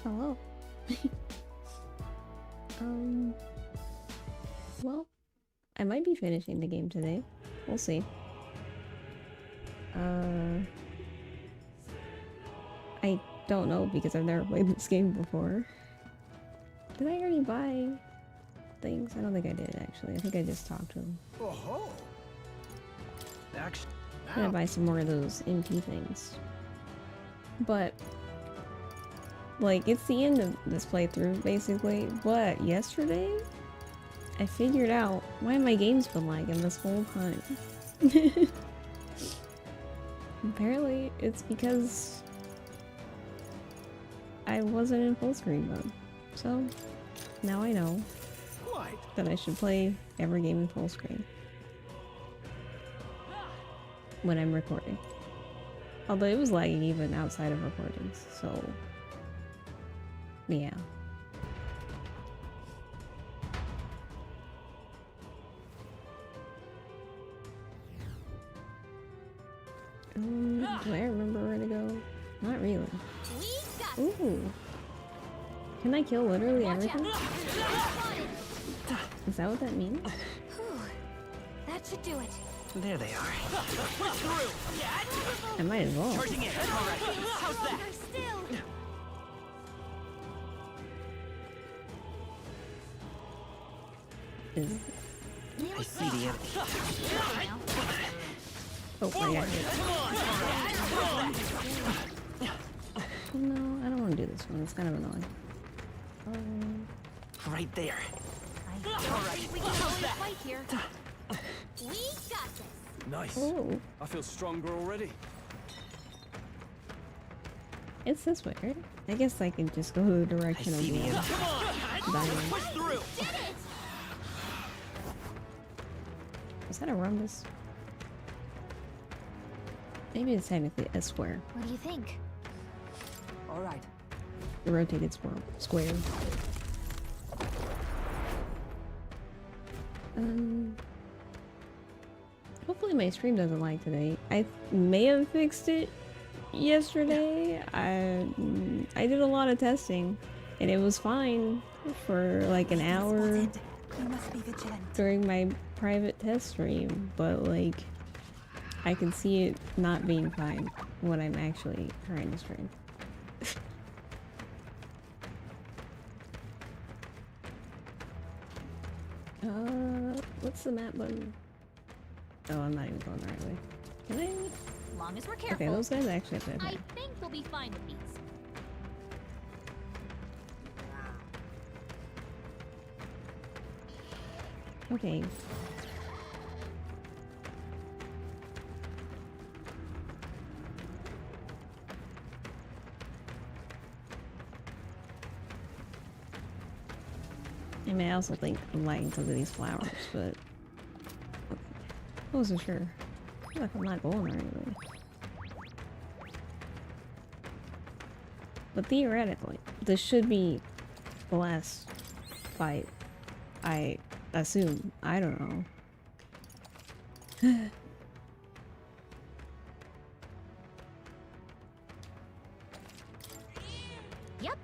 Hello. Well, I might be finishing the game today. We'll see. I don't know because I've never played this game before. Did I already buy things? I don't think I did actually. I think I just talked to him. Oh, I'm gonna buy some more of those MP things. But like, it's the end of this playthrough basically, but yesterday I figured out why my game's been lagging this whole time. Apparently it's because I wasn't in full screen mode. So now I know that I should play every game in full screen when I'm recording. Although it was lagging even outside of recordings, so yeah. Do I remember where to go? Not really. Ooh. Can I kill literally everything? Is that what that means? That should do it. there they are. I might as well. Charging in. How's that? Is... I see the enemy. Oh my god. Oh no, I don't want to do this one. It's kind of annoying. Right there. Alright, we can hold the fight here. We got this. Nice. Oh, I feel stronger already. it's this way, right? I guess I can just go the I direction of see the the enemy. diamond. Push through. Did it! Is that a rhombus? Maybe it's technically a square. What do you think? All right. A rotated square. Hopefully my stream doesn't lag today. I may have fixed it yesterday. I did a lot of testing and it was fine for like an hour during my private test stream, but like I can see it not being fine when I'm actually trying to stream. What's the map button? Oh, I'm not even going the right way. Can I? As long as we're careful. Okay, those guys actually have to I attack. think we'll be fine with these. Okay. I mean, I also think I'm lagging because of these flowers, but I wasn't sure. I feel like I'm not going the right way. But theoretically, this should be the last fight. I assume. I don't know. Yep.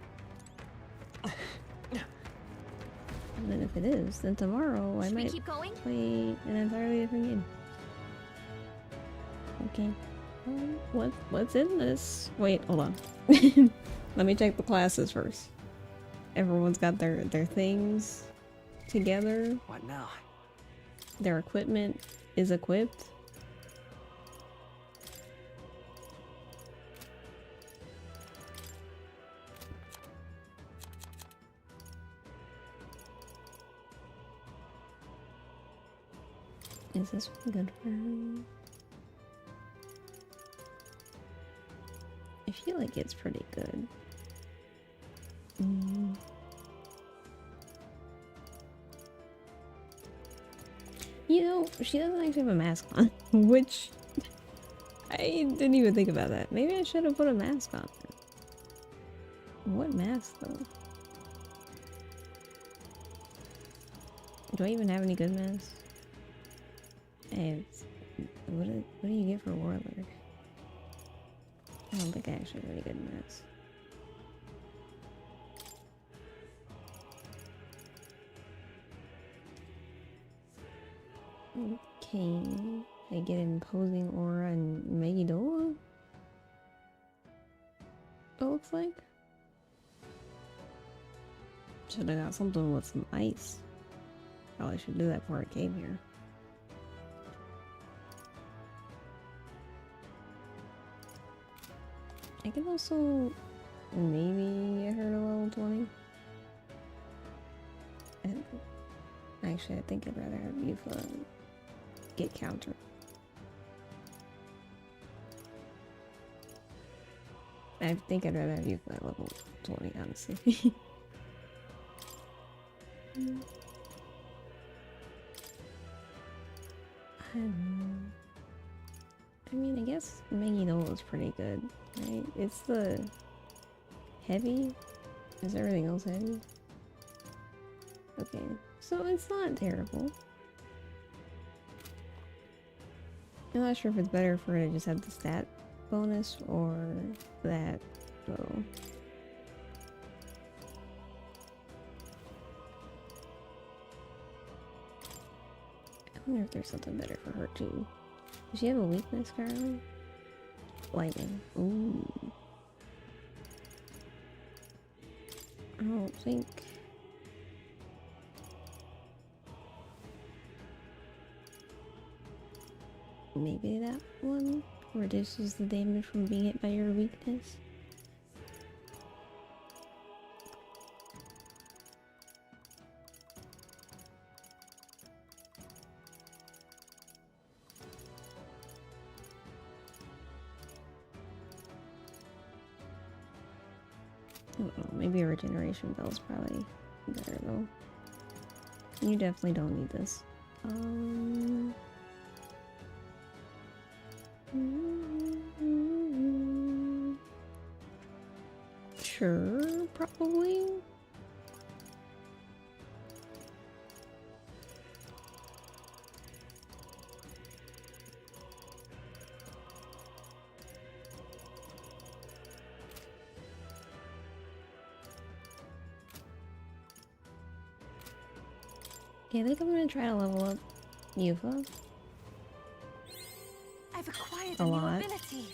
And then if it is, then tomorrow I Should we might keep going? play an entirely different game. Okay. What's in this? Wait, hold on. Let me check the classes first. Everyone's got their things together. What now? Their equipment is equipped. Is this one good for her? I feel like it's pretty good. You know, she doesn't actually have a mask on, which I didn't even think about that. Maybe I should have put a mask on. What mask though? Do I even have any good masks? Hey, what do you get for Warlord? I don't think I actually have any good masks. Okay, I get imposing aura and Megidola. It looks like. Should have got something with some ice. Probably should do that before I came here. I can also maybe get her to level 20. And actually, I think I'd rather have you get counter. I think I'd rather have you at level 20, honestly. I mean, I guess Megiddo is pretty good, right? It's the heavy. Is everything else heavy? Okay, so it's not terrible. I'm not sure if it's better for her to just have the stat bonus or that, though. I wonder if there's something better for her too. Does she have a weakness currently? Lightning. Ooh. I don't think. Maybe that one reduces the damage from being hit by your weakness. I don't know, maybe a regeneration bell is probably better though. You definitely don't need this. Sure, probably. Yeah, I think I'm gonna try to level up Yufa. I've acquired A a new lot. ability.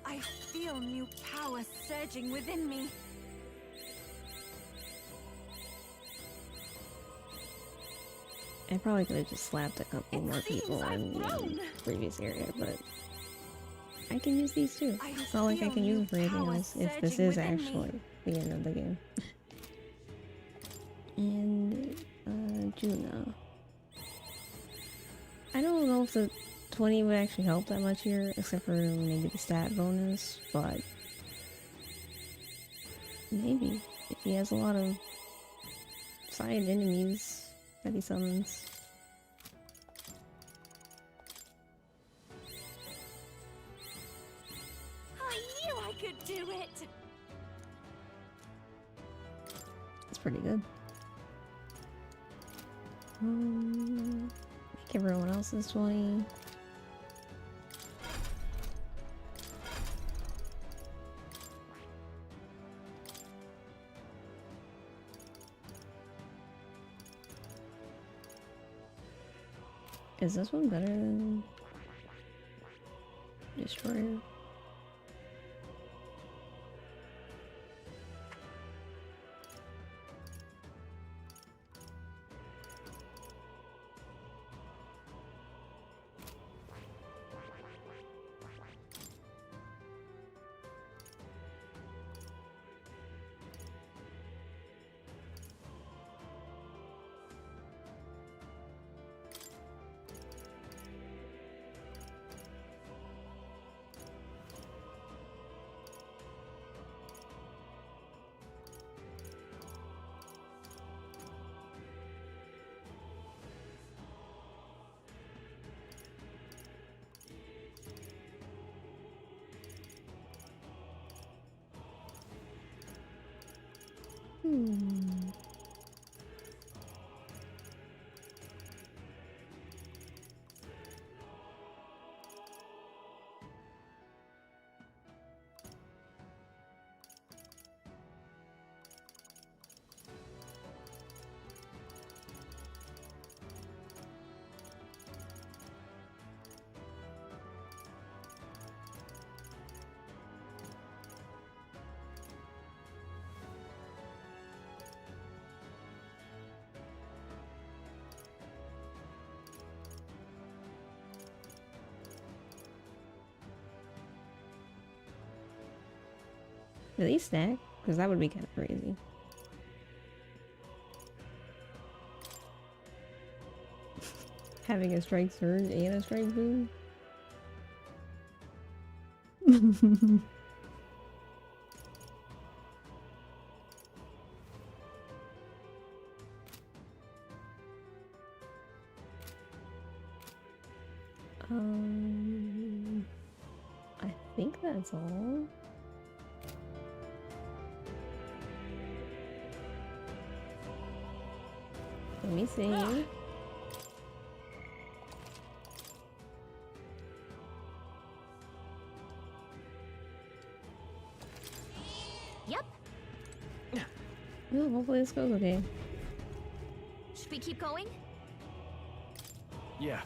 I feel new power surging within me. I probably could have just slapped a couple It more seems people I've in the grown. previous area, but I can use these too. I It's not like I feel can use new them for anything power else if this surging is within me. actually the end of the game. And Juna. I don't know if the 20 would actually help that much here, except for maybe the stat bonus, but maybe if he has a lot of side enemies that he summons. I knew I could do it. It's pretty good. Make everyone else's 20. Is this one better than Destroyer? At least stack, because that would be kind of crazy. Having a strike surge and a strike boom. I think that's all. Let me see. Yep. Oh, hopefully this goes okay. Should we keep going? Yeah.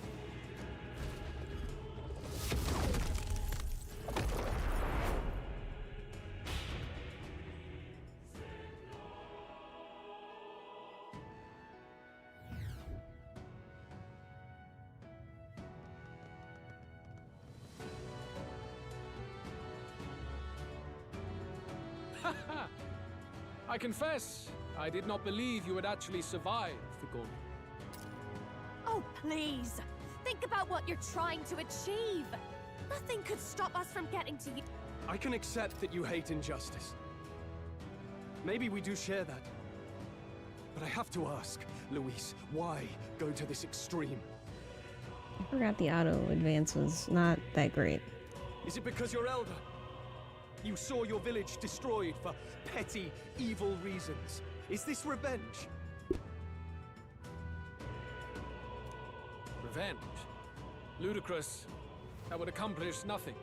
I confess, I did not believe you would actually survive the Gorgon. Oh, please. Think about what you're trying to achieve. Nothing could stop us from getting to you. I can accept that you hate injustice. Maybe we do share that. But I have to ask, Luis, why go to this extreme? I forgot the auto advance was not that great. Is it because you're elder? You saw your village destroyed for petty, evil reasons. Is this revenge? Revenge? Ludicrous. That would accomplish nothing.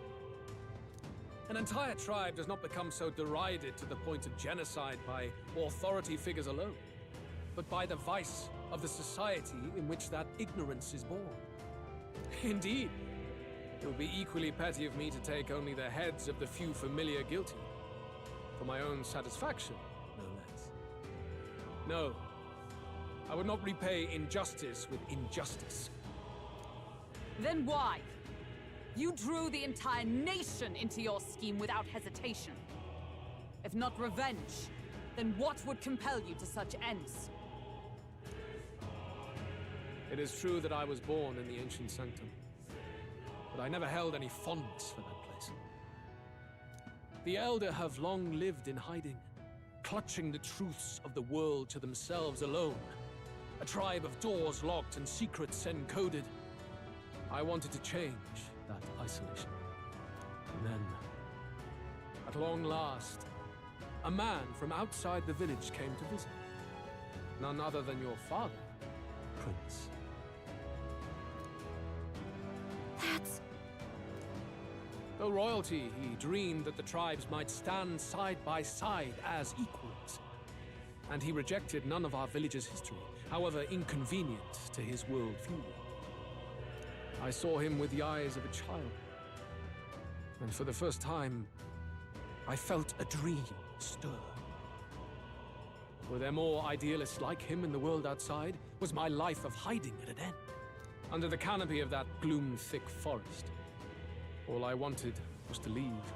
An entire tribe does not become so derided to the point of genocide by authority figures alone, but by the vice of the society in which that ignorance is born. Indeed, it would be equally petty of me to take only the heads of the few familiar guilty, for my own satisfaction, no less. No, I would not repay injustice with injustice. Then why? You drew the entire nation into your scheme without hesitation. If not revenge, then what would compel you to such ends? It is true that I was born in the ancient sanctum, but I never held any fondness for that place. The Elder have long lived in hiding, clutching the truths of the world to themselves alone. A tribe of doors locked and secrets encoded. I wanted to change that isolation. And then, at long last, a man from outside the village came to visit. None other than your father, Prince. That's... Though royalty, he dreamed that the tribes might stand side by side as equals. And he rejected none of our village's history, however inconvenient to his worldview. I saw him with the eyes of a child. And for the first time, I felt a dream stir. Were there more idealists like him in the world outside? Was my life of hiding at an end? Under the canopy of that gloom-thick forest, all I wanted was to leave,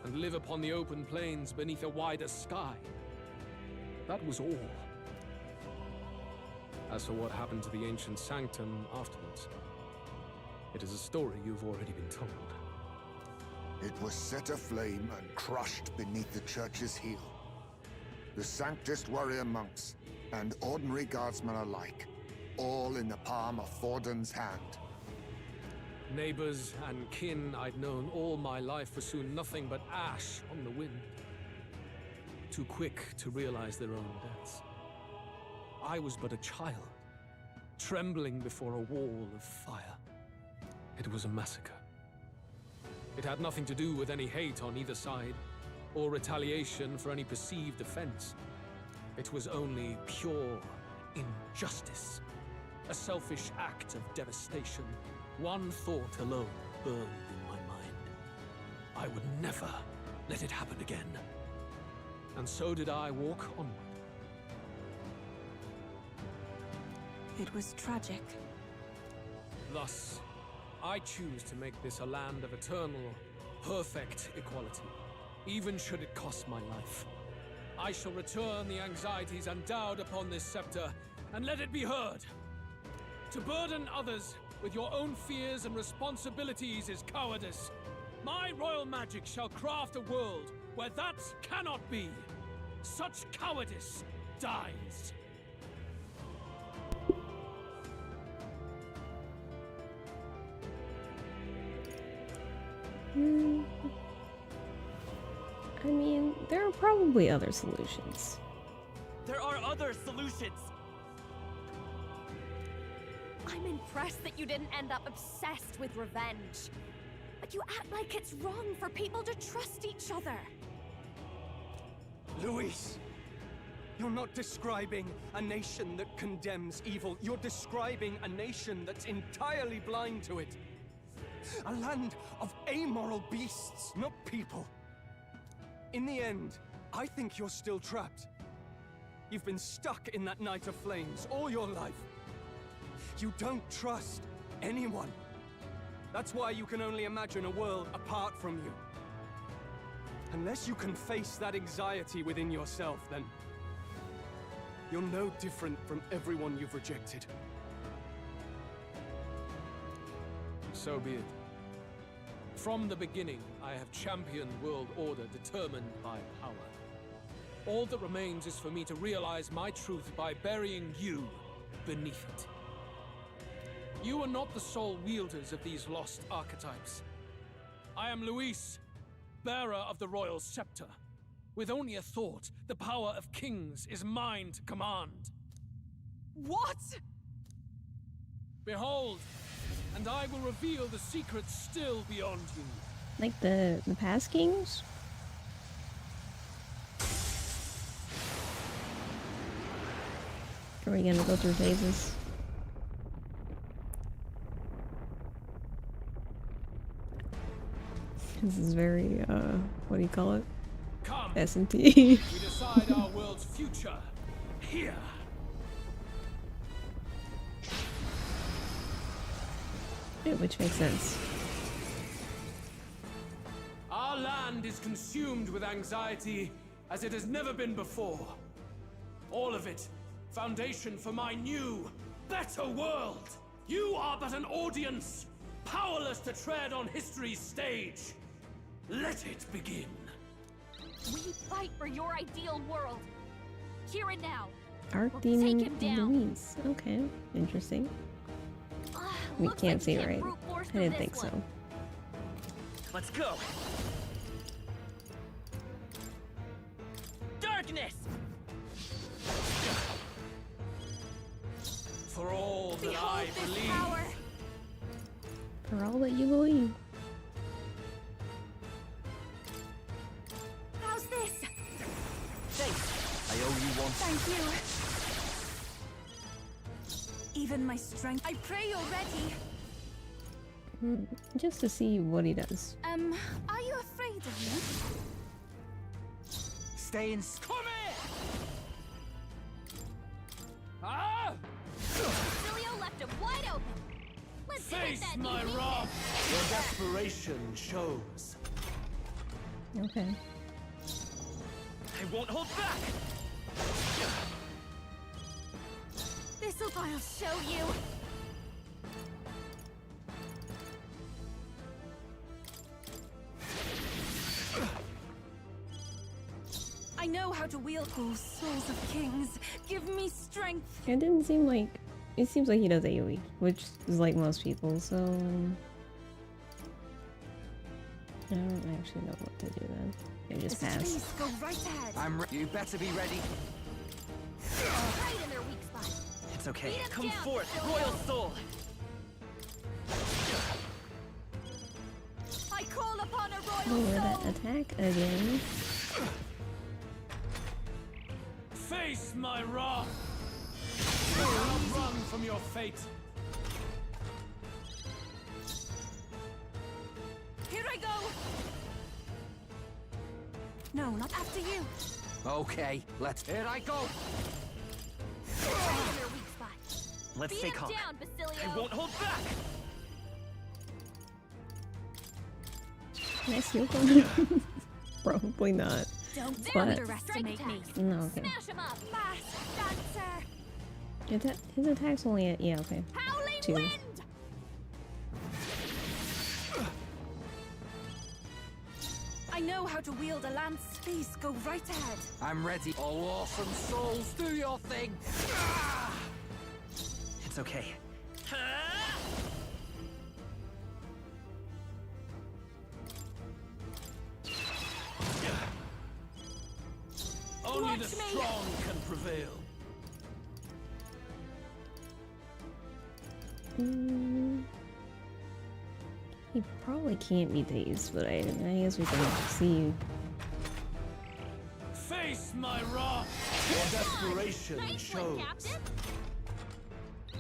and live upon the open plains beneath a wider sky. That was all. As for what happened to the ancient sanctum afterwards, it is a story you've already been told. It was set aflame and crushed beneath the church's heel. The Sanctist warrior monks and ordinary guardsmen alike, all in the palm of Forden's hand. Neighbors and kin I'd known all my life were soon nothing but ash on the wind. Too quick to realize their own deaths. I was but a child, trembling before a wall of fire. It was a massacre. It had nothing to do with any hate on either side, or retaliation for any perceived offense. It was only pure injustice. A selfish act of devastation. One thought alone burned in my mind. I would never let it happen again. And so did I walk onward. It was tragic. Thus, I choose to make this a land of eternal, perfect equality. even should it cost my life. I shall return the anxieties endowed upon this scepter, and let it be heard. To burden others with your own fears and responsibilities is cowardice. My royal magic shall craft a world where that cannot be. Such cowardice dies. I mean, there are probably other solutions. There are other solutions. I'm impressed that you didn't end up obsessed with revenge. But you act like it's wrong for people to trust each other. Luis, you're not describing a nation that condemns evil. You're describing a nation that's entirely blind to it. A land of amoral beasts, not people. In the end, I think you're still trapped. You've been stuck in that night of flames all your life. You don't trust anyone. That's why you can only imagine a world apart from you. Unless you can face that anxiety within yourself, then you're no different from everyone you've rejected. So be it. From the beginning, I have championed world order determined by power. All that remains is for me to realize my truth by burying you beneath it. You are not the sole wielders of these lost archetypes. I am Luis, bearer of the royal scepter. With only a thought, the power of kings is mine to command. What? Behold, and I will reveal the secrets still beyond you. Like the past kings? Are we gonna go through phases? This is very, what do you call it? Come, S&T. we decide our world's future here. Yeah, which makes sense. Our land is consumed with anxiety as it has never been before. All of it, foundation for my new, better world. You are but an audience, powerless to tread on history's stage. Let it begin. We fight for your ideal world. Here and now. Arc We'll Demon take him down. Louise. Okay, interesting. We Looks can't like see you it right. brute force I through didn't this think so. one. Let's go. Darkness. For all that Behold I this believe. power. For all that you believe. How's this? Thanks. I owe you one. Thank you. Even my strength. I pray you're ready. Just to see what he does. Are you afraid of me? Stay in. Come here! Ah! Cilio left him wide open. Let's hit Face that my easy. wrath! Your desperation shows. Okay. I won't hold back. This'll I'll show you. I know how to wield those souls of kings. Give me strength. It didn't seem like... It seems like he does AoE, which is like most people, so... I don't actually know what to do then. I just pass. Please go right ahead. You better be ready. Right in their weak spot. It's okay. Beat 'em Come down, forth, Cilio. royal soul. I call upon a royal Lower that soul. attack again. Face my wrath! You cannot run from your fate. Here I go. No, not after you. Okay, here I go. Right in their weak spot. Let's Beat stay 'em calm. down, Basilio. I won't hold back. Can I steal from him? Probably not. Don't But- underestimate me. No, okay. Smash him up, fast dancer. His attack's only at, yeah, okay. Howling 2. wind. I know how to wield a lance. Please go right ahead. I'm ready. Oh, awesome souls, do your thing. Ah! It's okay. Only Watch the me. strong can prevail. He probably can't be dazed, but I guess we can see. Face my wrath. Your desperation Nice one, shows. Captain.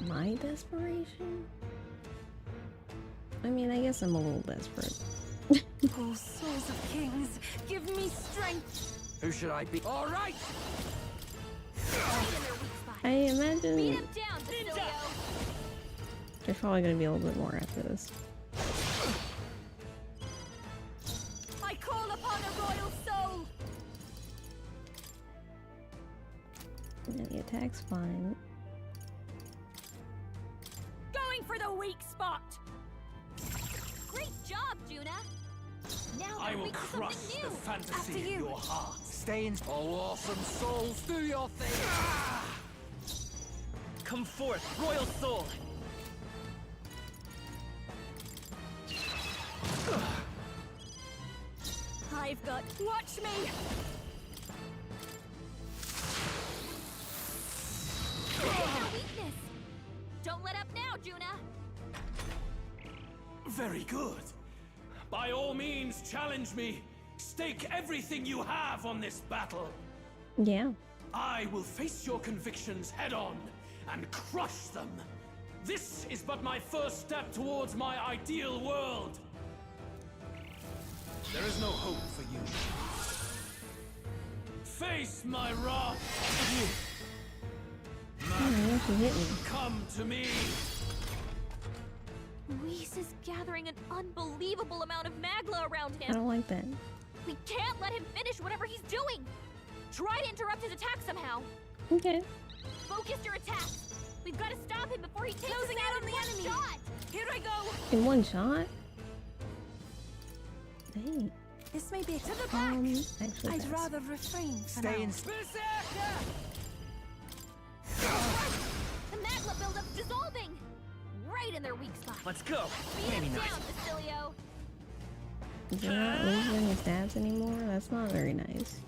My desperation? I mean, I guess I'm a little desperate. Oh, souls of kings, give me strength. Who should I be? All right. I Beat imagine him down, Basilio. there's probably gonna be a little bit more after this. I call upon a royal soul. Yeah, the attack's fine. Going for the weak spot. Great job, Juna. Now I we're will weak to crush something the new. fantasy After in you. your heart. Stay in. Oh, awesome souls, do your thing. Ah! Come forth, royal soul. I've got. Watch me. Weakness. Don't let up now, Juna. Very good. By all means, challenge me. Stake everything you have on this battle. Yeah. I will face your convictions head on and crush them. This is but my first step towards my ideal world. There is no hope for you. Face my wrath. Oh, you actually hit me. Come to me. Whis is gathering an unbelievable amount of magla around I him. don't like that. We can't let him finish whatever he's doing. Try to interrupt his attack somehow. Okay. Focus your attack. We've got to stop him before he takes us out on the enemy. Shot. Here I go. In one shot? Dang. This may be to the back. Actually, I'd pass. rather refrain for Stay now. in. The magma buildup's dissolving. Right in their weak spot. Let's go. Beat Maybe him not. down, Basilio. You're not losing any stats anymore? That's not very nice.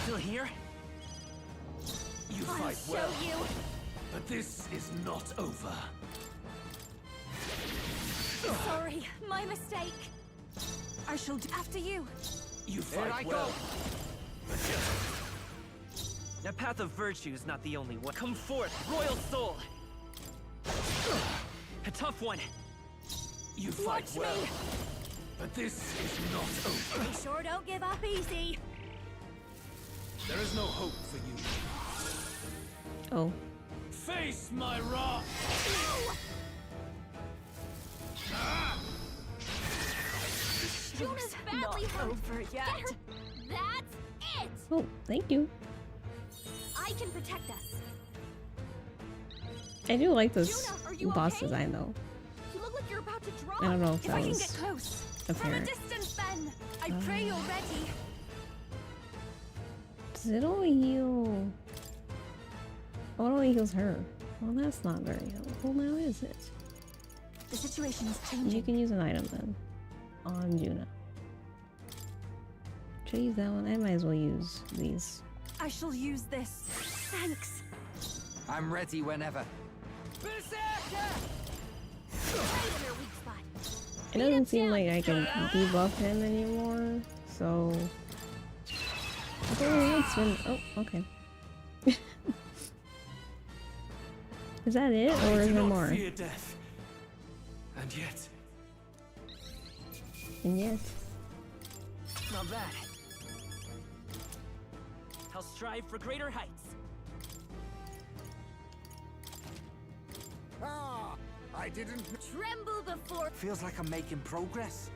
Still here? You I'll fight show well, you. but this is not over. Sorry, my mistake. I shall do after you. You There fight I well. go. But The path of virtue is not the only one. Come forth, royal soul. A tough one. you fight Watch well, me. but this is not over. We sure don't give up easy. There is no hope for you. Oh. Face my wrath. Juna's badly hurt. over yet. Get her. That's it. Oh, thank you. I can protect us. I do like this Juna, are you boss okay? design though. You look like you're about to drop. I don't know if If that I can was get close. apparent. From a distance, then. I pray you're ready. Does it only heal? Oh, it only heals her. Well, that's not very helpful now, is it? The situation is You changing. can use an item then. On Juna. Should I use that one? I might as well use these. I shall use this. Thanks. I'm ready whenever. Right in their weak spot. It doesn't seem like I can debuff him anymore, so... I've only been... Oh, okay. Is that it, or I is do there not more? fear death. And yet, And yet... Not bad. I'll strive for greater heights. Ah, I didn't. Tremble before. Feels like I'm making progress.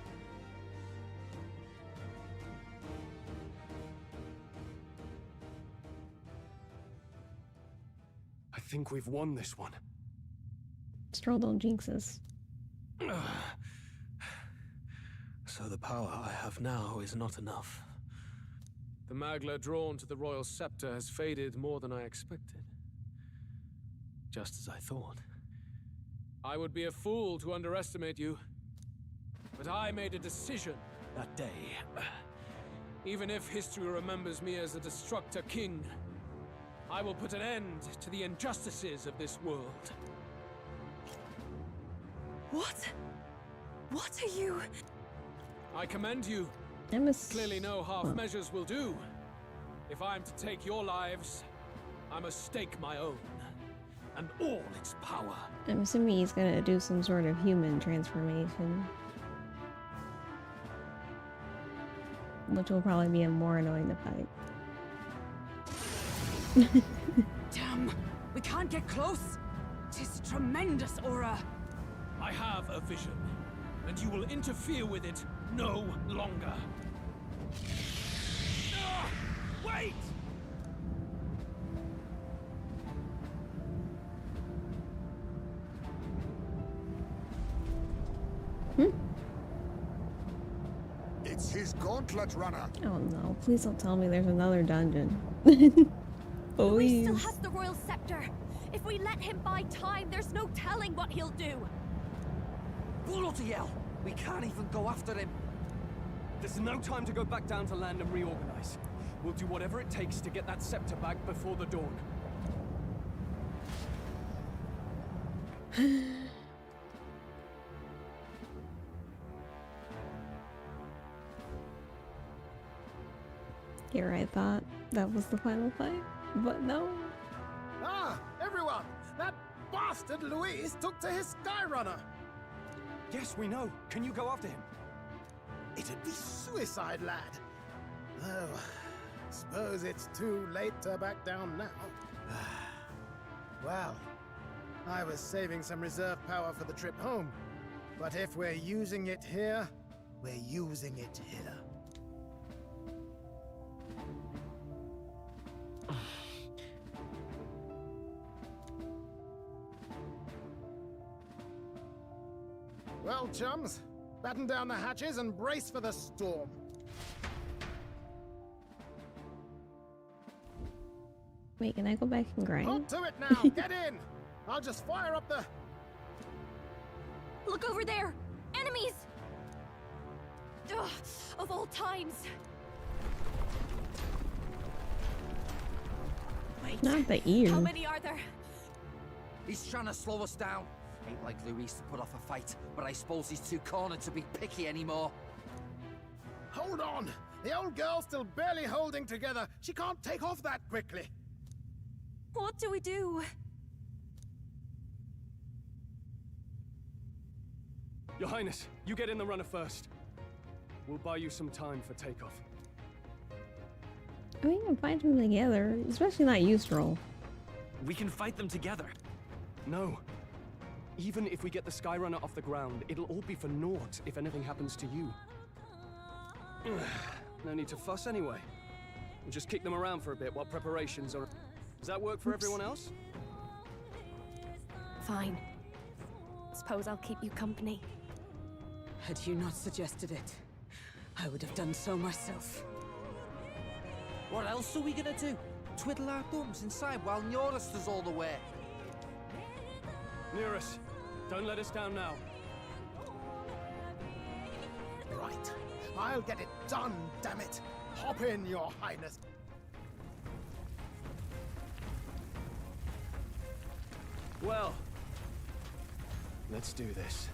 think we've won this one. Stroll, don't jinx us. So the power I have now is not enough. The Magla drawn to the royal scepter has faded more than I expected. Just as I thought. I would be a fool to underestimate you. But I made a decision that day. Even if history remembers me as a destructor king, I will put an end to the injustices of this world. What? What are you? I commend you. Clearly no half measures will do. If I'm to take your lives, I must stake my own. And all its power. I'm assuming he's gonna do some sort of human transformation. Which will probably be more annoying to fight. Damn! We can't get close! Tis a tremendous aura! I have a vision, and you will interfere with it no longer. Wait! It's his gauntlet runner. Oh no, please don't tell me there's another dungeon. He Please. still has the royal scepter. If we let him buy time, there's no telling what he'll do. Bloody hell! We can't even go after him. There's no time to go back down to land and reorganize. We'll do whatever it takes to get that scepter back before the dawn. Here I thought that was the final fight, but no. Ah, everyone! That bastard Louise took to his Skyrunner! Yes, we know. Can you go after him? It'd be suicide, lad. Though, suppose it's too late to back down now. Well, I was saving some reserve power for the trip home. But if we're using it here, we're using it here. Well, chums, batten down the hatches and brace for the storm. Wait, can I go back and grind? Hold to it now! Get in! I'll just fire up the... Look over there! Enemies! Ugh, of all times! Wait, Not the ear. how many are there? He's trying to slow us down. Ain't like Luis to put off a fight, but I suppose he's too cornered to be picky anymore. Hold on! The old girl's still barely holding together. She can't take off that quickly. What do we do? Your Highness, you get in the runner first. We'll buy you some time for takeoff. I mean, we can fight them together, especially not you, Stroll. We can fight them together. No. Even if we get the Skyrunner off the ground, it'll all be for naught if anything happens to you. No need to fuss anyway. We'll just kick them around for a bit while preparations are... Does that work for everyone else? Fine. Suppose I'll keep you company. Had you not suggested it, I would have done so myself. What else are we gonna do? Twiddle our thumbs inside while Norris does all the work? Nearest, don't let us down now. Right. I'll get it done, damn it. Hop in, Your Highness. Well, let's do this.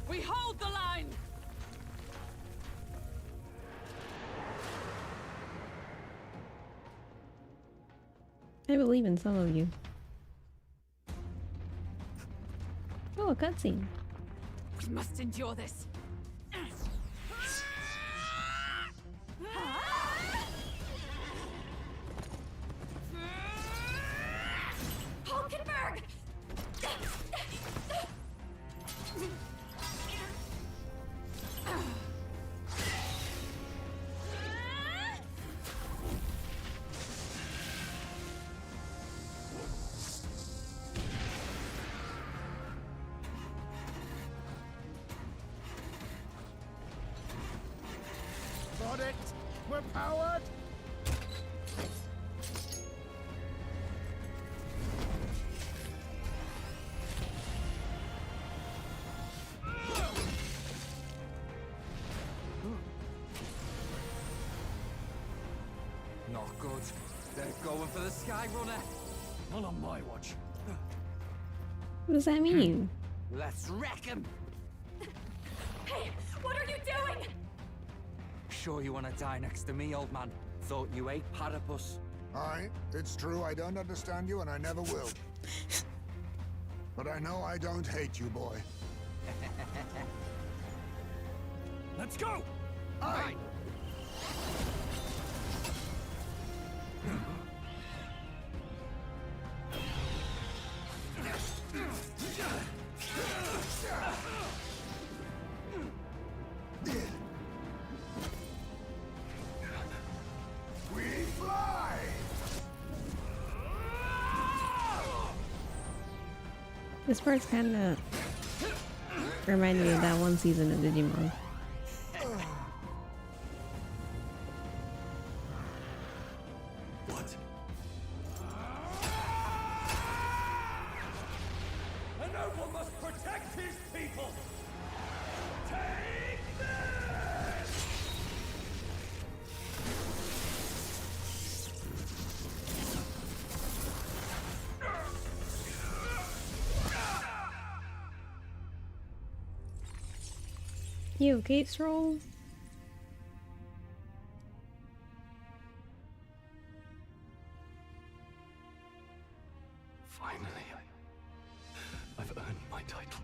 We hold the line! I believe in some of you. Oh, a cutscene. We must endure this. Hulkenberg! Got it? We're powered? Not good. They're going for the Sky Runner. Not on my watch. What does that mean? Let's wreck him. Hey, what are you doing? Sure you want to die next to me, old man? Thought you ate platypus. Aye, it's true I don't understand you and I never will. But I know I don't hate you, boy. Let's go! Aye! We fly! This part's kind of reminded me of that one season of Digimon. What? A noble must protect his people! Take this! You okay, Stroll? Finally, I've earned my title.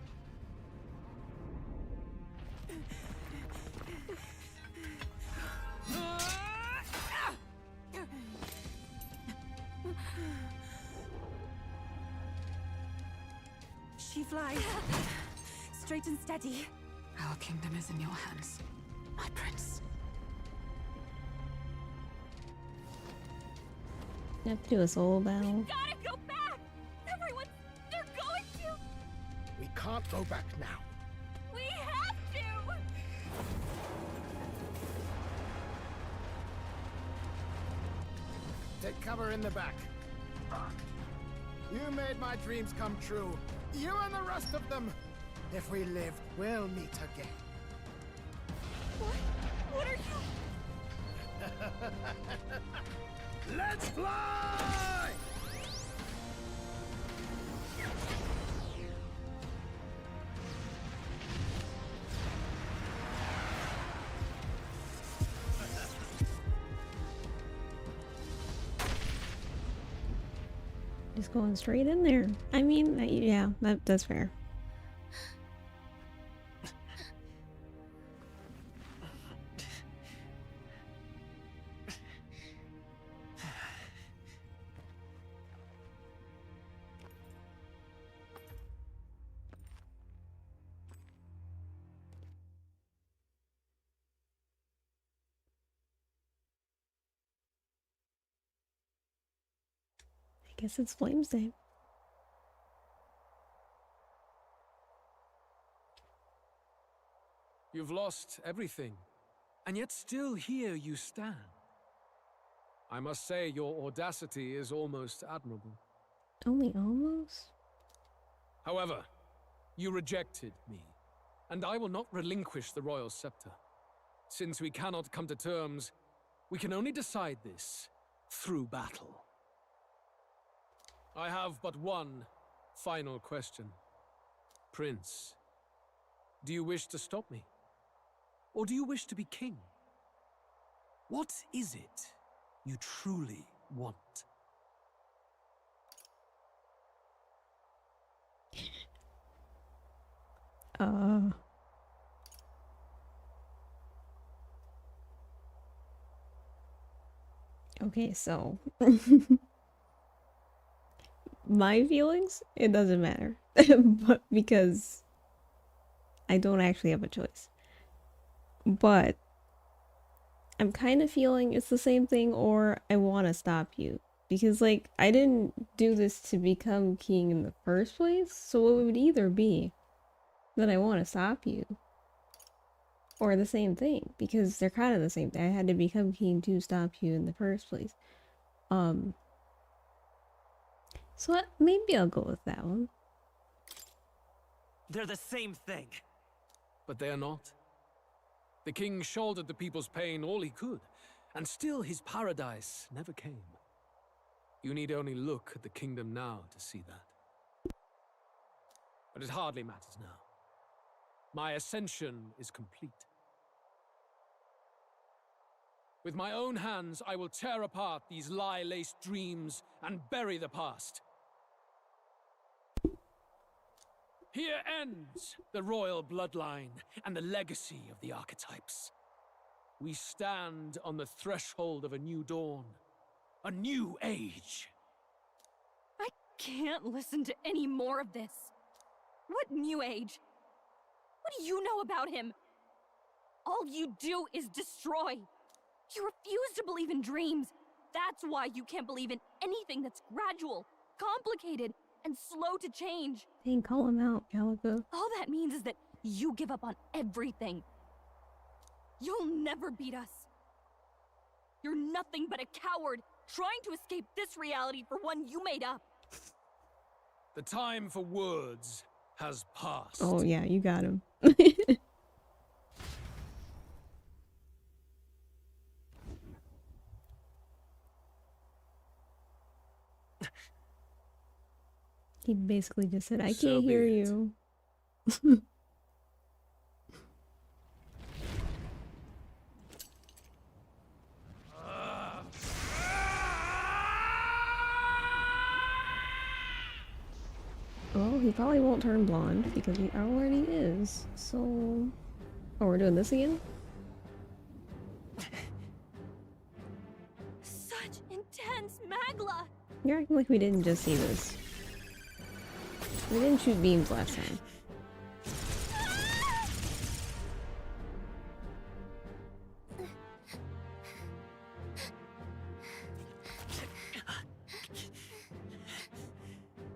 She flies. Straight and steady. Our kingdom is in your hands, my prince. You have to do a solo battle. Gotta go back! Everyone, they're going to! We can't go back now. We have to! Take cover in the back. You made my dreams come true. You and the rest of them. If we live, we'll meet again. What are you? Let's fly! Just going straight in there. I mean, yeah, that's fair. I guess it's Flames Day. You've lost everything, and yet still here you stand. I must say your audacity is almost admirable. Only almost? However, you rejected me, and I will not relinquish the royal scepter. Since we cannot come to terms, we can only decide this through battle. I have but one final question. Prince, do you wish to stop me? Or do you wish to be king? What is it you truly want? Okay, so my feelings, it doesn't matter. But because I don't actually have a choice. But I'm kind of feeling it's the same thing, or I want to stop you. Because, like, I didn't do this to become king in the first place, so it would either be that I want to stop you, or the same thing, because they're kind of the same thing. I had to become king to stop you in the first place. So maybe I'll go with that one. They're the same thing. But they are not. The king shouldered the people's pain all he could, and still his paradise never came. You need only look at the kingdom now to see that. But it hardly matters now. My ascension is complete. With my own hands, I will tear apart these lie-laced dreams and bury the past. Here ends the royal bloodline and the legacy of the archetypes. We stand on the threshold of a new dawn, a new age. I can't listen to any more of this. What new age? What do you know about him? All you do is destroy. You refuse to believe in dreams. That's why you can't believe in anything that's gradual, complicated, and slow to change. Dang, call him out, Calico. All that means is that you give up on everything. You'll never beat us. You're nothing but a coward trying to escape this reality for one you made up. The time for words has passed. Oh yeah, you got him. He basically just said, I So can't hear be it. you. Well, he probably won't turn blonde because he already is. So... Oh, we're doing this again? Such intense magla! You're acting like we didn't just see this. We didn't shoot beams last time.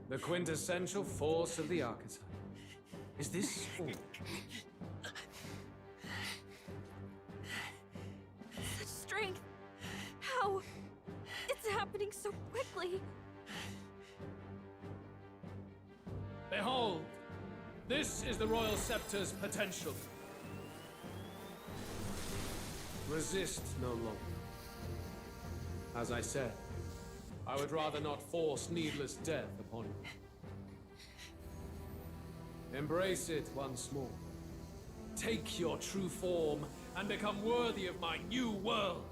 The quintessential force of the archetype. Is this all? Such strength! How? It's happening so quickly! Behold! This is the Royal Scepter's potential. Resist no longer. As I said, I would rather not force needless death upon you. Embrace it once more. Take your true form and become worthy of my new world.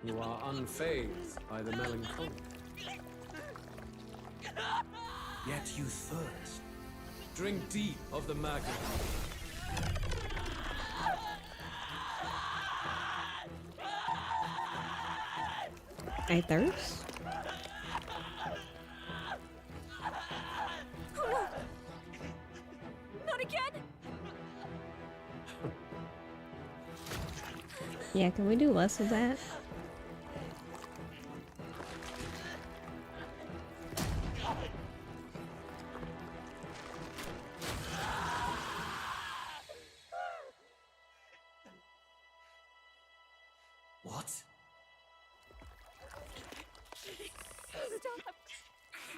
You are unfazed by the melancholy. Yet you thirst. Drink deep of the magma. I thirst? Oh no! Not again! Yeah, can we do less of that? What? Stop!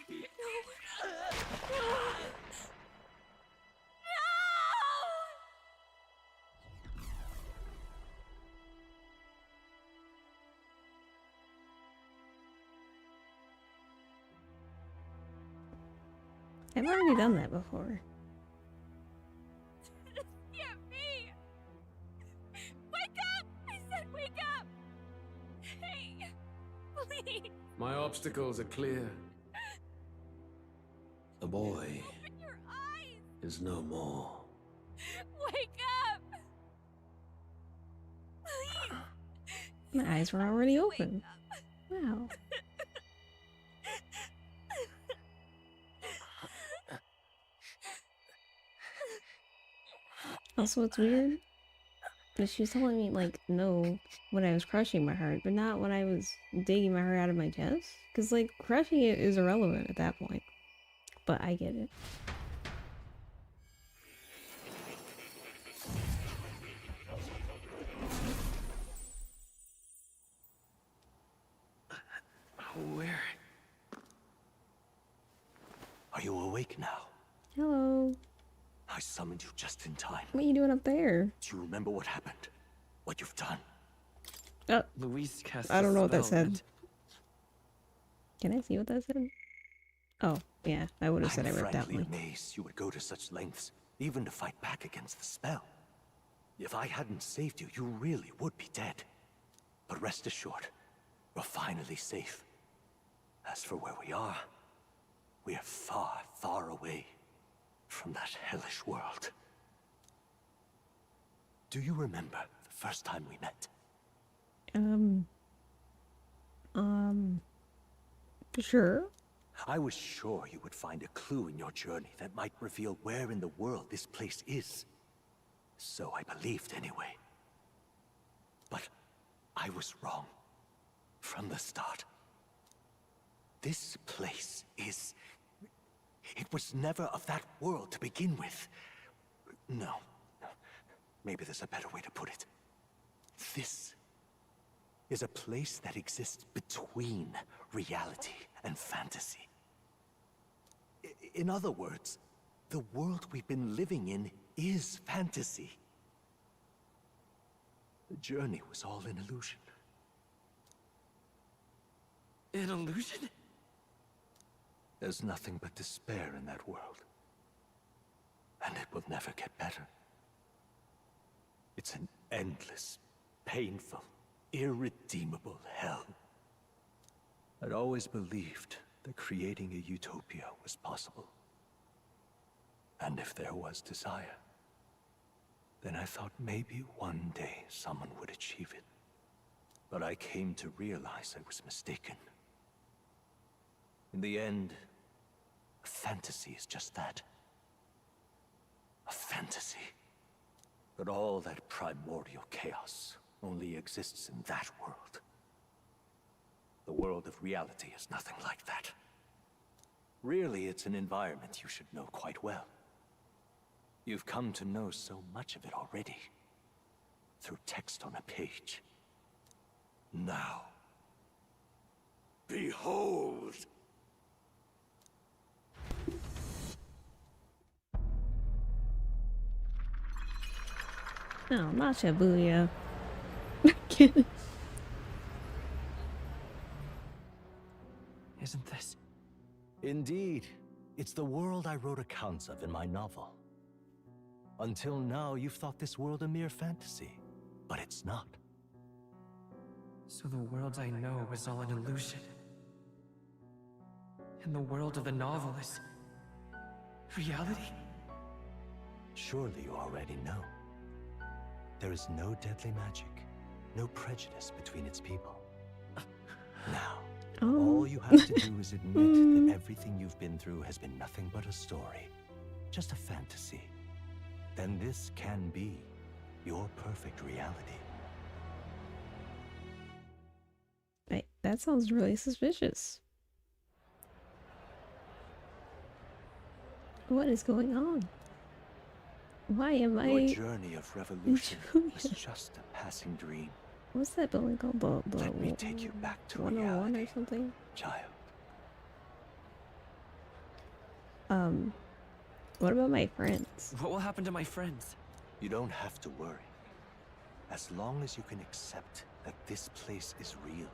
No! No! No! I've already done that before. Get me! Wake up! I said wake up! Hey! Please! My obstacles are clear. The boy Open your eyes! is no more. Wake up! Please! My eyes were already Wake open. up. Wow. Also, it's weird. But she was telling me, like, no, when I was crushing my heart, but not when I was digging my heart out of my chest. Because, like, crushing it is irrelevant at that point. But I get it. Where? Are you awake now? Hello. I summoned you just in time. What are you doing up there? Do you remember what happened? What you've done? Luis cast I don't know what that spell said. and- Can I see what that said? Oh, yeah, I would have said I I'm ripped out frankly Link. amazed you would go to such lengths, even to fight back against the spell. If I hadn't saved you, you really would be dead. But rest assured, we're finally safe. As for where we are far, far away from that hellish world. Do you remember the first time we met? Sure. I was sure you would find a clue in your journey that might reveal where in the world this place is. So I believed anyway. But I was wrong. From the start. This place is... It was never of that world to begin with. No. Maybe there's a better way to put it. This is a place that exists between reality and fantasy. In other words, the world we've been living in is fantasy. The journey was all an illusion. An illusion? There's nothing but despair in that world. And it will never get better. It's an endless, painful, irredeemable hell. I'd always believed that creating a utopia was possible. And if there was desire, then I thought maybe one day someone would achieve it. But I came to realize I was mistaken. In the end, a fantasy is just that. A fantasy. But all that primordial chaos only exists in that world. The world of reality is nothing like that. Really, it's an environment you should know quite well. You've come to know so much of it already. Through text on a page. Now, behold! No, not Shibuya. Isn't this? Indeed. It's the world I wrote accounts of in my novel. Until now, you've thought this world a mere fantasy. But it's not. So the world I know is all an illusion. And the world of the novel is... reality? Surely you already know. There is no deadly magic, no prejudice between its people. Now, all you have to do is admit that everything you've been through has been nothing but a story, just a fantasy. Then this can be your perfect reality. Wait, that sounds really suspicious. What is going on? Why am Your I... journey of revolution was just a passing dream. What's that building called? The Let me take you back to 101 reality, or something? child. What about my friends? What will happen to my friends? You don't have to worry. As long as you can accept that this place is real,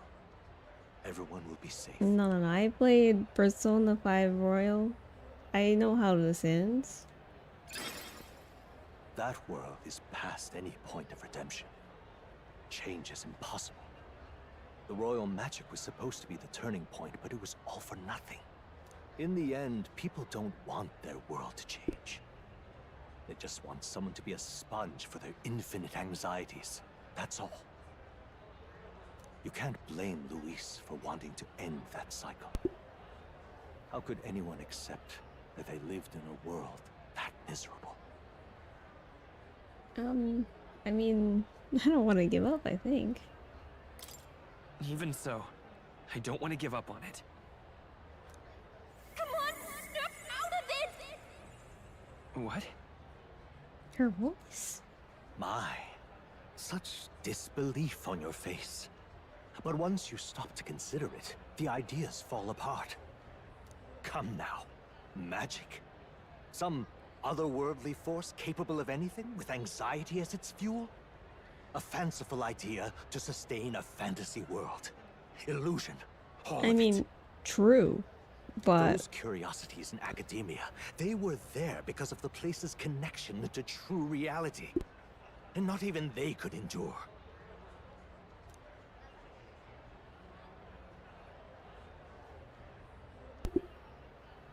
everyone will be safe. No. I played Persona 5 Royal. I know how this ends. That world is past any point of redemption. Change is impossible. The royal magic was supposed to be the turning point, but it was all for nothing. In the end, people don't want their world to change. They just want someone to be a sponge for their infinite anxieties. That's all. You can't blame Luis for wanting to end that cycle. How could anyone accept that they lived in a world that miserable? I mean, I don't want to give up, I think. Even so, I don't want to give up on it. Come on, snap out of it! What? Her voice. My, such disbelief on your face. But once you stop to consider it, the ideas fall apart. Come now. Magic? Some otherworldly force capable of anything with anxiety as its fuel? A fanciful idea to sustain a fantasy world. Illusion. All I of mean, it. true, but Those curiosities in academia, they were there because of the place's connection to true reality. And not even they could endure.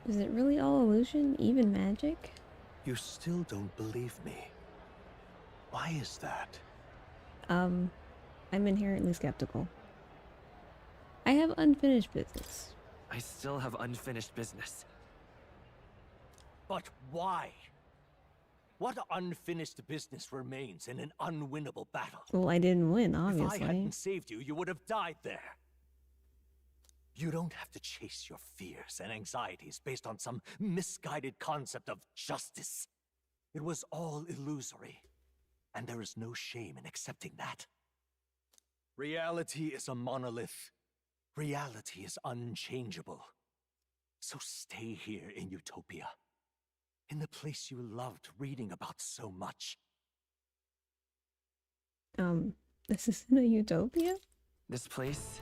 is it really all illusion, even magic? You still don't believe me. Why is that? I'm inherently skeptical. I have unfinished business. I still have unfinished business. But why? What unfinished business remains in an unwinnable battle? Well, I didn't win, If I obviously. hadn't saved you, you would have died there. You don't have to chase your fears and anxieties based on some misguided concept of justice. It was all illusory, and there is no shame in accepting that. Reality is a monolith. Reality is unchangeable. So stay here in Utopia, in the place you loved reading about so much. This isn't a utopia? This place,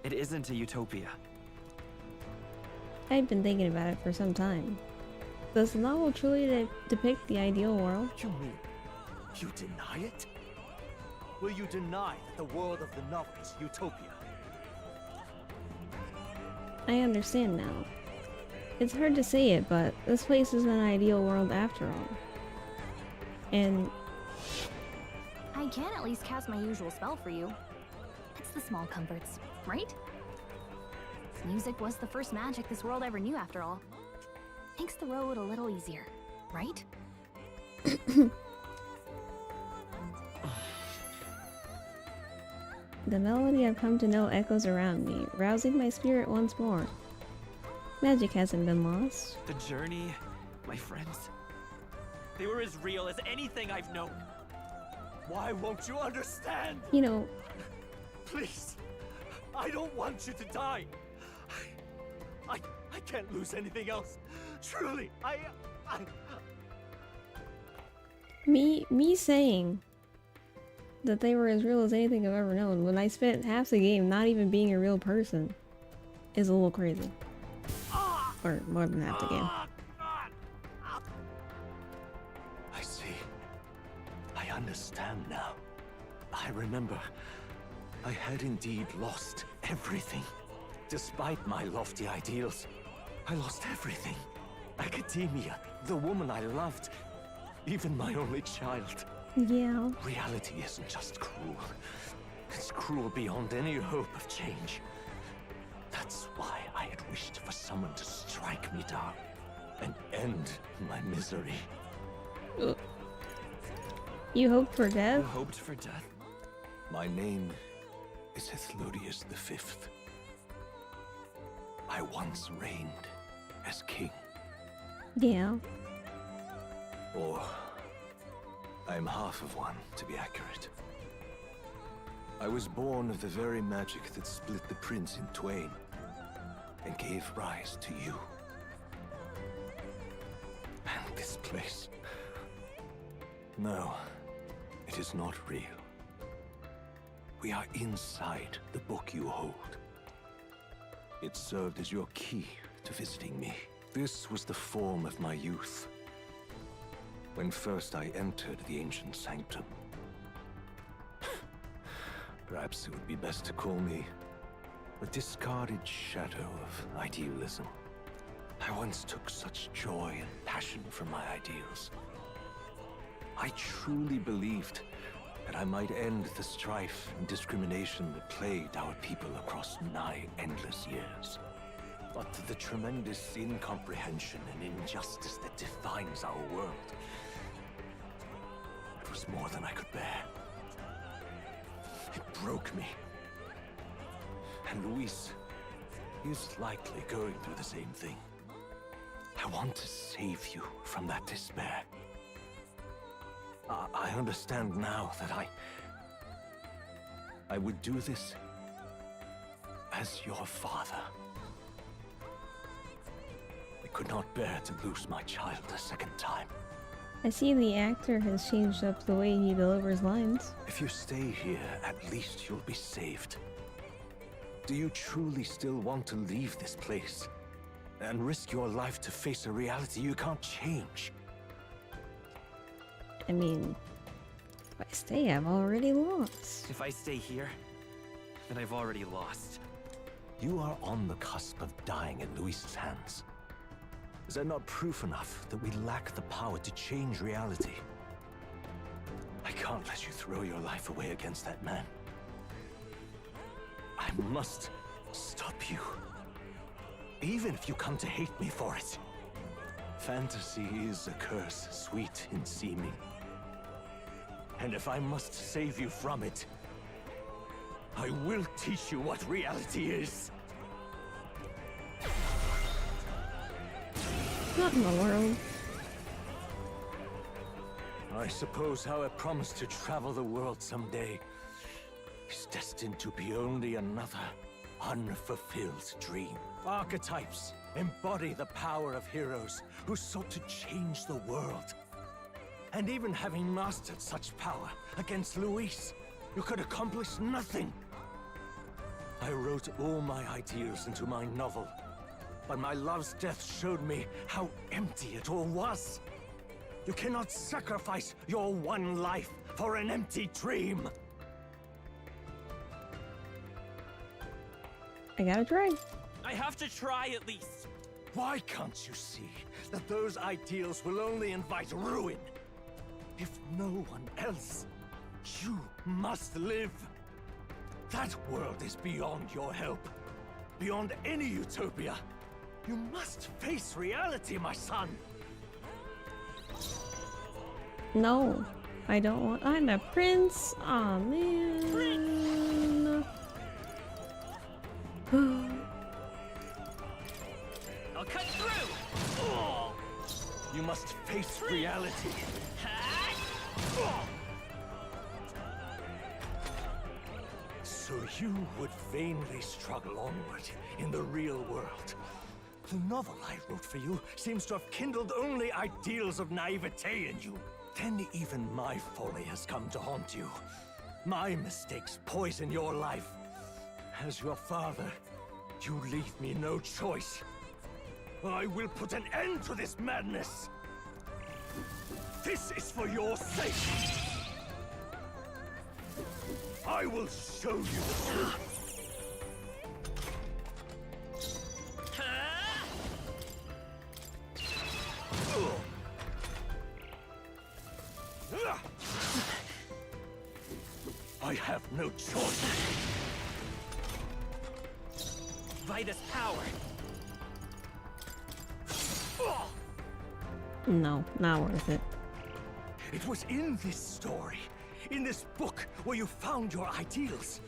it isn't a utopia. I've been thinking about it for some time. Does the novel truly depict the ideal world? You mean you deny it? Will you deny that the world of the novel is Utopia? I understand now. It's hard to say it, but this place is an ideal world after all. And I can at least cast my usual spell for you. It's the small comforts, right? Music was the first magic this world ever knew, after all. Makes the road a little easier, right? the melody I've come to know echoes around me, rousing my spirit once more. Magic hasn't been lost. The journey, my friends, they were as real as anything I've known. Why won't you understand? You know, Please, I don't want you to die. I can't lose anything else. Truly, me saying that they were as real as anything I've ever known when I spent half the game not even being a real person is a little crazy. Or more than half the game. I see. I understand now. I remember. I had indeed lost everything. Despite my lofty ideals, I lost everything. Academia, the woman I loved, even my only child. Yeah. Reality isn't just cruel. It's cruel beyond any hope of change. That's why I had wished for someone to strike me down and end my misery. You hoped for You death? hoped for death? My name is Hethlodius V. I once reigned as king. Yeah. Or I'm half of one, to be accurate. I was born of the very magic that split the prince in twain and gave rise to you. And this place. No, it is not real. We are inside the book you hold. It served as your key to visiting me. This was the form of my youth, when first I entered the ancient sanctum. Perhaps it would be best to call me a discarded shadow of idealism. I once took such joy and passion from my ideals. I truly believed that I might end the strife and discrimination that plagued our people across nigh endless years. But the tremendous incomprehension and injustice that defines our world, it was more than I could bear. It broke me. And Luis is likely going through the same thing. I want to save you from that despair. I understand now that I would do this as your father. I could not bear to lose my child a second time. I see the actor has changed up the way he delivers lines. If you stay here, at least you'll be saved. Do you truly still want to leave this place and risk your life to face a reality you can't change? I mean, if I stay, I've already lost. If I stay here, then I've already lost. You are on the cusp of dying in Luis's hands. Is that not proof enough that we lack the power to change reality? I can't let you throw your life away against that man. I must stop you. Even if you come to hate me for it. Fantasy is a curse, sweet in seeming. And if I must save you from it, I will teach you what reality is. Not in the world. I suppose our promise to travel the world someday is destined to be only another unfulfilled dream. Archetypes embody the power of heroes who sought to change the world. And even having mastered such power against Luis, you could accomplish nothing. I wrote all my ideals into my novel, but my love's death showed me how empty it all was. You cannot sacrifice your one life for an empty dream. I gotta try. I have to try at least. Why can't you see that those ideals will only invite ruin? If no one else, you must live. That world is beyond your help, beyond any utopia. You must face reality, my son. No, I don't want. I'm a prince. Aw, man. I'll cut through. You must face reality. So you would vainly struggle onward in the real world. The novel I wrote for you seems to have kindled only ideals of naivete in you. Then even my folly has come to haunt you. My mistakes poison your life. As your father, you leave me no choice. I will put an end to this madness. This is for your sake. I will show you the truth. I have no choice. By this power. No, not worth it. It was in this story, in this book, where you found your ideals.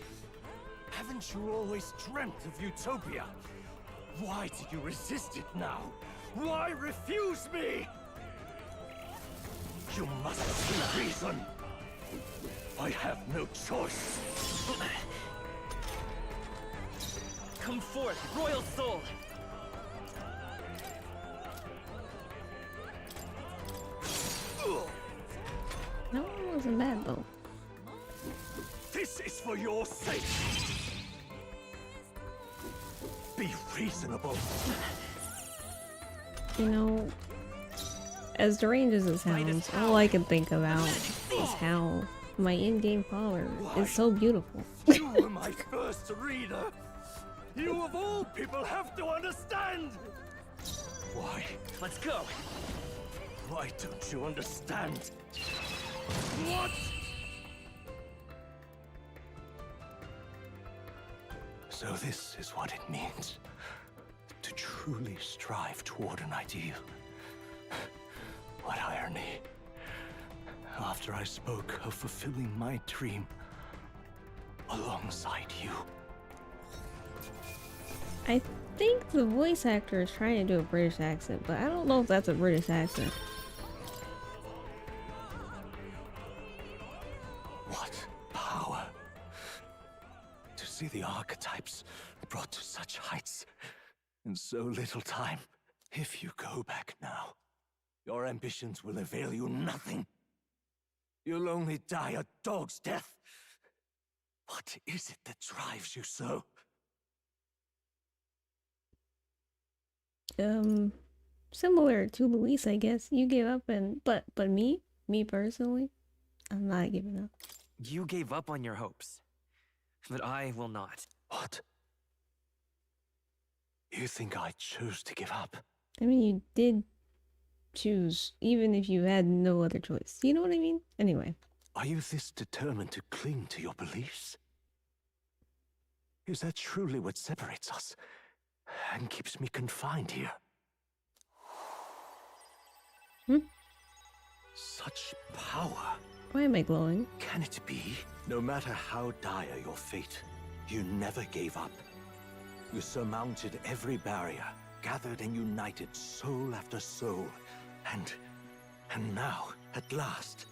Haven't you always dreamt of utopia? Why did you resist it now? Why refuse me? You must see reason. I have no choice. Come forth, royal soul. No, it wasn't bad though. This is for your sake. Be reasonable. You know, as deranged as it sounds, all I can think about is how my in-game father is so beautiful. You were my first reader. You of all people have to understand. Why? Let's go. Why don't you understand? What? So this is what it means to truly strive toward an ideal. What irony. after I spoke of fulfilling my dream alongside you. I think the voice actor is trying to do a British accent, but I don't know if that's a British accent. What power! To see the archetypes brought to such heights in so little time. If you go back now, your ambitions will avail you nothing. You'll only die a dog's death. What is it that drives you so? Similar to Luis, I guess. You gave up but me personally, I'm not giving up. You gave up on your hopes, but I will not. What? You think I chose to give up? I mean, you did choose, even if you had no other choice. You know what I mean? Anyway. Are you this determined to cling to your beliefs? Is that truly what separates us and keeps me confined here? Such power. Why am I glowing? Can it be? No matter how dire your fate, you never gave up. You surmounted every barrier, gathered and united soul after soul, and now, at last,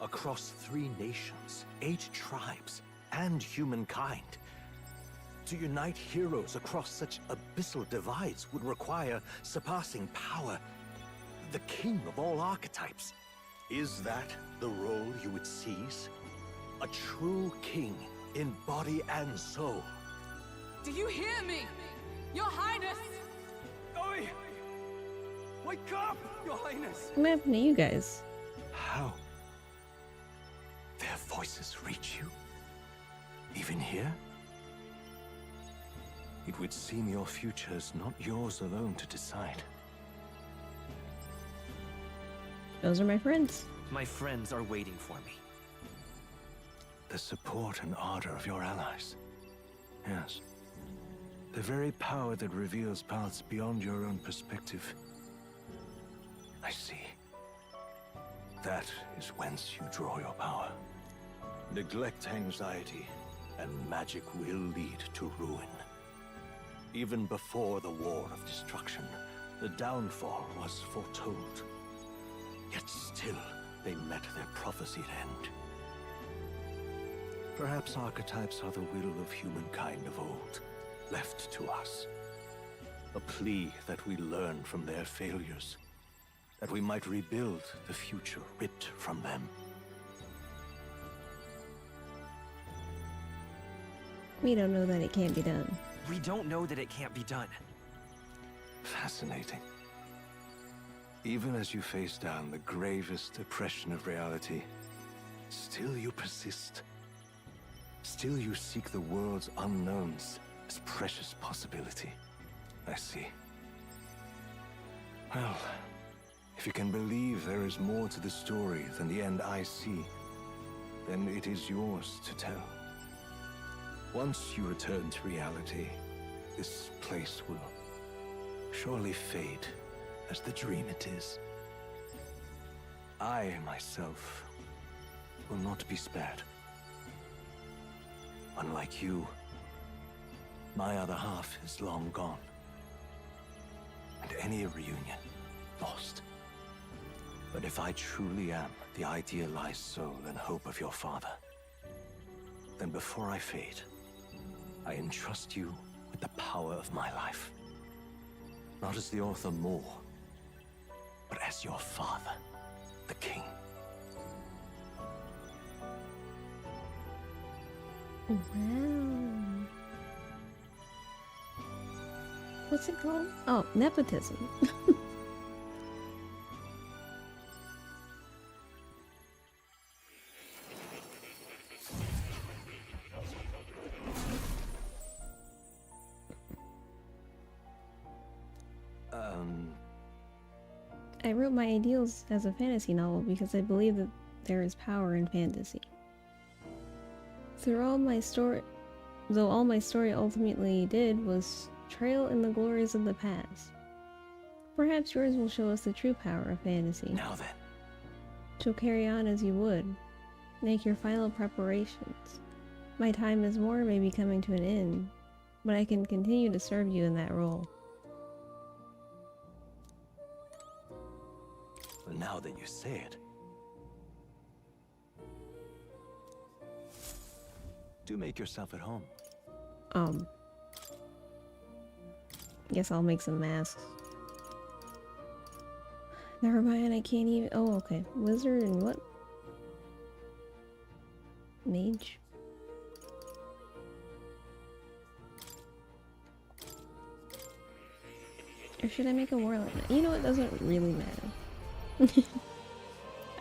across 3 nations, 8 tribes, and humankind, to unite heroes across such abyssal divides would require surpassing power. The king of all archetypes. Is that the role you would seize? A true king in body and soul. Do you hear me? Your Highness! Oi! Wake up, Your Highness! What happened to you guys? How? Their voices reach you? Even here? It would seem your future is not yours alone to decide. Those are my friends. My friends are waiting for me. The support and ardor of your allies. Yes. The very power that reveals paths beyond your own perspective. I see. That is whence you draw your power. Neglect anxiety, and magic will lead to ruin. Even before the War of Destruction, the downfall was foretold. Yet still, they met their prophesied end. Perhaps archetypes are the will of humankind of old, left to us. A plea that we learn from their failures, that we might rebuild the future ripped from them. We don't know that it can't be done. We don't know that it can't be done. Fascinating. Even as you face down the gravest oppression of reality, still you persist. Still you seek the world's unknowns as precious possibility. I see. Well, if you can believe there is more to the story than the end I see, then it is yours to tell. Once you return to reality, this place will surely fade as the dream it is. I, myself, will not be spared. Unlike you, my other half is long gone. And any reunion, lost. But if I truly am the idealized soul and hope of your father, then before I fade, I entrust you with the power of my life. Not as the author more, but as your father, the king. Wow. What's it called? Oh, nepotism. I wrote my ideals as a fantasy novel because I believe that there is power in fantasy. Though all my story ultimately did was trail in the glories of the past. Perhaps yours will show us the true power of fantasy. Now then, So carry on as you would. Make your final preparations. My time as Moore may be coming to an end, but I can continue to serve you in that role. Well, now that you say it. Do make yourself at home. Guess I'll make some masks. Never mind, I can't even. Oh, okay. Wizard and what? Mage? Or should I make a warlock? You know, it doesn't really matter.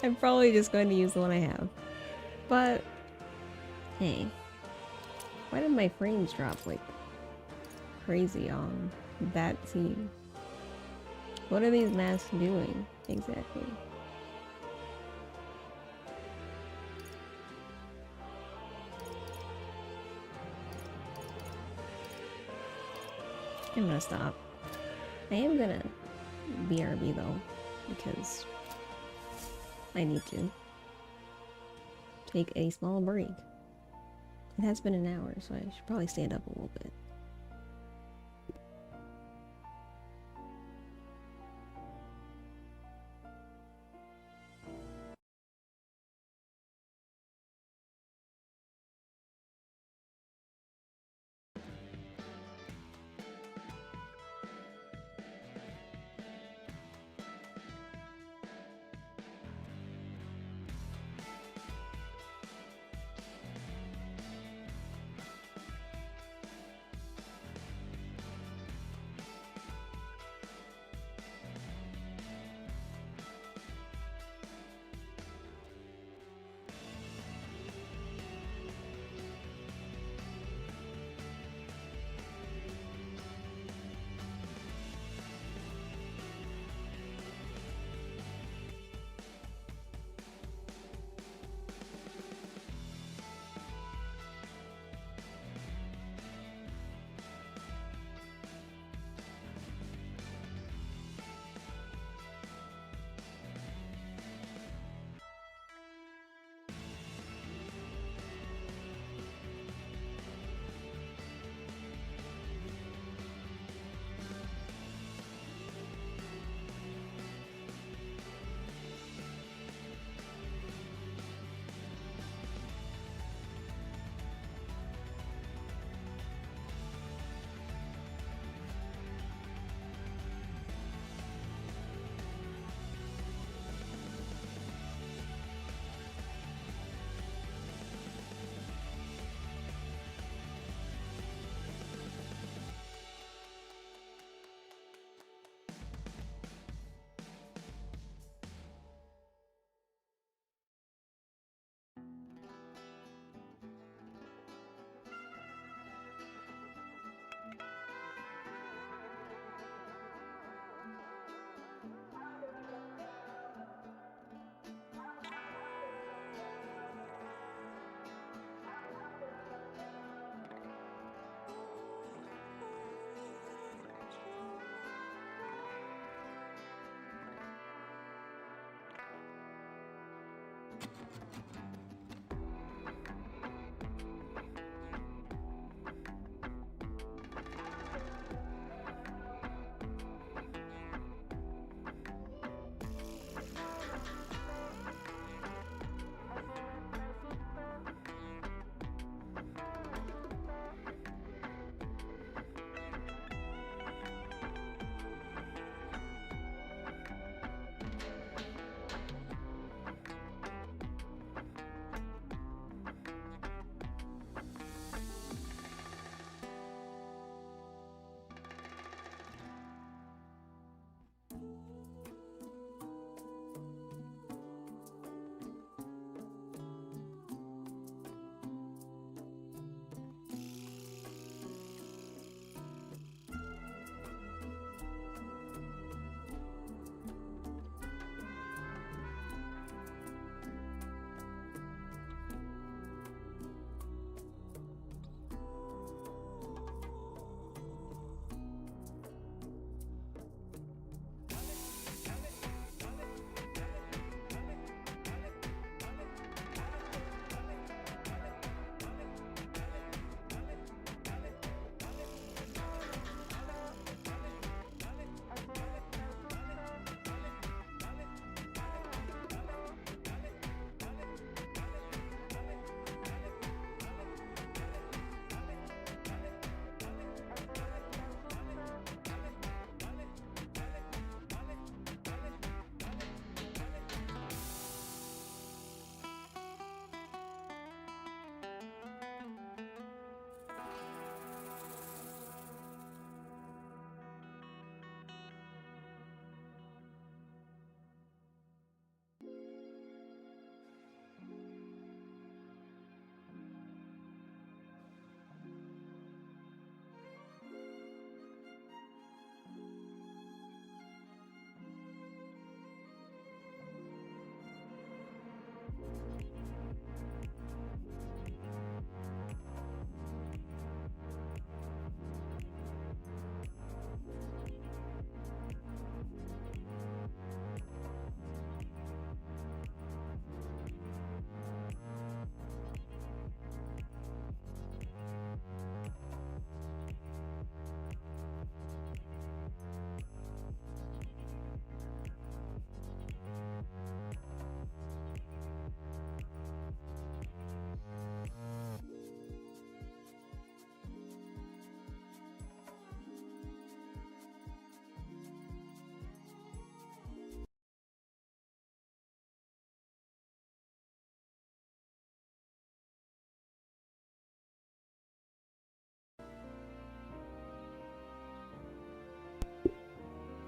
I'm probably just going to use the one I have. But, hey. Why did my frames drop like crazy on that scene? What are these masks doing exactly? I'm gonna stop. I am gonna BRB though, because I need to take a small break. It has been an hour, so I should probably stand up a little bit.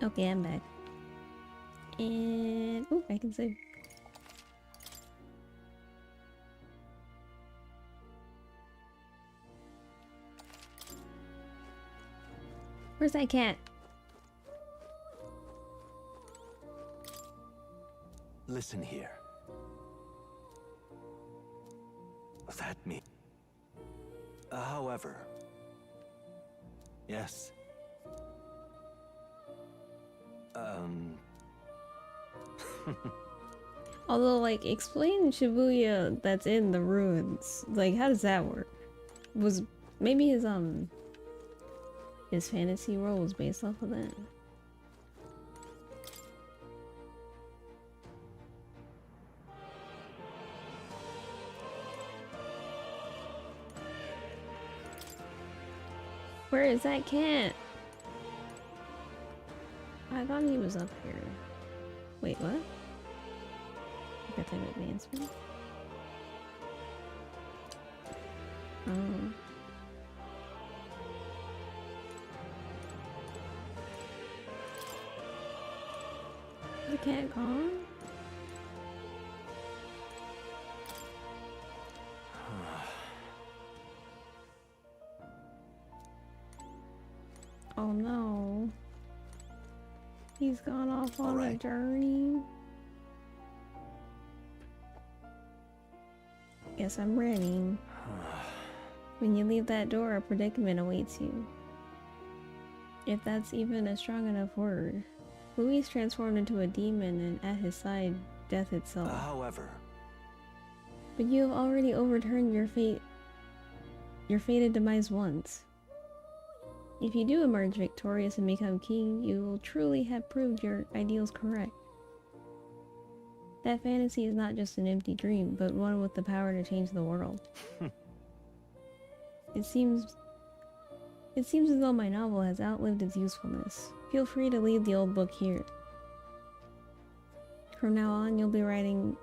Okay, I'm back. And oh, I can save. Where's that cat? Listen here. That me. However, yes. Although, like, explain Shibuya that's in the ruins. Like, how does that work? Was maybe his fantasy world was based off of that? Where is that cat? I thought he was up here. Wait, what? Got type advancement. Oh. The cat gone? Oh no. He's gone off on a journey. Guess I'm ready. When you leave that door, a predicament awaits you. If that's even a strong enough word. Luis transformed into a demon and at his side, death itself. However. But you have already overturned your fated demise once. If you do emerge victorious and become king, you will truly have proved your ideals correct. That fantasy is not just an empty dream, but one with the power to change the world. It seems as though my novel has outlived its usefulness. Feel free to leave the old book here. From now on, you'll be writing...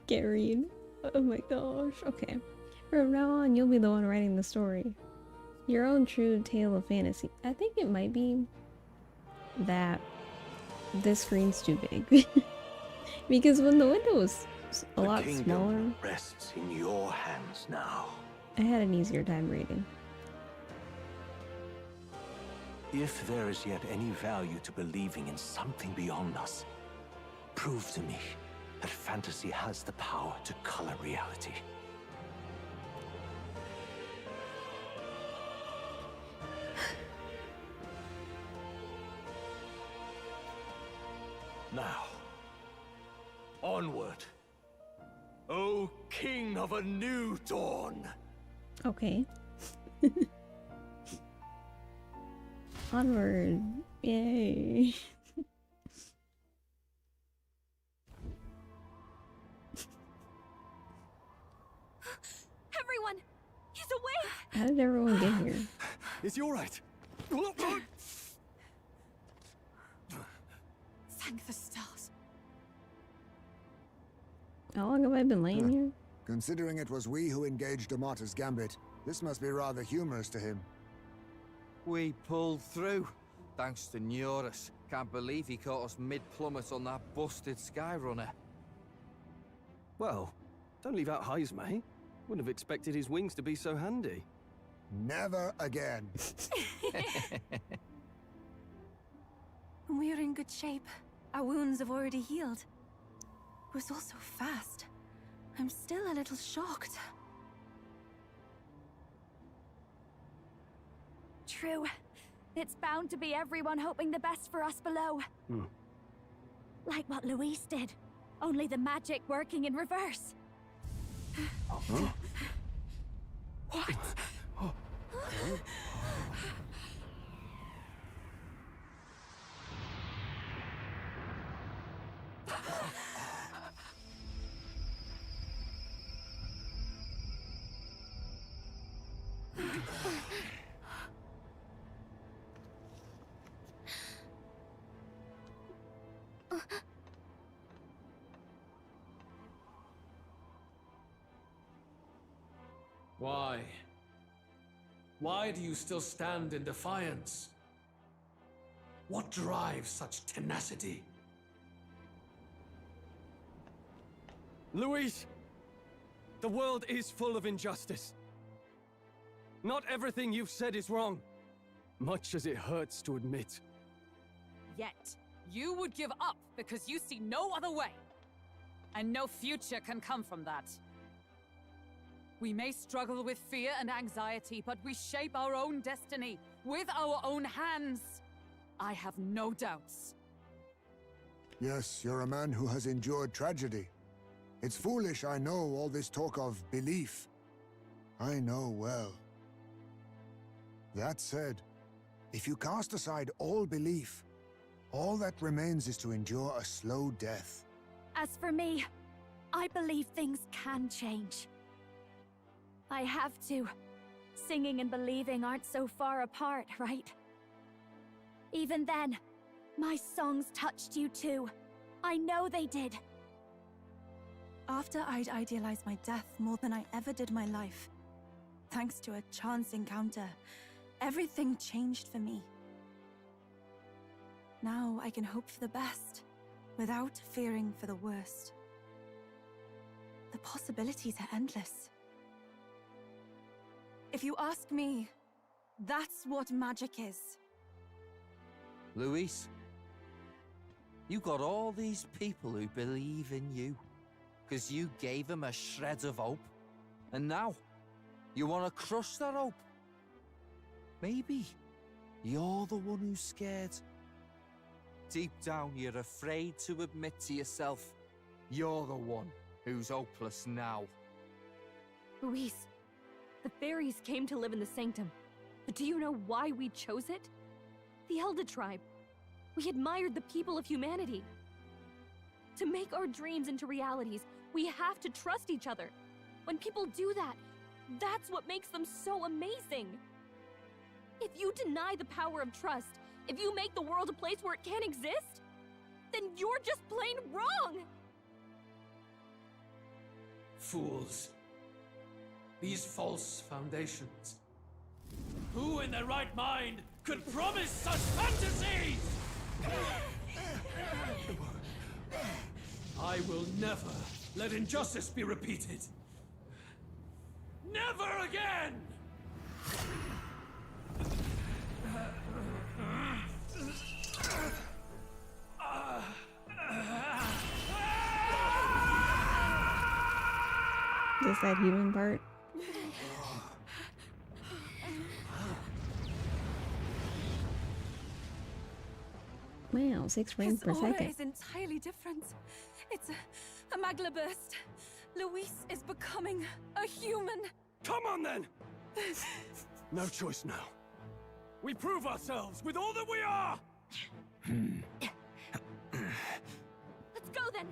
Can't read. Oh my gosh. Okay. From now on, you'll be the one writing the story. Your own true tale of fantasy. I think it might be that this screen's too big. Because when the window was a lot smaller, rests in your hands now. I had an easier time reading. If there is yet any value to believing in something beyond us, prove to me that fantasy has the power to color reality. Now, onward, O King of a new dawn! Okay. Onward. Yay. Everyone! He's awake! How did everyone get here? Is he alright? Thank the stars. How long have I been laying here? Considering it was we who engaged Amata's gambit, this must be rather humorous to him. We pulled through, thanks to Neurus. Can't believe he caught us mid-plummet on that busted Skyrunner. Well, don't leave out highs, mate. Wouldn't have expected his wings to be so handy. Never again. We're in good shape. Our wounds have already healed. It was all so fast. I'm still a little shocked. True. It's bound to be everyone hoping the best for us below. Like what Luis did. Only the magic working in reverse. What? Why? Why do you still stand in defiance? What drives such tenacity? Luis, the world is full of injustice. Not everything you've said is wrong, much as it hurts to admit. Yet, you would give up because you see no other way. And no future can come from that. We may struggle with fear and anxiety, but we shape our own destiny with our own hands. I have no doubts. Yes, you're a man who has endured tragedy. It's foolish, I know, all this talk of belief. I know well. That said, if you cast aside all belief, all that remains is to endure a slow death. As for me, I believe things can change. I have to. Singing and believing aren't so far apart, right? Even then, my songs touched you too. I know they did. After I'd idealized my death more than I ever did my life, thanks to a chance encounter, everything changed for me. Now I can hope for the best, without fearing for the worst. The possibilities are endless. If you ask me, that's what magic is. Luis, you got all these people who believe in you, because you gave them a shred of hope. And now, you want to crush that hope. Maybe you're the one who's scared. Deep down, you're afraid to admit to yourself, you're the one who's hopeless now. Luis, the fairies came to live in the Sanctum. But do you know why we chose it? The Elder Tribe. We admired the people of humanity. To make our dreams into realities, we have to trust each other. When people do that, that's what makes them so amazing. If you deny the power of trust, if you make the world a place where it can't exist, then you're just plain wrong! Fools. These false foundations. Who in their right mind could promise such fantasies? I will never let injustice be repeated. Never again! Just that human part. Wow, 6 frames per His aura second. is entirely different. It's a magla burst. Luis is becoming a human. Come on then! No choice now. We prove ourselves with all that we are! Let's go then!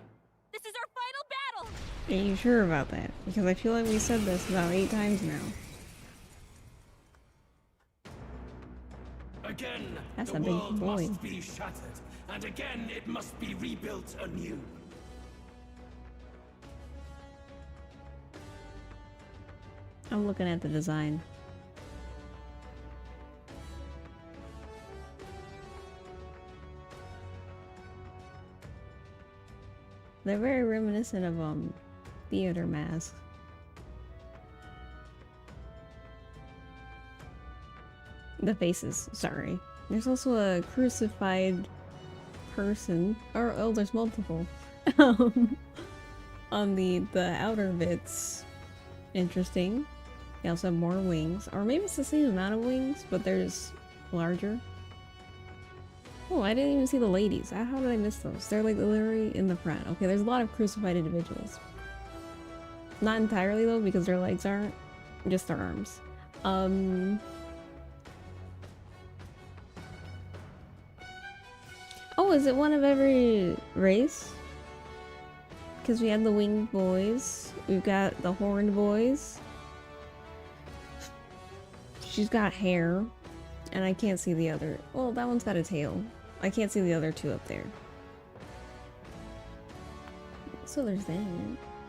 This is our final battle! Are you sure about that? Because I feel like we said this about 8 times now. Again, That's the a big world boy. must be shattered, and again it must be rebuilt anew. I'm looking at the design. They're very reminiscent of theater masks. The faces, sorry. There's also a crucified person, or oh, there's multiple, on the outer bits. Interesting. They also have more wings, or maybe it's the same amount of wings, but there's larger. Oh, I didn't even see the ladies. How did I miss those? They're like literally in the front. Okay, there's a lot of crucified individuals. Not entirely though, because their legs aren't, just their arms. Oh, is it one of every race? Because we had the winged boys, we've got the horned boys. She's got hair, and I can't see the other. Well, that one's got a tail. I can't see the other two up there. So there's that.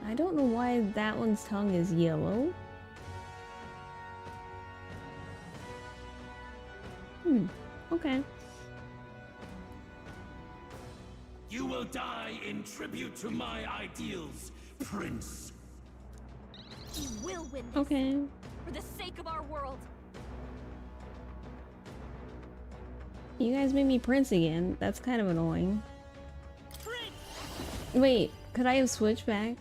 I don't know why that one's tongue is yellow. Okay. You will die in tribute to my ideals, Prince. You will win this. Okay. For the sake of our world. You guys made me Prince again. That's kind of annoying. Wait, could I have switched back?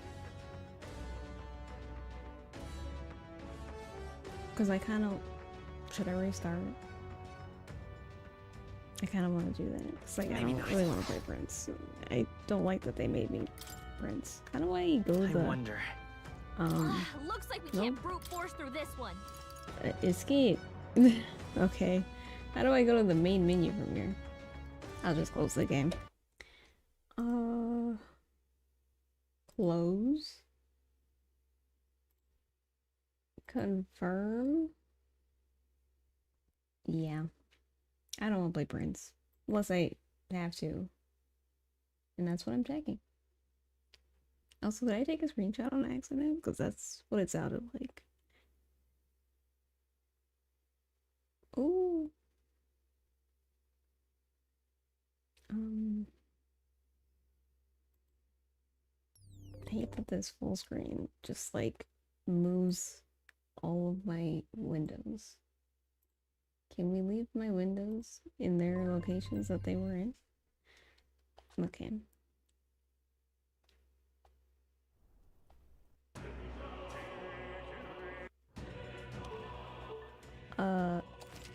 Because I kind of... Should I restart? I kind of want to do that. It's like, I don't really want to play Prince. I don't like that they made me Prince. How do I go to the... wonder. Looks like we can't brute force through this one. Escape. Okay. How do I go to the main menu from here? I'll just close the game. Close. Confirm. Yeah. I don't want to play Prince. Unless I have to. And that's what I'm checking. Also, did I take a screenshot on accident? Because that's what it sounded like. Ooh. I hate that this full screen just like moves all of my windows. Can we leave my windows in their locations that they were in? Okay.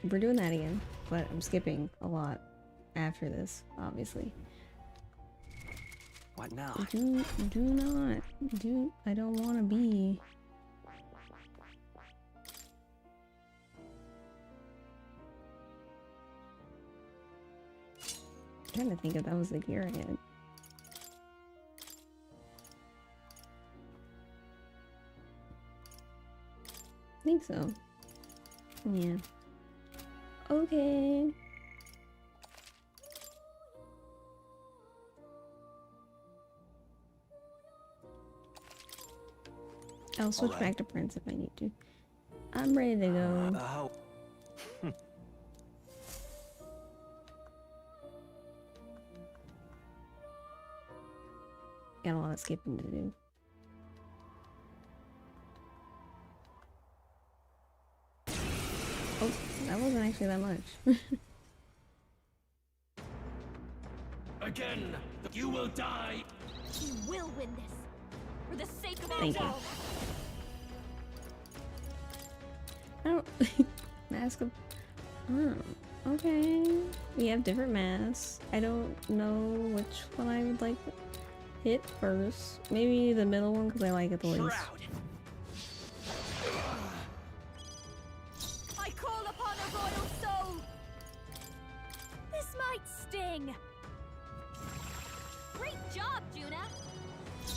We're doing that again, but I'm skipping a lot after this, obviously. What now? I don't want to be. I'm trying to think if that was the gear I had. I think so. Yeah. Okay. I'll switch back to Prince if I need to. I'm ready to go. Got a lot of skipping to do. Oh, that wasn't actually that much. Again, you will die. You will win this. For the sake of our Thank you. world. I don't... Mask of... Oh, okay. We have different masks. I don't know which one I would like to hit first. Maybe the middle one because I like it the least. I call upon a royal soul. This might sting. Great job, Juna.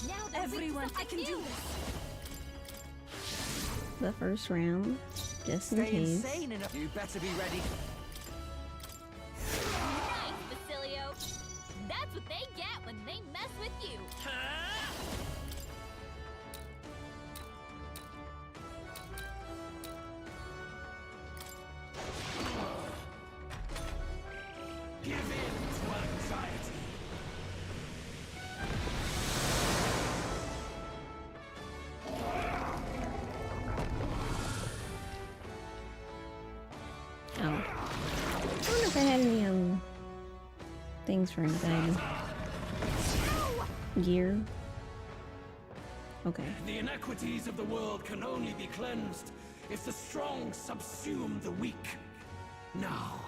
Now that Everyone, I can do this. The first round, just in Stay case. insane enough. You better be ready. nice, Basilio. That's what they get when they mess with you. Give in to anxiety. Oh. I wonder if I had any things for anxiety. Gear. Okay. The inequities of the world can only be cleansed if the strong subsume the weak. Now,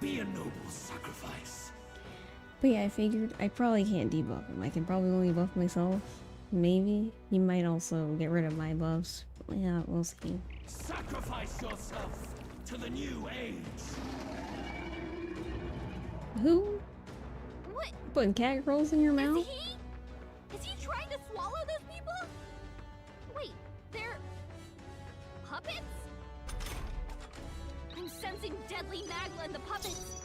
be a noble sacrifice. But yeah, I figured I probably can't debuff him. I can probably only buff myself. Maybe. He might also get rid of my buffs. Yeah, we'll see. Sacrifice yourself to the new age. Who? What? Putting cat rolls in your mouth? Is he trying to swallow those people? Wait, they're puppets? I'm sensing deadly magma in the puppets.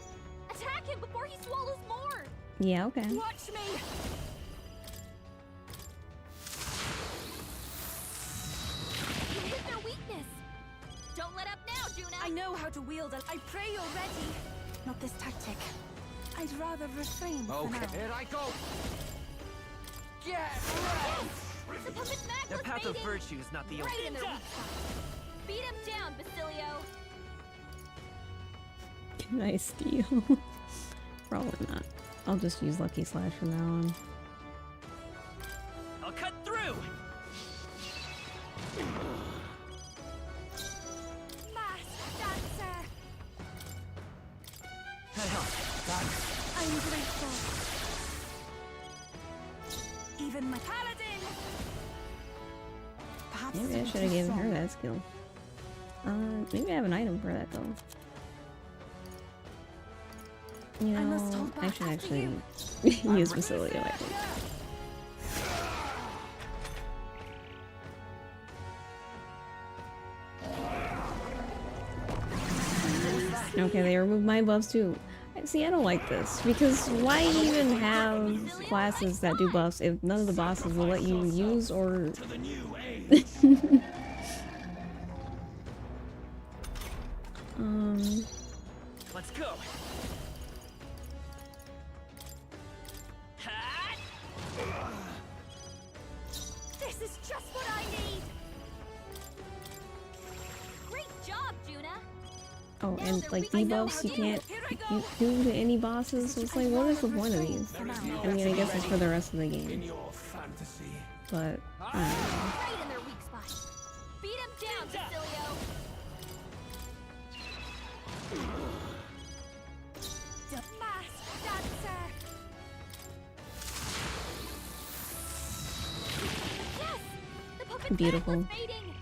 Attack him before he swallows more. Yeah, okay. Watch me. You hit their weakness. Don't let up now, Juna. I know how to wield it. I pray you're ready. Not this tactic. I'd rather refrain for Okay, now. here I go. Get ready. The puppet's mag The was path of fading. virtue is not the only. Right in their weak spot. Beat him down, Basilio. Can I steal? Probably not. I'll just use Lucky Slash from now on. I'll cut through. Masked dancer! I'm grateful. Even my paladin! Perhaps Maybe I it's should have given her song. that skill. Maybe I have an item for that though. You I must know, hold I back should after actually you. use Basilio, I think. Okay, they removed my buffs too. See, I don't like this, because why even have classes that do buffs if none of the bosses will let you use or... To the new age. Let's go. This is just what I need. Great job, Juna. Oh, and like debuffs you can't do to any bosses, so it's like, what is the point of these? I mean, I guess it's for the rest of the In game, your fantasy. but I don't know. Right in their weak spot. Beat him down, Basilio. Masked dancer! Yes! The puppet's Beautiful. mag was fading.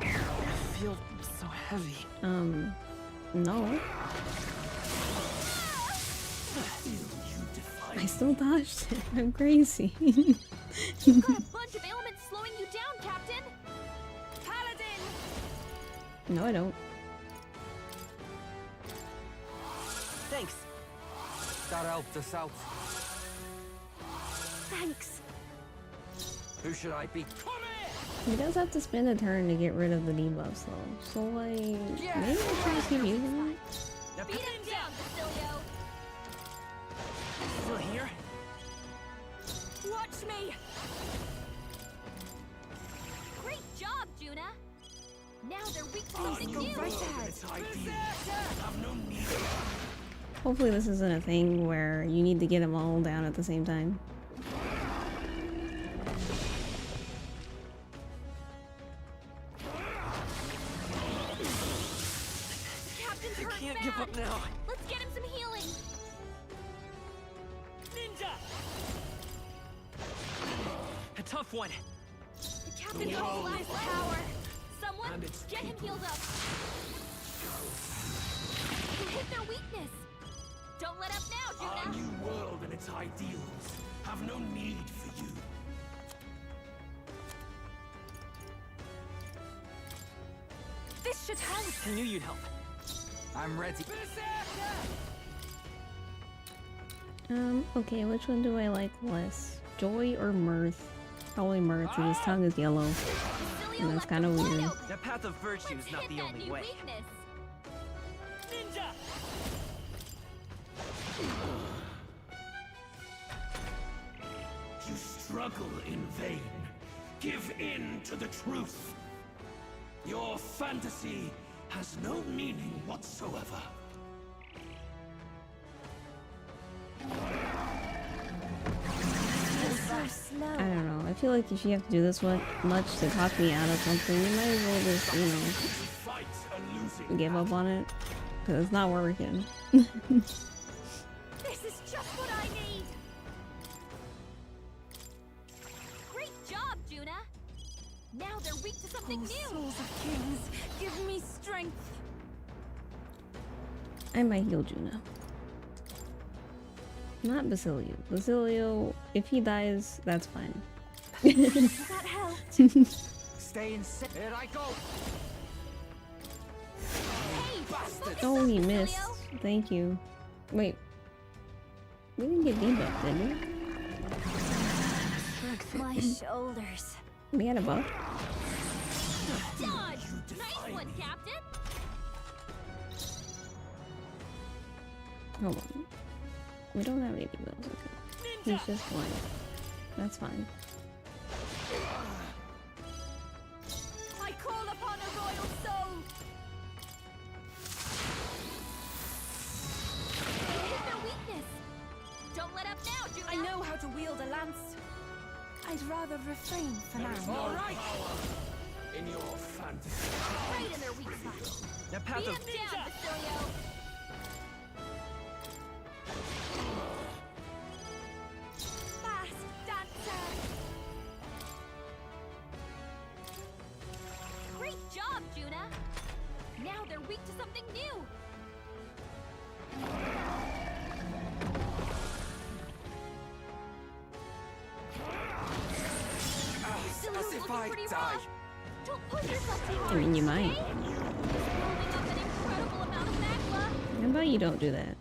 I feel so heavy. No. I still dodged it. I'm crazy. You've got a bunch of ailments slowing you down, Captain. Paladin! No, I don't. Thanks. That helped us out. Thanks. Who should I be? He does have to spend a turn to get rid of the debuffs though. So like, maybe I should just keep using them? Beat him down, Basilio. Still here? Watch me. Great job, Juna. Now they're weak to something go new. right ahead. Its ideals have no need. Hopefully this isn't a thing where you need to get them all down at the same time. Captain I turned can't bad. give up now. Let's get him some healing. Ninja! A tough one. The captain has last power. Someone And its get him healed up. You hit their weakness. Don't let up now, Our Juna. new world and its ideals have no need for you. This should help! I knew you'd help. I'm ready. Okay, which one do I like less? Joy or mirth? Probably mirth, and his tongue is yellow. Basilio And that's left kind of the floor weird. open. The path of virtue Let's is not hit the that only new way. weakness. Ninja! You struggle in vain. Give in to the truth. Your fantasy has no meaning whatsoever. So slow. I don't know. I feel like if you have to do this much to talk me out of something, you might as well just, you know, Fight a losing give up on it. Because it's not working. This is just what I need. Great job, Juna. Now they're weak to something Oh, new. souls of kings, give me strength. I might heal Juna. Not Basilio. Basilio, if he dies, that's fine. That helped. Stay in sick. Here I go. Hey, focus Oh, up, he missed. Basilio. Thank you. Wait. We didn't get debuffed, did we? My shoulders. We had a buff. Dodge. Nice one, Captain. Hold on. We don't have any bills, okay. He's just blind. That's fine. I call upon a royal soul! I hit their weakness! Don't let up now, Juno! I know how to wield a lance. I'd rather refrain for now. All right. In your fantasy. Right in their weak spot! Now, Beat Path him of down, Basilio! Fast dancer! Great job, Juna! Now they're weak to something new! As if I die. Don't push yourself too hard. I mean, you might. okay? Building up an incredible amount of magma. How about you don't do that?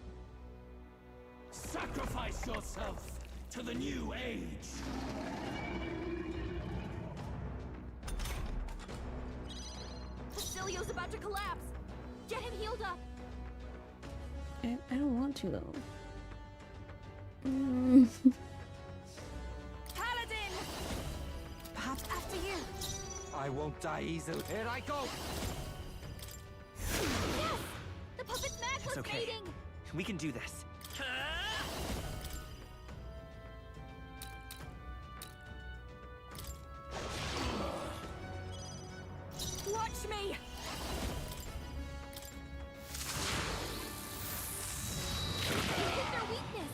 Sacrifice yourself to the new age. Basilio's about to collapse. Get him healed up. I don't want to though. Paladin! Perhaps after you. I won't die easily. Here I go. Yes! The puppet's magma's It's okay. fading. We can do this. Watch me! You hit their weakness.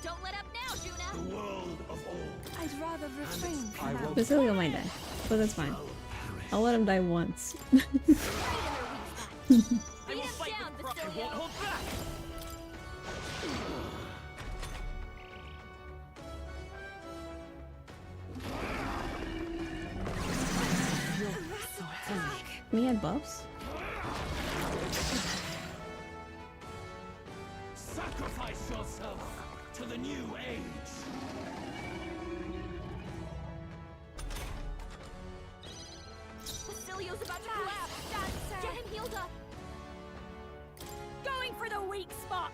Don't let up now, Juna. The world of old. I'd rather refrain for I now. won't. Basilio might die, but that's fine. I'll let him die once. Right in their weak spot. I Beat will him fight down, with pride. I Basilio. won't hold back. We had buffs? Sacrifice yourself to the new age. Basilio's about to collapse. Get him healed up. Going for the weak spot.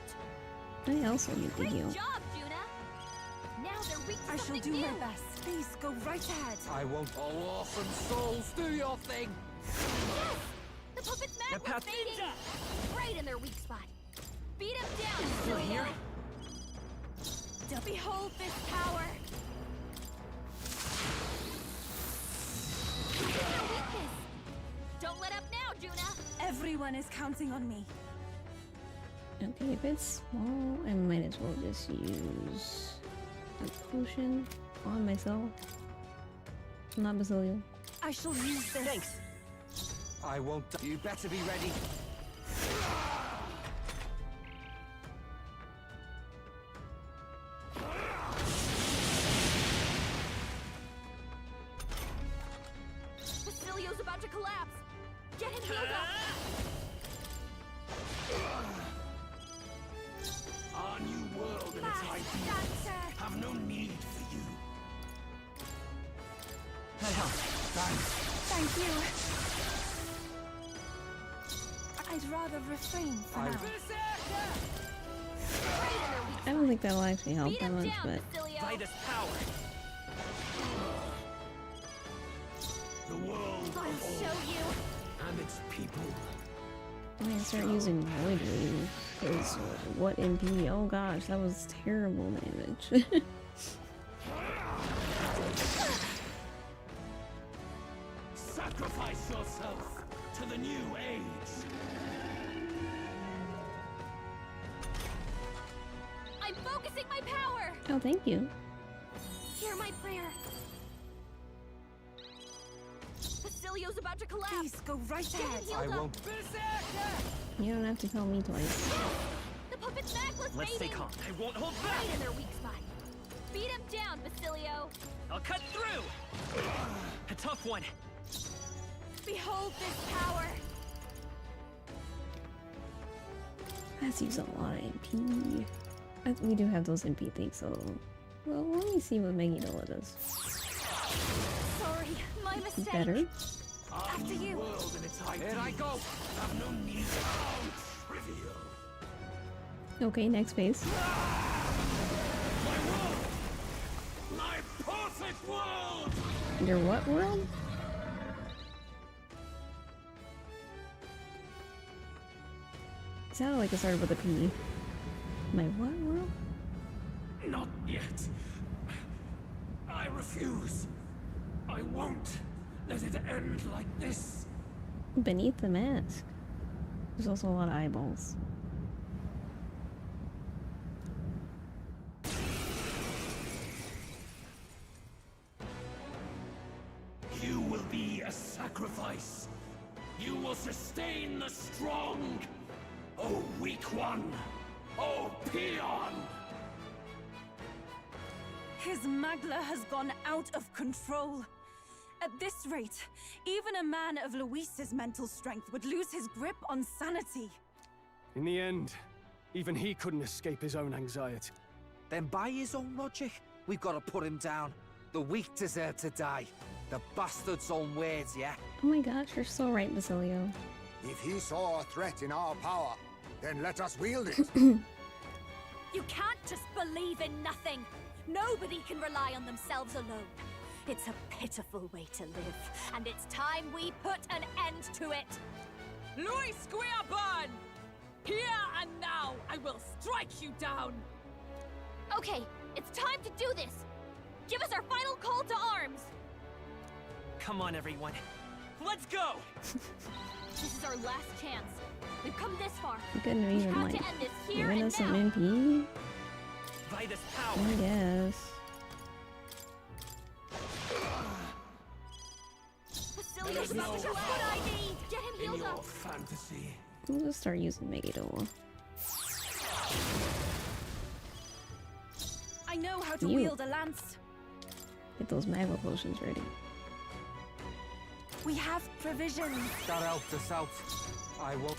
I also need to Great heal. job, Juna. Now they're weak to I shall something do new. my best. Please go right ahead. I won't. Oh, awesome souls, do your thing. Yes! The puppet's Now, magma's Path fading. Right in their weak spot. Beat him down, You're Basilio. here? Behold this power. Hit their weakness. Don't let up now, Juna. Everyone is counting on me. Okay, if it's small, I might as well just use a potion on myself. Not Basilio. I shall use this. Thanks. I won't. You better be ready. Basilio's about to collapse. Get him healed up. Our new world and its Fast ideals dancer. have no need for you. That helps. Thank you. I'd rather refrain for I- now. I don't think that will actually help Beat that him much, down, but Basilio. Vitus power. The world I'll of old show you. and its people. I'm gonna start using Void Wave. Because what MP? Oh gosh, that was terrible damage. Sacrifice yourself to the new age. I'm focusing my power. Oh, thank you. Hear my prayer. Basilio's about to collapse. Please go right Get him ahead. healed I up. won't. You don't have to tell me twice. The puppet's magma's Let's stay fading. calm. I won't hold back. Right in their weak spot. Beat him down, Basilio. I'll cut through. A tough one. Behold this power. That's used a lot of MP. We do have those MP things, so... Well, let me see what Megiddo does. Sorry, my mistake. Better? Our After new you. world and its ideals Here I go. have no need for trivial. Okay, next phase. My world! My perfect world! Your what world? It sounded like it started with a P. My what world? Not yet. I refuse. I won't let it end like this. Beneath the mask. There's also a lot of eyeballs. You will be a sacrifice. You will sustain the strong. Oh, weak one. Oh, peon. His Magla has gone out of control. At this rate, even a man of Luis's mental strength would lose his grip on sanity. In the end, even he couldn't escape his own anxiety. Then by his own logic, we've got to put him down. The weak deserve to die. The bastard's own words, yeah? Oh my gosh, you're so right, Basilio. If he saw a threat in our power, then let us wield it. You can't just believe in nothing. Nobody can rely on themselves alone. It's a pitiful way to live, and it's time we put an end to it. Luis Guiaban! Here and now, I will strike you down! Okay, it's time to do this. Give us our final call to arms. Come on, everyone. Let's go! This is our last chance. We've come this far. You couldn't We even have like to end this give here and us some now. MP? By this power. I guess. Basilius is just what I need. Get him In healed your up. fantasy. We'll just start using Megiddo. I know how to You. wield a lance. Get those magma potions ready. We have provisions. That helped us out. I will.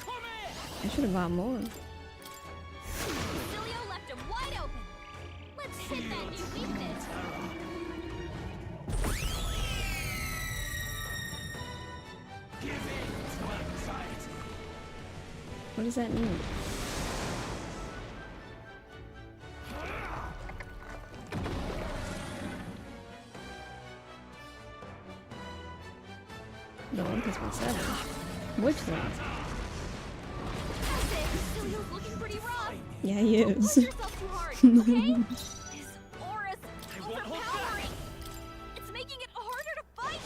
I should have bought more. Basilio left him wide open. Let's hit that new weakness. Give in to anxiety. What does that mean? The Olympus was 7. Which one? That's it. Basilio's looking pretty rough. Yeah, he Don't is. push yourself too hard, okay? His aura's won't hold overpowering. It's making it harder to fight.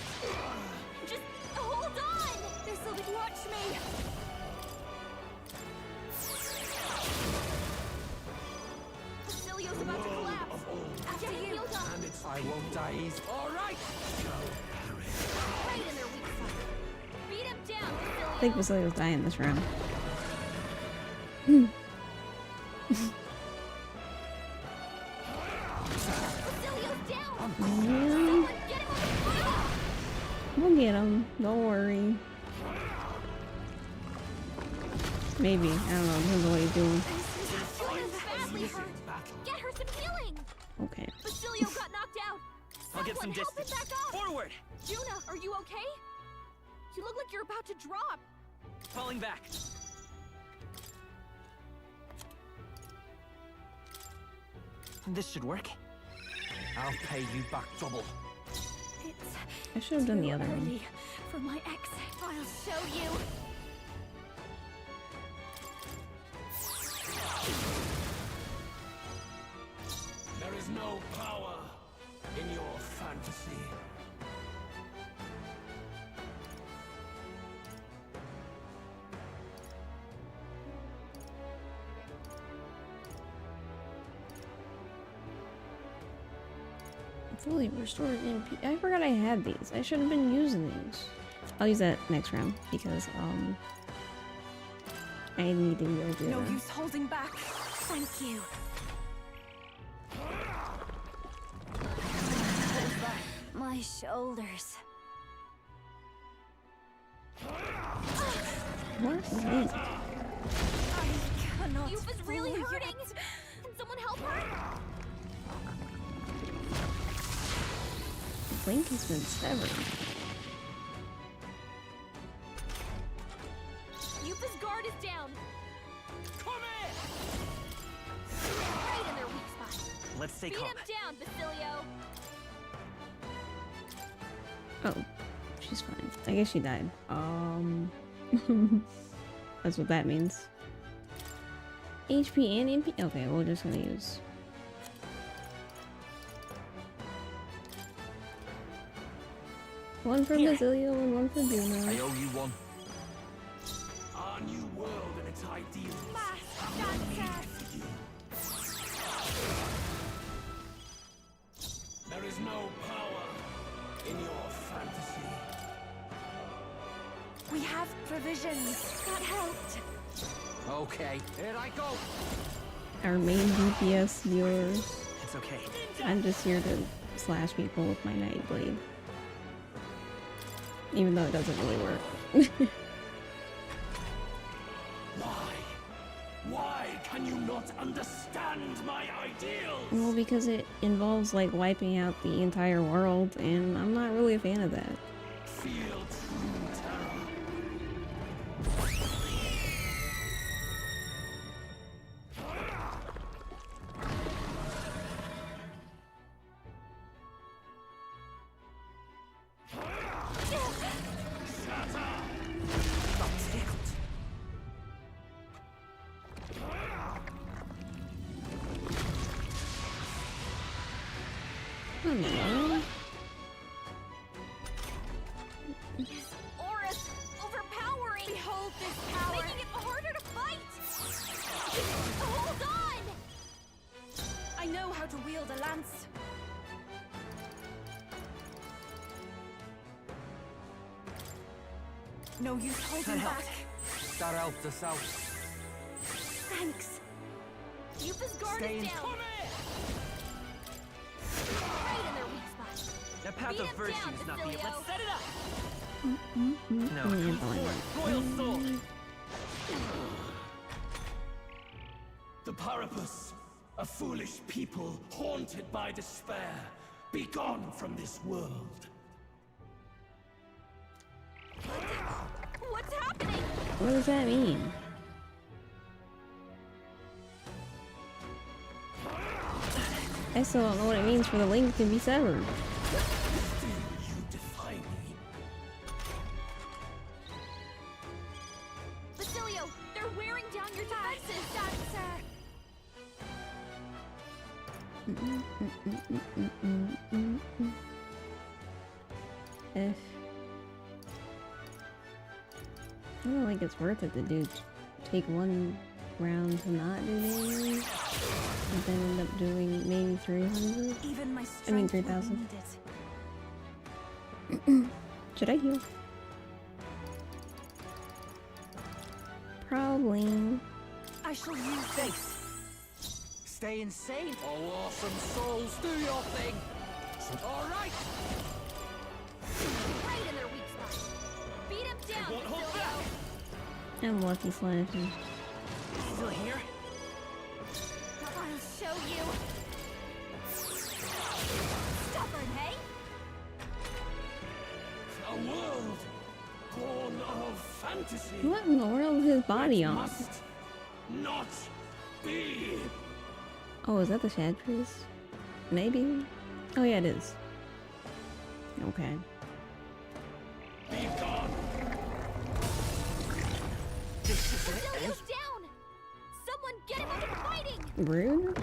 Just hold on. Basilio, watch me. Basilio's about to collapse. Get him healed up. And it's I won't die easy. all right. Right in their weak spot. Beat him down, Basilio. I think Basilio's dying this round. Basilio's down. Yeah. Someone get him on the ground. We'll get him. Don't worry. Maybe. I don't know. Depends on what he's doing. Juna's badly hurt. Get her some healing. Okay. Basilio got knocked out. I'll get some Someone help him distance. back up. Forward! Juna, are you okay? You look like you're about to drop. Falling back. This should work. I'll pay you back double. It's I should have done the other one. early for my exit. I'll show you. There is no power in your fantasy. Fully restored MP. I forgot I had these. I should have been using these. I'll use that next round because I need to go do No that. use holding back. Thank you. My shoulders. What is this? I cannot. Yufa's really pull hurting. yet. Can someone help her? The link has been severed. Yufa's guard is down. Come let's stay Beat calm. him down, Basilio! Oh, she's fine. I guess she died. That's what that means. HP and MP? Okay, we're just gonna use... one for Basilio and one for Bruno. I owe you one. Our new world and its ideals. There is no power in your fantasy. We have provisions. That helped. Okay, here I go. Our main DPS viewers. It's okay. I'm just here to slash people with my night blade. Even though it doesn't really work. Why? Why can you not understand my ideals? Well, because it involves like wiping out the entire world, and I'm not really a fan of that. Feel true terror. Hello. His aura's overpowering! Behold this power! Making it harder to fight! Hold on! I know how to wield a lance. No use holding back. That helped us out. Thanks. Keep his guard Stay in down! Right in their weak spot. That path Beat of him virtue down, is not the... Basilio. Let's set it up! No, come forth, royal soul! The Parapus, a foolish people haunted by despair. Be gone from this world. What's happening? What does that mean? I still don't know what it means for the link to be severed. Still you defy me. Basilio, they're wearing down your defenses! If I don't think it's worth it to do take one round to not do damage, and then end up doing maybe 300. Even my I mean strength won't 3,000. need it. Should I heal? Probably. I shall use this. Stay insane. Oh, awesome souls, do your thing. All right. Right in their weak spot. Beat him down, won't hold Basilio. I'm lucky slashing. Still here? I'll show you. Stubborn, hey? A world born of fantasy. What in the world is his body on? Must not be. Oh, is that the Shad Priest? Maybe? Oh yeah, it is. Okay. Be gone. Basilio's down! Someone get him out of fighting! Rude?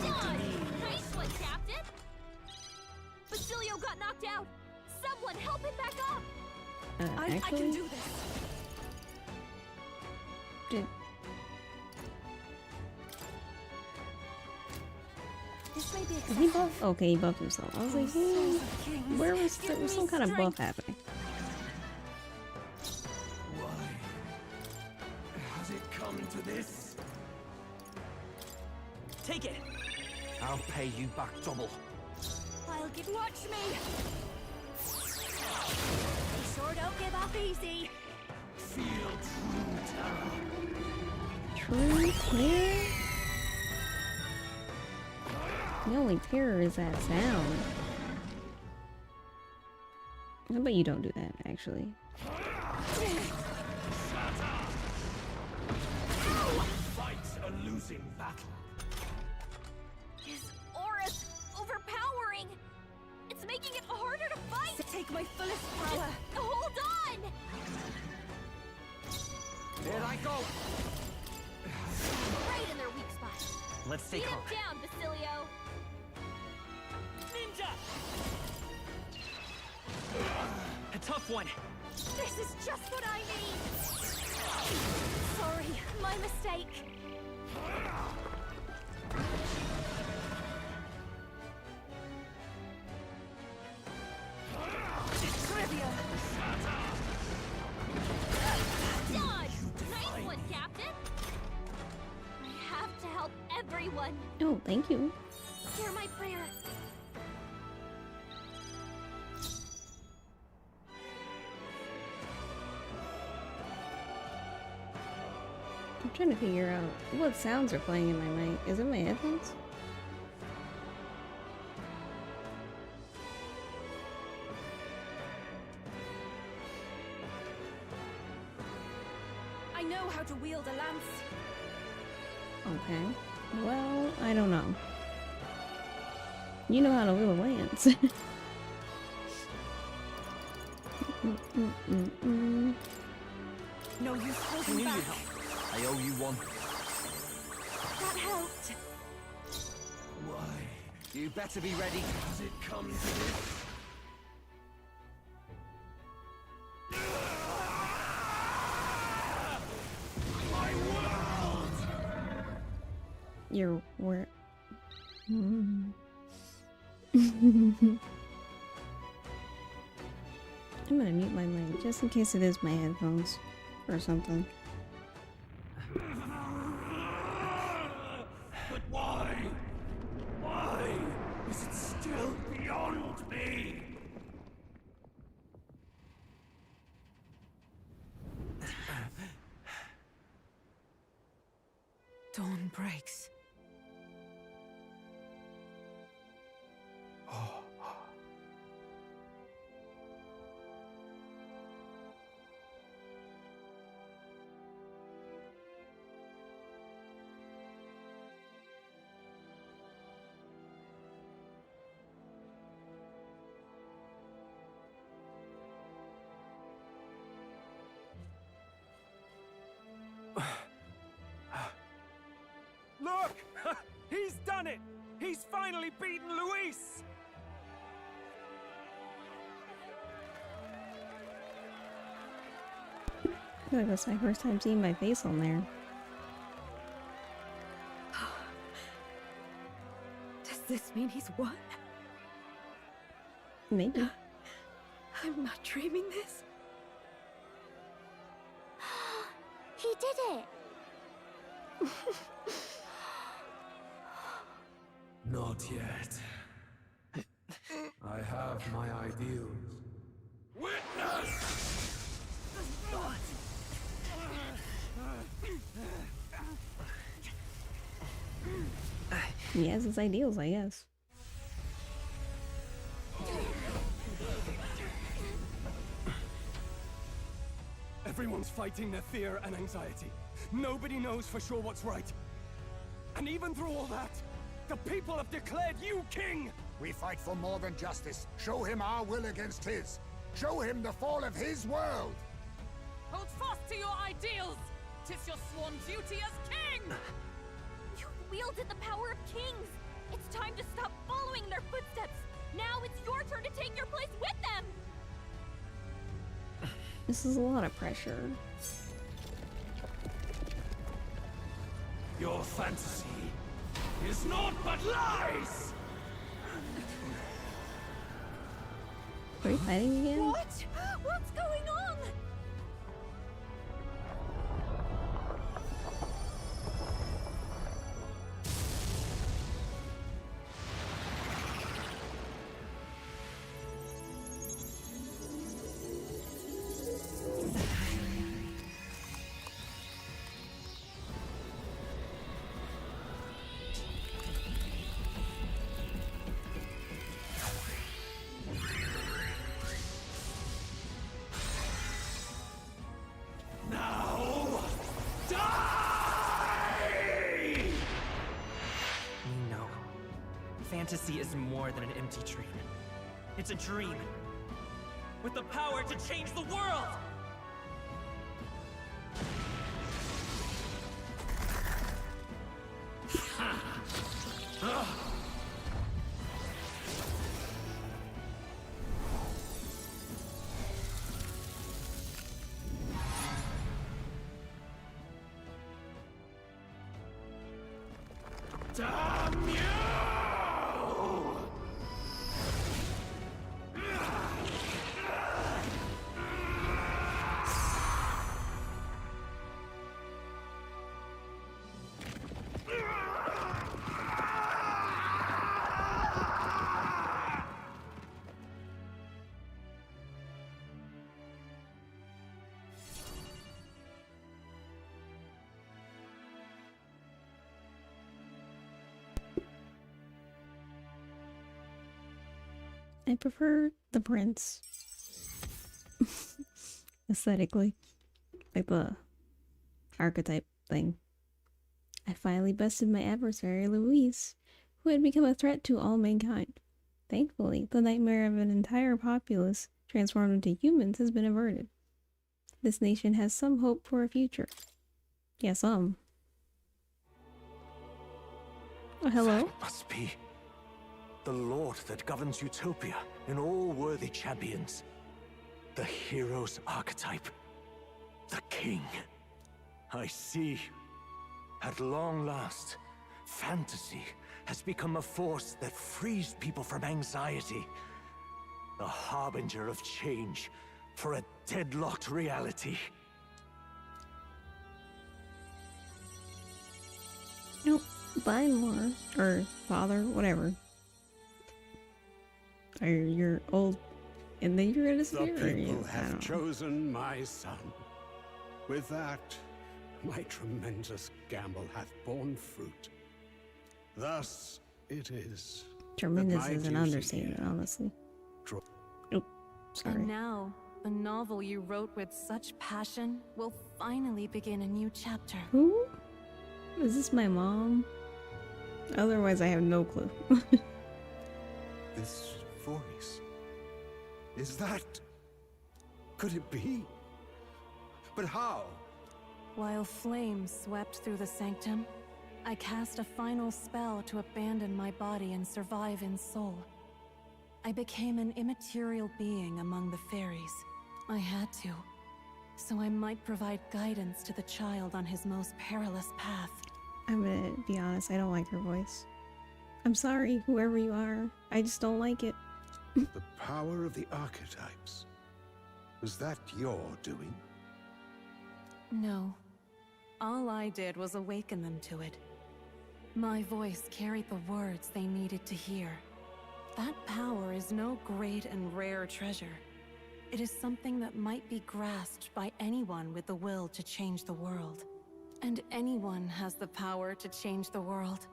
Done! Nice one, Captain! Basilio got knocked out! Someone help him back up! I can Actually, do this. did This may be he excessive. buff? Okay, he buffed himself. I was like, Souls of kings, where was give there was me some kind of buff strength. happening? Why has it come to this? Take it! I'll pay you back double. I'll give watch me! They sure don't give up easy! Feel true terror. True terror? The only terror is that sound. I bet you don't do that, actually. a losing battle. His aura's overpowering. It's making it harder to fight. Take my fullest power. Just hold on. Here I go! Right in their weak spot. Let's stay Beat him calm. down, Basilio. Ninja! A tough one. This is just what I need. Sorry, my mistake. Trivia. Dodge! Nice one, Captain. I have to help everyone. Oh, thank you. Hear my prayer. I'm trying to figure out what sounds are playing in my mic. Is it my headphones? I know how to wield a lance. Okay. Well, I don't know. You know how to wield a lance. No use holding back. I owe you one. That helped. Why You better be ready. has it come to this? My world! You're where? I'm gonna mute my mic just in case it is my headphones or something. But why? Why is it still beyond me? Dawn breaks. Look! He's done it! He's finally beaten Luis! I feel like that's my first time seeing my face on there. Does this mean he's won? Maybe. I'm not dreaming this. He did it. Not yet. I have my ideals. Witness! He has his ideals, I guess. Everyone's fighting their fear and anxiety. Nobody knows for sure what's right. And even through all that, the people have declared you king! We fight for more than justice. Show him our will against his. Show him the fall of his world. Hold fast to your ideals! 'Tis your sworn duty as king! You've wielded the power of kings. It's time to stop following their footsteps. Now it's your turn to take your place with them. This is a lot of pressure. Your fantasy is naught but lies! Are we fighting again? What? What's going on? fantasy is more than an empty dream. It's a dream with the power to change the world! Damn you! I prefer the prince. Aesthetically. Like the archetype thing. I finally bested my adversary, Louise, who had become a threat to all mankind. Thankfully, the nightmare of an entire populace transformed into humans has been averted. This nation has some hope for a future. Yeah, some. Oh, hello? That must be the Lord that governs Utopia and all worthy champions. The hero's archetype. The king. I see. At long last, fantasy has become a force that frees people from anxiety. A harbinger of change for a deadlocked reality. Nope. Bye, Laura. Or father, whatever. Or you're old and then you're gonna disappear. The people I don't have know. chosen my son. With that, my tremendous gamble hath borne fruit. Thus it is. Tremendous is an understatement, honestly. Oh, sorry. And now, the novel you wrote with such passion will finally begin a new chapter. Who? Is this my mom? Otherwise, I have no clue. This voice. Is that... Could it be? But how? While flames swept through the sanctum, I cast a final spell to abandon my body and survive in soul. I became an immaterial being among the fairies. I had to, so I might provide guidance to the child on his most perilous path. I'm gonna be honest, I don't like her voice. I'm sorry, whoever you are. I just don't like it. The power of the archetypes. Was that your doing? No. All I did was awaken them to it. My voice carried the words they needed to hear. That power is no great and rare treasure. It is something that might be grasped by anyone with the will to change the world. And anyone has the power to change the world.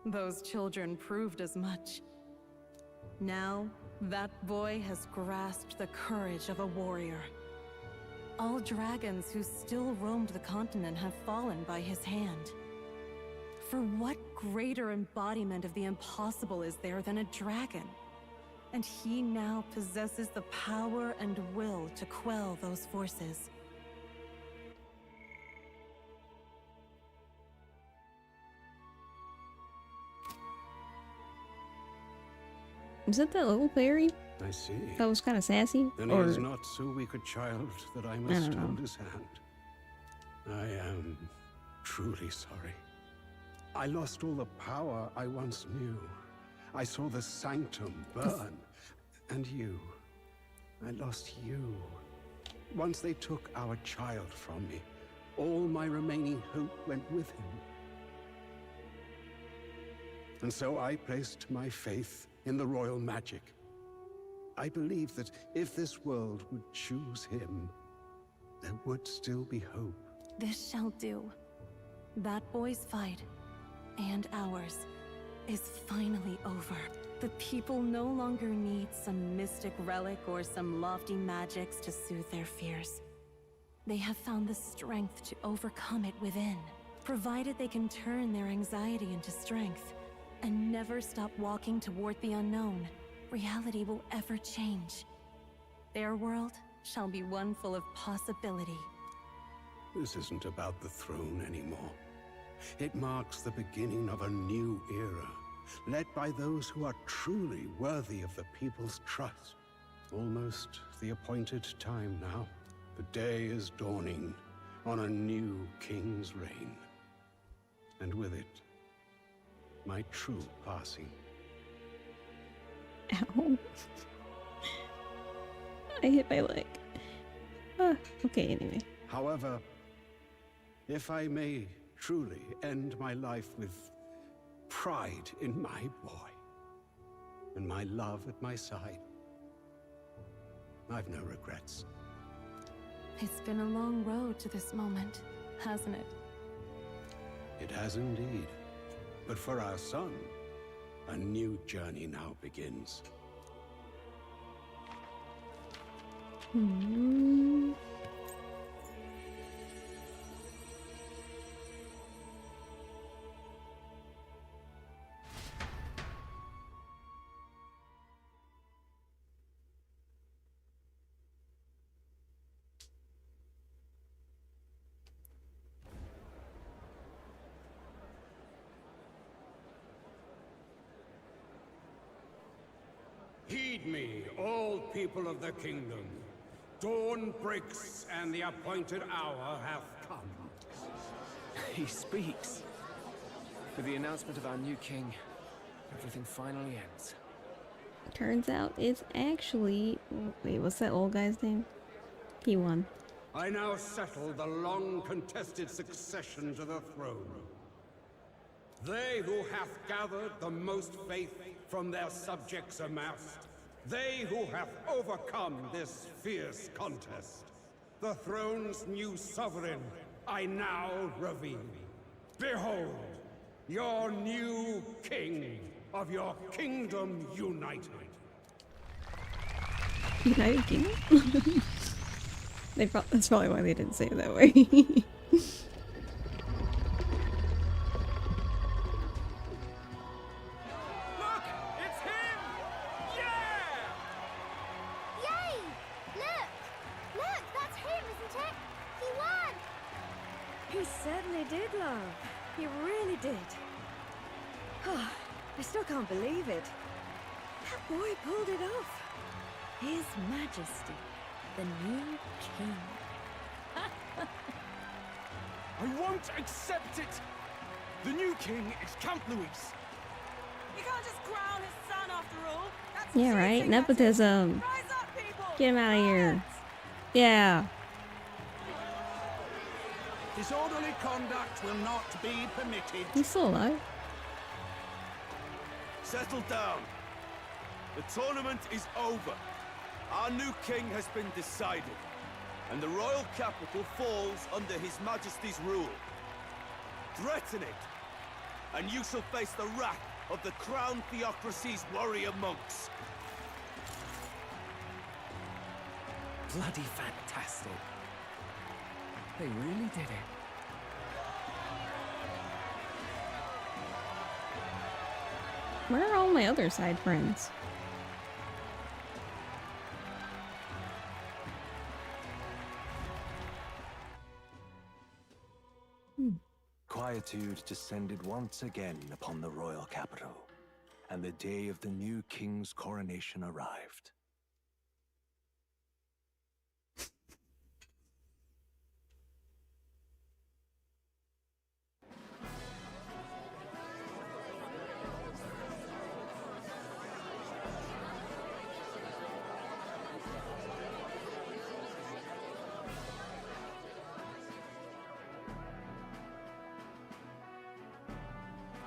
Those children proved as much. Now, that boy has grasped the courage of a warrior. All dragons who still roamed the continent have fallen by his hand. For what greater embodiment of the impossible is there than a dragon? And he now possesses the power and will to quell those forces. Is that the little fairy? I see. That was kind of sassy? Then Or... he is not so weak a child that I must hold his hand. I am truly sorry. I lost all the power I once knew. I saw the sanctum burn. And you. I lost you. Once they took our child from me, all my remaining hope went with him. And so I placed my faith in the royal magic. I believed that if this world would choose him, there would still be hope. This shall do. That boy's fight, and ours, is finally over. The people no longer need some mystic relic or some lofty magics to soothe their fears. They have found the strength to overcome it within. Provided they can turn their anxiety into strength, and never stop walking toward the unknown, reality will ever change. Their world shall be one full of possibility. This isn't about the throne anymore. It marks the beginning of a new era, led by those who are truly worthy of the people's trust. Almost the appointed time now. The day is dawning on a new king's reign. And with it, my true passing. Ow. I hit my leg. Ah, okay, anyway. However, if I may truly end my life with pride in my boy, and my love at my side, I've no regrets. It's been a long road to this moment, hasn't it? It has indeed. But for our son, a new journey now begins. Hmm. Heed me, all people of the kingdom. Dawn breaks, and the appointed hour hath come. He speaks. With the announcement of our new king, everything finally ends. Turns out it's actually... Wait, what's that old guy's name? He won. I now settle the long-contested succession to the throne. They who hath gathered the most faith from their subjects amassed, they who have overcome this fierce contest, the throne's new sovereign, I now reveal. Behold, your new king of your kingdom united. United Kingdom? That's probably why they didn't say it that way. He certainly did, love. He really did. Oh, I still can't believe it. That boy pulled it off. His Majesty, the new king. I won't accept it! The new king is Count Louis. You can't just crown his son after all. That's Yeah, right? cheating, Nepotism. Rise up, people! Get him out of here. Yeah. Disorderly conduct will not be permitted. He's still alive. Settle down. The tournament is over. Our new king has been decided, and the royal capital falls under His Majesty's rule. Threaten it, and you shall face the wrath of the crown theocracy's warrior monks. Bloody fantastic. They really did it. Where are all my other side friends? Quietude descended once again upon the royal capital, and the day of the new king's coronation arrived.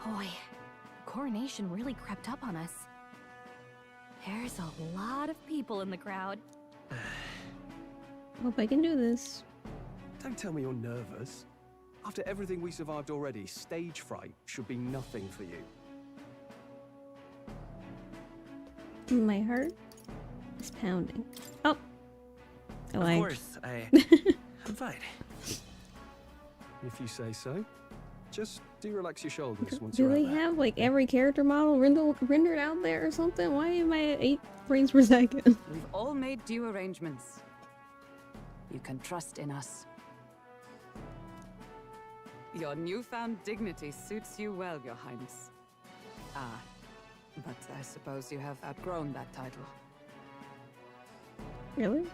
Boy, coronation really crept up on us. There's a lot of people in the crowd. Hope I can do this. Don't tell me you're nervous. After everything we survived already, stage fright should be nothing for you. My heart is pounding. Oh! Of Like... course, I'm fine. If you say so. Just do relax your shoulders once Do you're they out there. have like every character model rendered out there or something? Why am I at 8 frames per second? We've all made due arrangements. You can trust in us. Your newfound dignity suits you well, Your Highness. Ah, but I suppose you have outgrown that title. Really?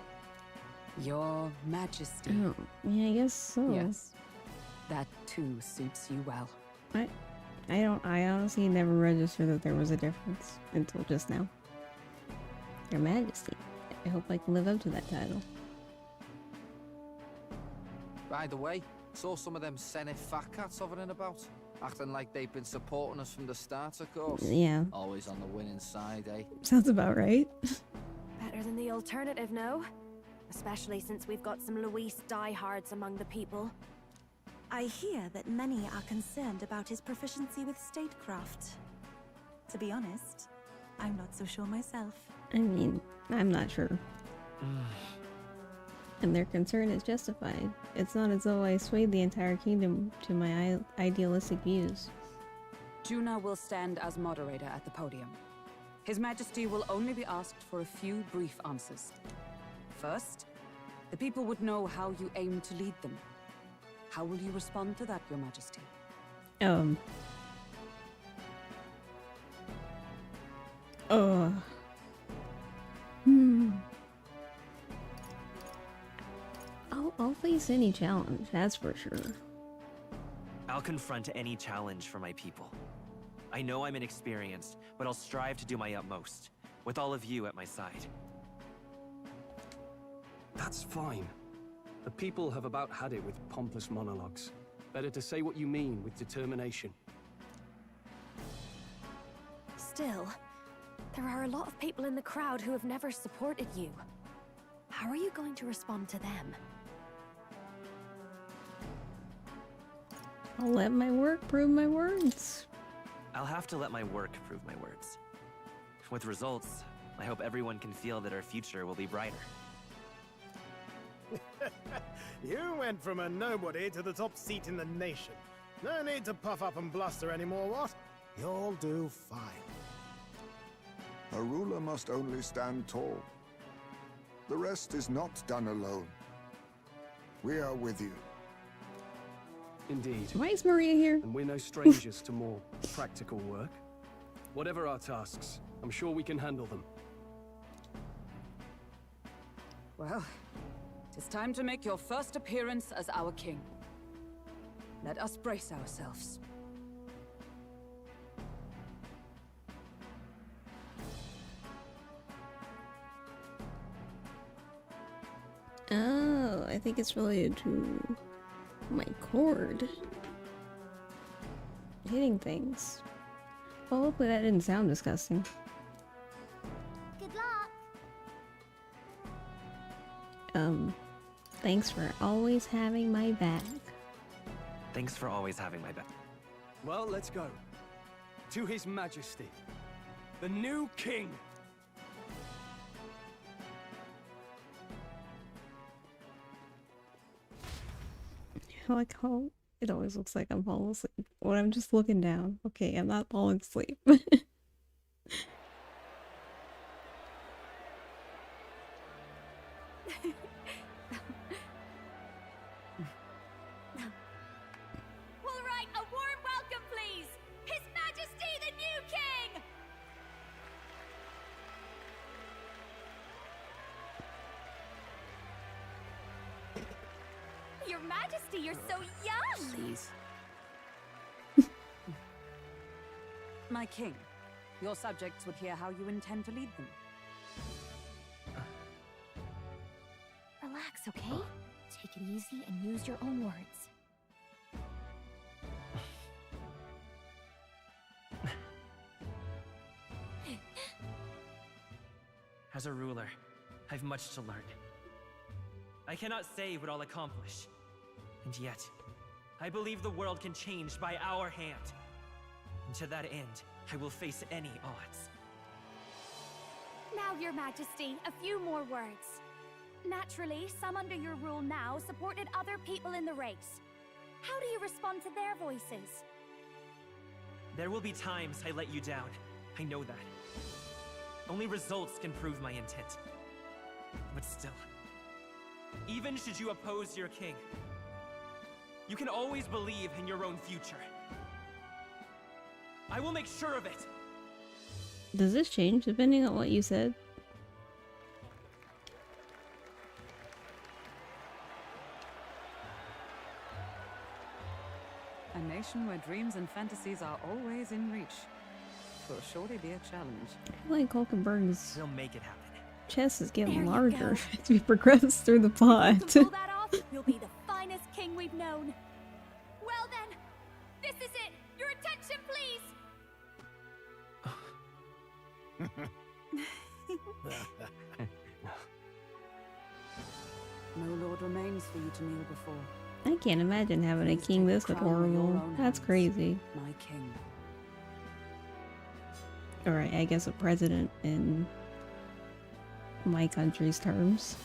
Your Majesty. Oh, yeah, I guess so. Yes. That too suits you well. I honestly never registered that there was a difference until just now. Your Majesty. I hope I can live up to that title. By the way, saw some of them Senate fat cats hovering about, acting like they've been supporting us from the start, of course. Yeah. Always on the winning side, eh? Sounds about right. Better than the alternative, no? Especially since we've got some Luis diehards among the people. I hear that many are concerned about his proficiency with statecraft. To be honest, I'm not so sure myself. I mean, I'm not sure. And their concern is justified. It's not as though I swayed the entire kingdom to my idealistic views. Juna will stand as moderator at the podium. His Majesty will only be asked for a few brief answers. First, the people would know how you aim to lead them. How will you respond to that, Your Majesty? I'll face any challenge, that's for sure. I'll confront any challenge for my people. I know I'm inexperienced, but I'll strive to do my utmost, with all of you at my side. That's fine. The people have about had it with pompous monologues. Better to say what you mean with determination. Still, there are a lot of people in the crowd who have never supported you. How are you going to respond to them? I'll let my work prove my words. I'll have to let my work prove my words. With results, I hope everyone can feel that our future will be brighter. You went from a nobody to the top seat in the nation. No need to puff up and bluster anymore, what? You'll do fine. A ruler must only stand tall. The rest is not done alone. We are with you. Indeed. Why is Maria here? And we're no strangers to more practical work. Whatever our tasks, I'm sure we can handle them. Well, it's time to make your first appearance as our king. Let us brace ourselves. Oh, I think it's related to my cord. Hitting things. Well, hopefully that didn't sound disgusting. Good luck. Thanks for always having my back. Thanks for always having my back. Well, let's go. To His Majesty, the new king. I like how it always looks like I'm falling asleep when I'm just looking down. Okay, I'm not falling asleep. We'll write a warm welcome, please! His Majesty the new king! Your Majesty, you're so young! Please. My king, your subjects would hear how you intend to lead them. Relax, okay? Take it easy and use your own words. As a ruler, I've much to learn. I cannot say what I'll accomplish. And yet, I believe the world can change by our hand. And to that end, I will face any odds. Now, Your Majesty, a few more words. Naturally, some under your rule now supported other people in the race. How do you respond to their voices? There will be times I let you down. I know that. Only results can prove my intent. But still, even should you oppose your king, you can always believe in your own future. I will make sure of it. Does this change depending on what you said? A nation where dreams and fantasies are always in reach. Will surely be a challenge. I feel like Hulkenberg's We'll make it happen. chest is There getting you larger go. as we progress through the plot. If you can pull that off, you'll be the finest king we've known. Well then, this is it. Your attention, please. No lord remains for you to kneel before. I can't imagine having a king this horrible. That's crazy. My king. Alright, I guess a president in my country's terms.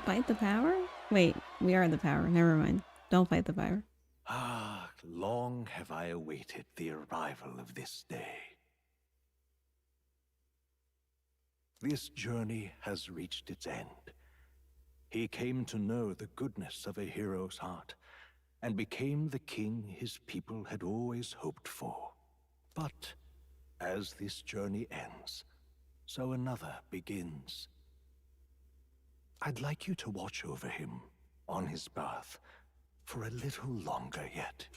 Fight the power? Wait, we are the power. Never mind. Don't fight the power. Ah, long have I awaited the arrival of this day. This journey has reached its end. He came to know the goodness of a hero's heart, and became the king his people had always hoped for. But as this journey ends, so another begins. I'd like you to watch over him on his path for a little longer yet.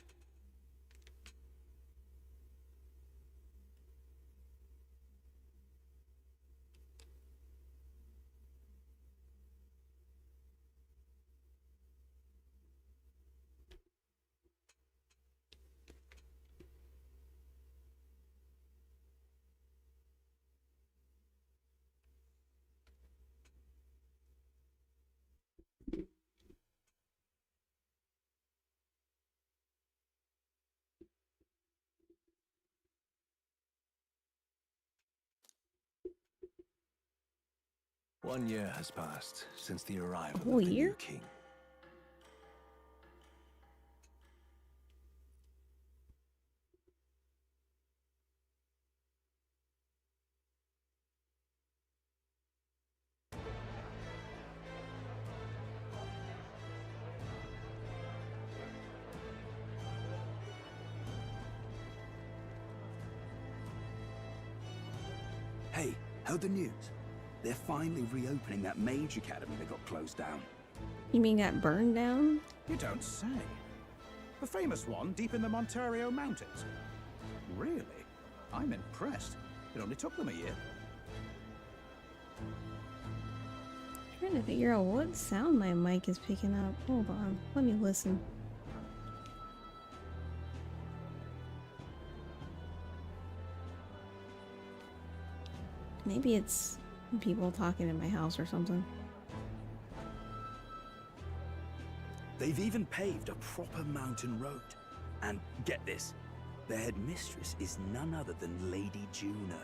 One year has passed since the arrival of the new king. Hey, heard the news? They're finally reopening that mage academy that got closed down. You mean got burned down? You don't say. The famous one deep in the Montario Mountains. Really? I'm impressed. It only took them a year. Trying to figure out what sound my mic is picking up. Hold on, let me listen. Maybe it's people talking in my house or something. They've even paved a proper mountain road. And get this, the headmistress is none other than Lady Juna.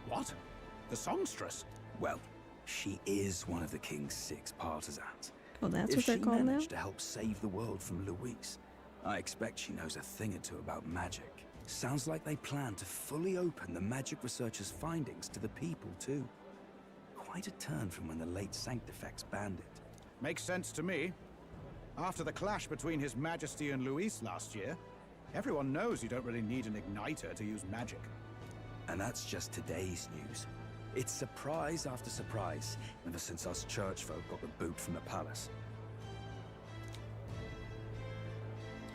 What? The songstress? Well, she is one of the king's 6 partisans. Oh, that's If what they're she called now? managed to help save the world from Luis, I expect she knows a thing or two about magic. Sounds like they plan to fully open the magic researchers' findings to the people, too. Quite a turn from when the late Sanctifex banned it. Makes sense to me. After the clash between His Majesty and Luis last year, everyone knows you don't really need an igniter to use magic. And that's just today's news. It's surprise after surprise, ever since us church folk got the boot from the palace.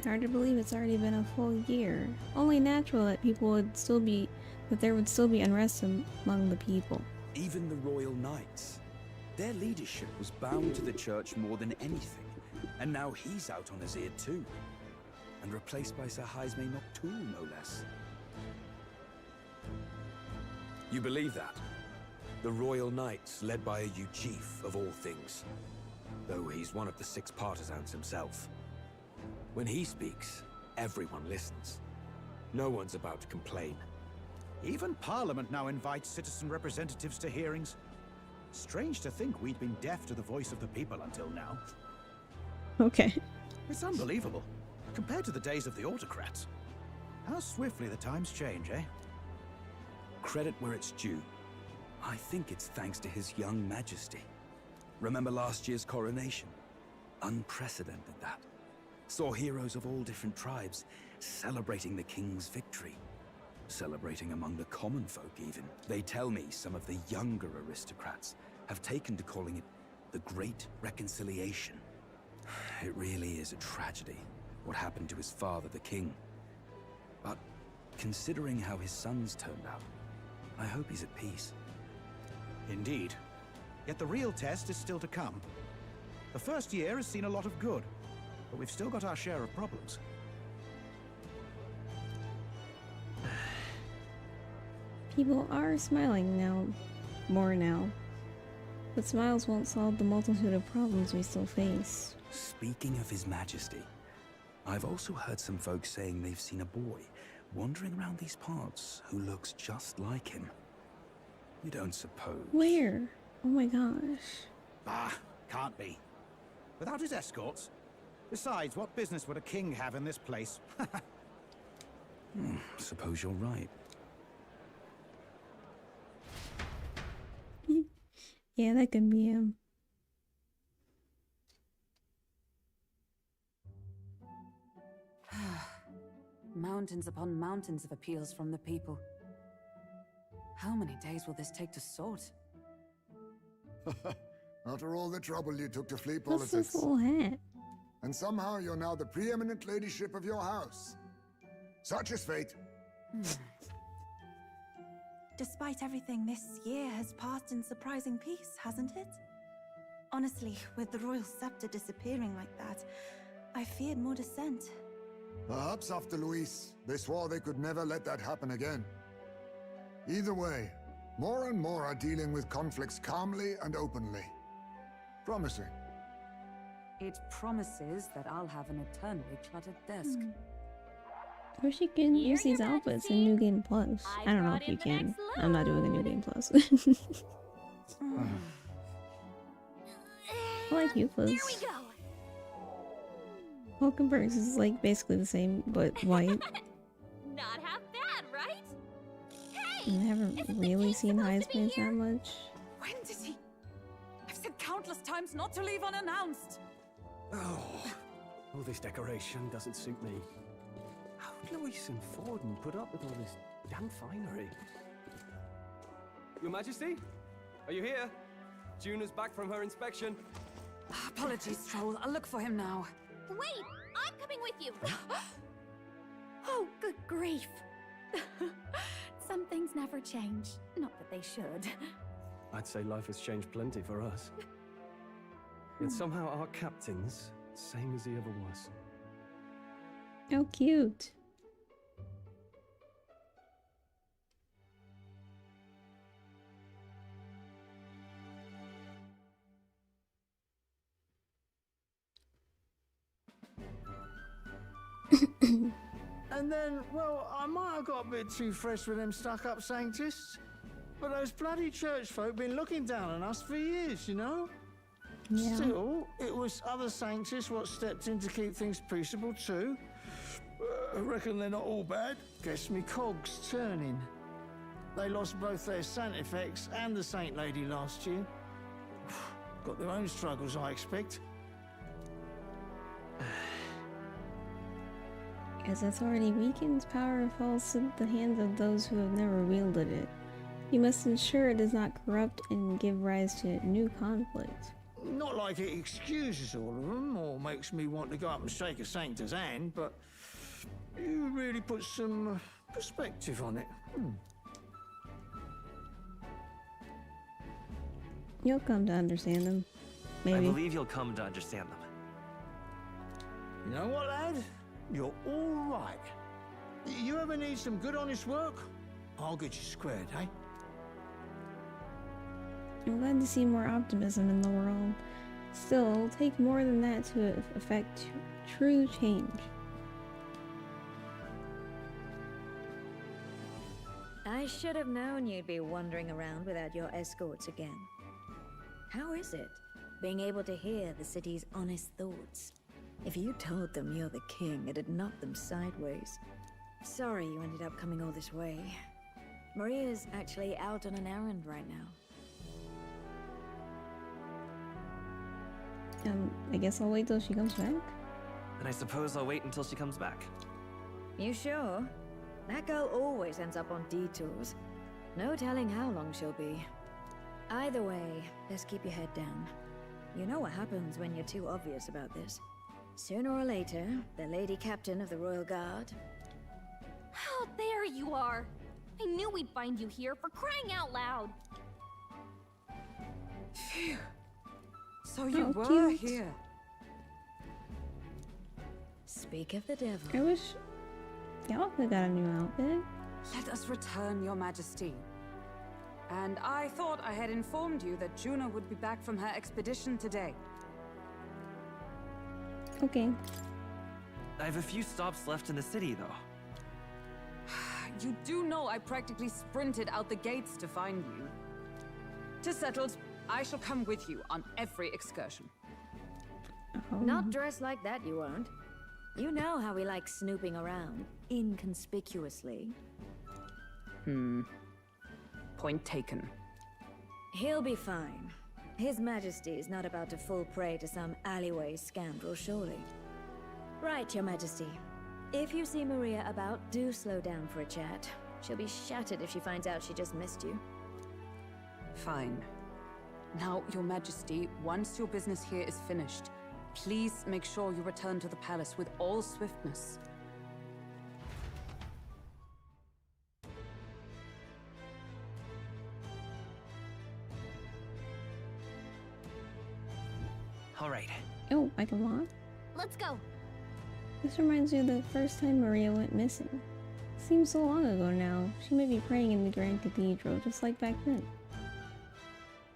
Hard to believe it's already been a full year. Only natural that there would still be unrest among the people. Even the royal knights. Their leadership was bound to the church more than anything. And now he's out on his ear too. And replaced by Sir Jaime Noctul, no less. You believe that? The royal knights, led by a Chief of all things. though he's one of the 6 partisans himself. When he speaks, everyone listens. No one's about to complain. Even Parliament now invites citizen representatives to hearings. Strange to think we'd been deaf to the voice of the people until now. Okay. It's unbelievable, compared to the days of the autocrats. How swiftly the times change, eh? Credit where it's due. I think it's thanks to his young majesty. Remember last year's coronation? Unprecedented, that. Saw heroes of all different tribes celebrating the king's victory. Celebrating among the common folk, even. They tell me some of the younger aristocrats have taken to calling it the Great Reconciliation. It really is a tragedy, what happened to his father, the king. But considering how his sons turned out, I hope he's at peace. Indeed. Yet the real test is still to come. The first year has seen a lot of good, but we've still got our share of problems. People are smiling now, more now. But smiles won't solve the multitude of problems we still face. Speaking of His Majesty, I've also heard some folks saying they've seen a boy wandering around these parts who looks just like him. You don't suppose? Where? Oh my gosh. Ah, can't be. Without his escorts? Besides, what business would a king have in this place? Suppose you're right. Yeah, that could be him. Mountains upon mountains of appeals from the people. How many days will this take to sort? After all the trouble you took to flee What's politics. this little hat? And somehow you're now the preeminent ladyship of your house. Such is fate. Despite everything, this year has passed in surprising peace, hasn't it? Honestly, with the royal scepter disappearing like that, I feared more dissent. Perhaps after Luis, they swore they could never let that happen again. Either way, more and more are dealing with conflicts calmly and openly. Promising. It promises that I'll have an eternally cluttered desk. I wish you can use these outfits in New Game Plus. I don't know if you can. I'm not doing a New Game Plus. I like UFOs. Welcome Perks is like basically the same, but white. Not half bad, right? I haven't really seen High Space that much. When did he? I've said countless times not to leave unannounced. Oh, all this decoration doesn't suit me. How would Luis and Forden put up with all this damn finery? Your Majesty? Are you here? Juna's back from her inspection. Apologies, Troll. I'll look for him now. Wait, I'm coming with you. Oh, good grief. Some things never change. Not that they should. I'd say life has changed plenty for us. Yet somehow our captain's same as he ever was. How cute. And then, well, I might have got a bit too fresh with them stuck-up Sanctists, but those bloody church folk been looking down on us for years, you know? Yeah. Still, it was other Sanctists what stepped in to keep things peaceable too. I reckon they're not all bad. Guess me cogs turning. They lost both their Santifex and the Saint Lady last year. Got their own struggles, I expect. As authority weakens, power falls to the hands of those who have never wielded it. You must ensure it does not corrupt and give rise to new conflict. Not like it excuses all of them or makes me want to go up and shake a Sanctor's hand, but you really put some perspective on it. You'll come to understand them. Maybe. I believe you'll come to understand them. You know what, lad? You're all right. You ever need some good, honest work? I'll get you squared, eh? I'm glad to see more optimism in the world. Still, it'll take more than that to affect true change. I should have known you'd be wandering around without your escorts again. How is it, being able to hear the city's honest thoughts? If you told them you're the king, it'd knock them sideways. Sorry you ended up coming all this way. Maria's actually out on an errand right now. I guess I'll wait till she comes back. And I suppose I'll wait until she comes back. You sure? That girl always ends up on detours. No telling how long she'll be. Either way, let's keep your head down. You know what happens when you're too obvious about this. Sooner or later, the Lady Captain of the Royal Guard... Oh, there you are! I knew we'd find you here, for crying out loud! Phew. So you were cute. here. Speak of the devil. I wish y'all could got a new outfit. Let us return, Your Majesty. And I thought I had informed you that Juno would be back from her expedition today. Okay. I have a few stops left in the city, though. You do know I practically sprinted out the gates to find you. 'Tis settled. I shall come with you on every excursion. Not dressed like that, you won't. You know how we like snooping around, inconspicuously. Point taken. He'll be fine. His Majesty's not about to fall prey to some alleyway scoundrel, surely. Right, Your Majesty. If you see Maria about, do slow down for a chat. She'll be shattered if she finds out she just missed you. Fine. Now, Your Majesty, once your business here is finished, please make sure you return to the palace with all swiftness. All right. Oh, I can walk? Let's go! This reminds me of the first time Maria went missing. Seems so long ago now. She may be praying in the Grand Cathedral, just like back then.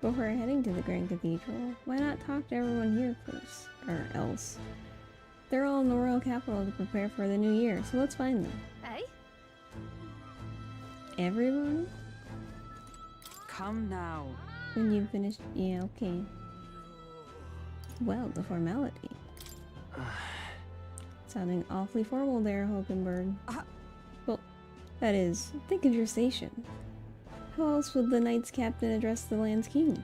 Before heading to the Grand Cathedral, why not talk to everyone here first? Or else. They're all in the royal capital to prepare for the new year, so let's find them. Hey? Everyone? Come now. When you've finished... Yeah, okay. Well, the formality. Sounding awfully formal there, Hulkenberg. Well, that is, think of your station. How else would the Knights Captain address the land's king?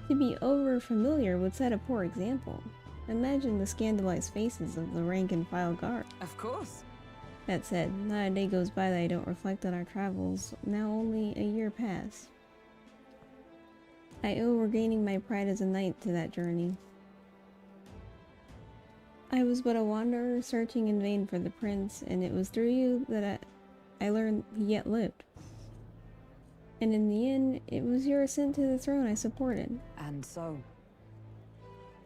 To be over-familiar would set a poor example. Imagine the scandalized faces of the rank-and-file guard. Of course. That said, not a day goes by that I don't reflect on our travels, now only a year past. I owe regaining my pride as a knight to that journey. I was but a wanderer searching in vain for the prince, and it was through you that I learned he yet lived. And in the end, it was your ascent to the throne I supported. And so?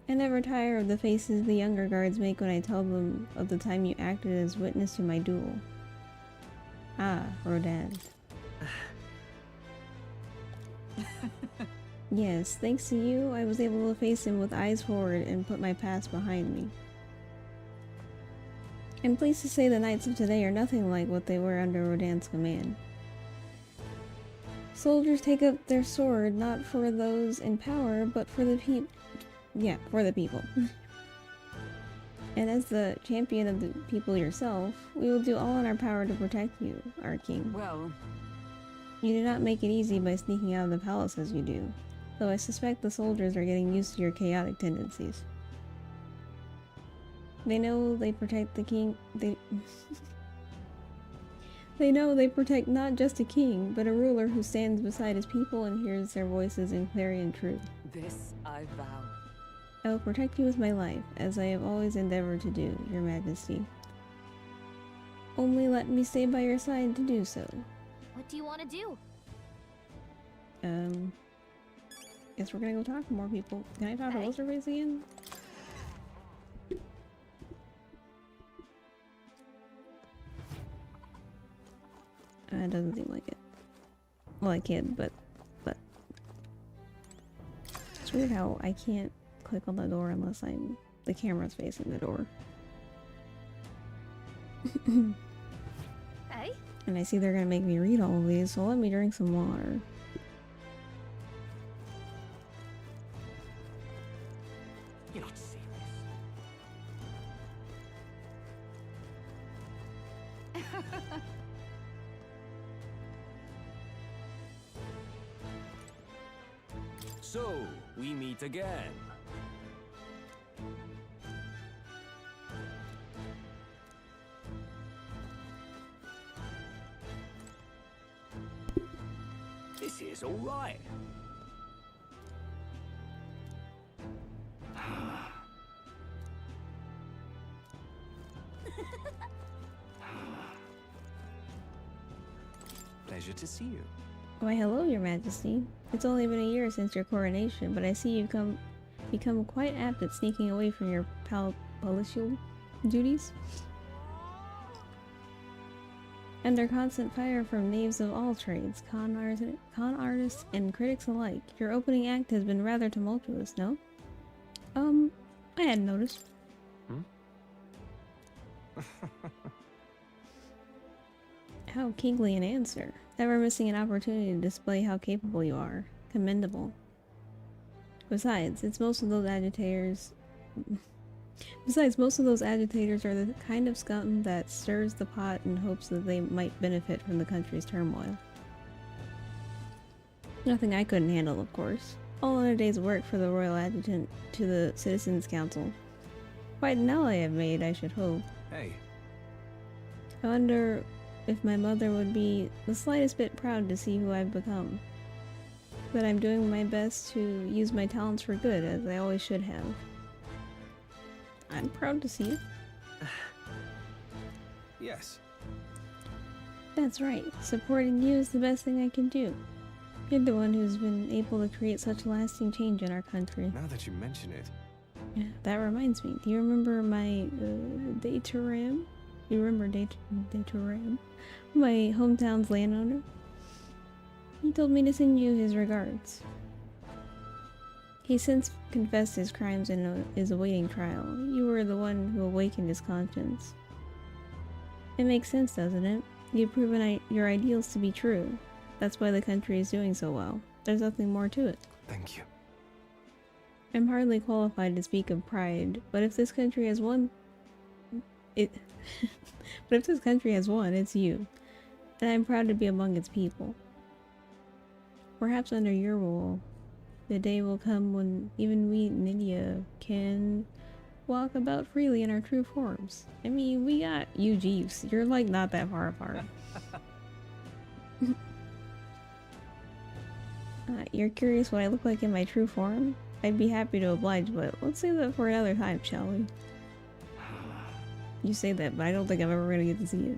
I never tire of the faces the younger guards make when I tell them of the time you acted as witness to my duel. Ah, Rodan. Yes, thanks to you, I was able to face him with eyes forward and put my past behind me. I'm pleased to say the knights of today are nothing like what they were under Rodan's command. Soldiers take up their sword not for those in power, but for the for the people. And as the champion of the people yourself, we will do all in our power to protect you, our king. Well, you do not make it easy by sneaking out of the palace as you do, though I suspect the soldiers are getting used to your chaotic tendencies. They know they protect the king. They know they protect not just a king, but a ruler who stands beside his people and hears their voices in clarion truth. this I vow. I will protect you with my life, as I have always endeavored to do, Your Majesty. Only let me stay by your side to do so. What do you want to do? Guess we're gonna go talk to more people. Can I talk to what's her face again? It doesn't seem like it. Well, I can, but it's weird how I can't click on the door unless the camera's facing the door. Hey? And I see they're gonna make me read all of these, so let me drink some water. You're not serious. So, we meet again. This is all right. Pleasure to see you. Why, hello, Your Majesty. It's only been a year since your coronation, but I see you've become quite apt at sneaking away from your palatial duties. Under constant fire from knaves of all trades, con artists, and critics alike, your opening act has been rather tumultuous, no? I hadn't noticed. How kingly an answer. Never missing an opportunity to display how capable you are. Commendable. Besides, most of those agitators are the kind of scum that stirs the pot in hopes that they might benefit from the country's turmoil. Nothing I couldn't handle, of course. All in a day's work for the royal adjutant to the Citizens' Council. Quite an ally I've made, I should hope. Hey. I wonder if my mother would be the slightest bit proud to see who I've become. That I'm doing my best to use my talents for good, as I always should have. I'm proud to see it. Yes. That's right. Supporting you is the best thing I can do. You're the one who's been able to create such lasting change in our country. Now that you mention it. Yeah, that reminds me. Do you remember my Dataram? You remember Dataram? My hometown's landowner? He told me to send you his regards. He's since confessed his crimes and is awaiting trial. You were the one who awakened his conscience. It makes sense, doesn't it? You've proven your ideals to be true. That's why the country is doing so well. There's nothing more to it. Thank you. I'm hardly qualified to speak of pride, but if this country has won, but if this country has won, it's you. And I'm proud to be among its people. Perhaps under your rule, the day will come when even we, Nydia, can walk about freely in our true forms. I mean, we got you Jeeves. You're like not that far apart. You're curious what I look like in my true form? I'd be happy to oblige, but let's save that for another time, shall we? You say that, but I don't think I'm ever gonna get to see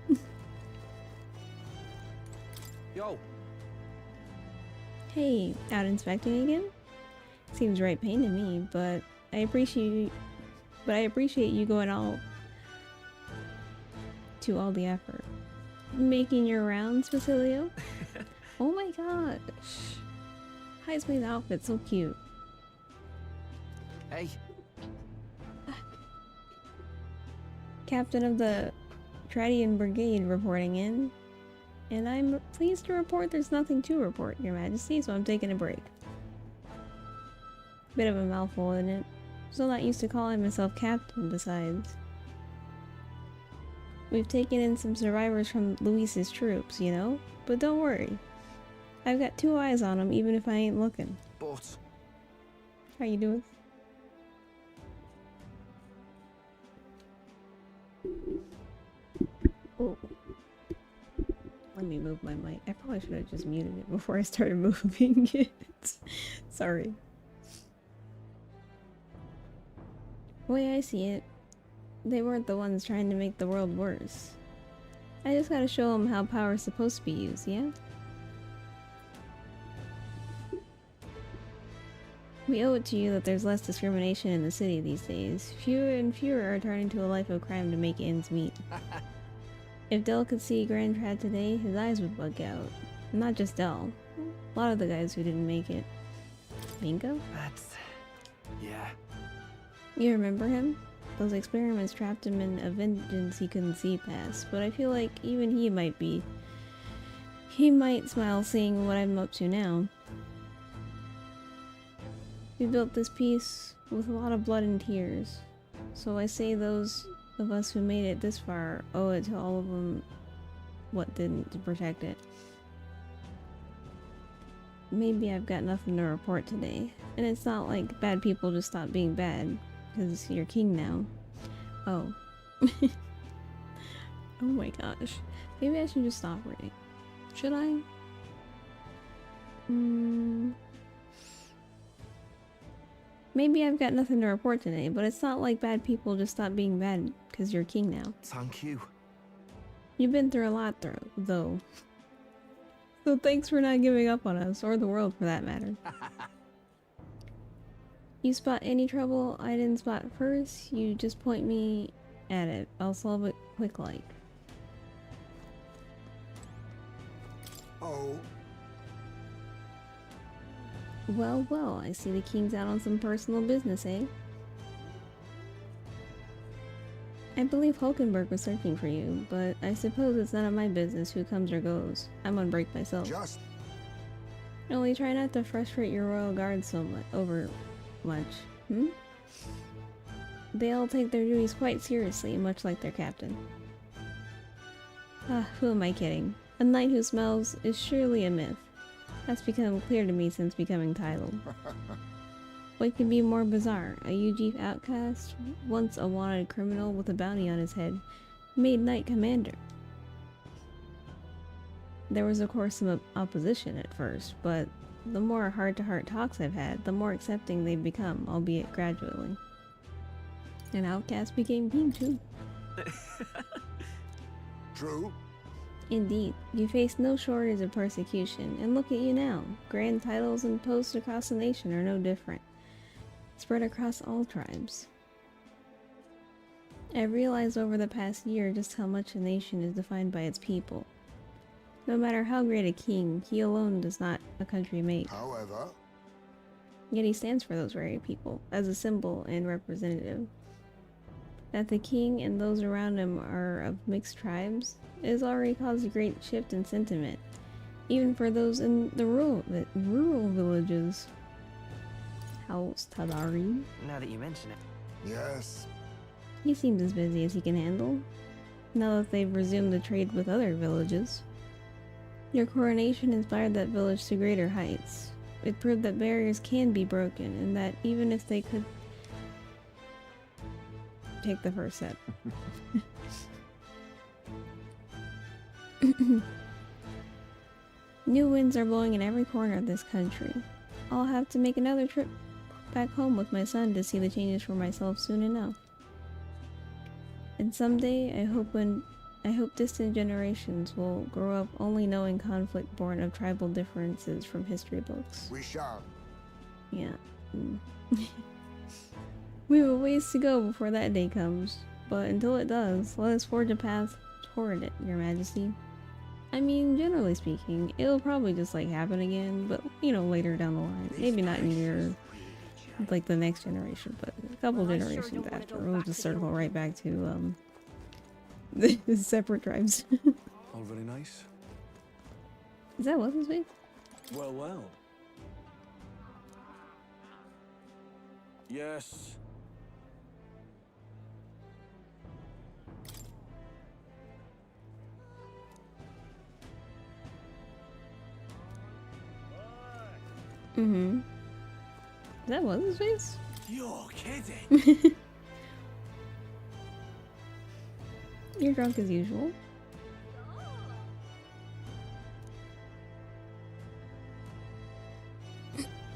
it. Yo. Hey, out inspecting again? Seems right pain to me, but I appreciate you going all the effort. Making your rounds, Basilio? Oh my gosh. Heisman's outfit's so cute. Hey. Captain of the Tradian Brigade reporting in. And I'm pleased to report there's nothing to report, Your Majesty, so I'm taking a break. Bit of a mouthful, isn't it? Still not used to calling myself captain, besides. We've taken in some survivors from Luis's troops, you know? But don't worry. I've got 2 eyes on them, even if I ain't looking. But... How you doing? Oh. Let me move my mic. I probably should have just muted it before I started moving it. Sorry. The way I see it, they weren't the ones trying to make the world worse. I just gotta show them how power's supposed to be used, yeah? We owe it to you that there's less discrimination in the city these days. Fewer and fewer are turning to a life of crime to make ends meet. If Del could see Grand Trad today, his eyes would bug out. Not just Del. A lot of the guys who didn't make it. Bingo? Yeah. You remember him? Those experiments trapped him in a vengeance he couldn't see past, but I feel like even he might smile seeing what I'm up to now. We built this piece with a lot of blood and tears, so I say those of us who made it this far owe it to all of them what didn't to protect it. Maybe I've got nothing to report today, and it's not like bad people just stop being bad because you're king now. Oh. Oh my gosh. Maybe I should just stop reading. Should I? Maybe I've got nothing to report today, but it's not like bad people just stop being bad because you're king now. Thank you. You've been through a lot, though. So thanks for not giving up on us, or the world for that matter. You spot any trouble I didn't spot first, you just point me at it. I'll solve it quick like. Oh. Well, well, I see the king's out on some personal business, eh? I believe Hulkenberg was searching for you, but I suppose it's none of my business who comes or goes. I'm on break myself. Just only try not to frustrate your royal guard so much, They all take their duties quite seriously, much like their captain. Ah, who am I kidding? A knight who smells is surely a myth. That's become clear to me since becoming titled. What could be more bizarre? A UG outcast, once a wanted criminal with a bounty on his head, made knight commander. There was of course some opposition at first, but the more heart-to-heart talks I've had, the more accepting they've become, albeit gradually. An outcast became king too. True. Indeed, you faced no shortage of persecution, and look at you now. Grand titles and posts across the nation are no different. Spread across all tribes. I've realized over the past year just how much a nation is defined by its people. No matter how great a king, he alone does not a country make. However, yet he stands for those very people, as a symbol and representative. That the king and those around him are of mixed tribes has already caused a great shift in sentiment, even for those in the rural villages. How's Tadari? Now that you mention it. Yes. He seems as busy as he can handle, now that they've resumed the trade with other villages. Your coronation inspired that village to greater heights. It proved that barriers can be broken, and that even if they could take the first step. New winds are blowing in every corner of this country. I'll have to make another trip back home with my son to see the changes for myself soon enough. And someday, I hope distant generations will grow up only knowing conflict born of tribal differences from history books. We shall. Yeah. We have a ways to go before that day comes, but until it does, let us forge a path toward it, Your Majesty. I mean, generally speaking, it'll probably just like happen again, but you know, later down the line. Maybe not in your, like the next generation, but a couple generations after. We'll just circle right back to, the separate tribes. All very nice. Is that what's his face? Well, well. Yes. Mm-hmm. Is that what's his face? You're kidding. You're drunk as usual.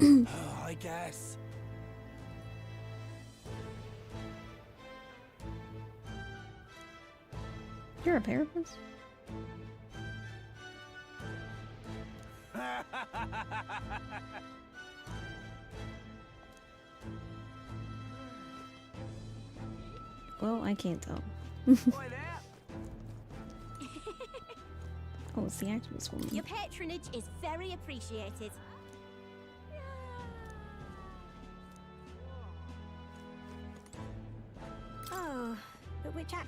Oh, I guess. You're a therapist? Well, I can't tell. Oh, it's the activist woman. Your patronage is very appreciated. chat.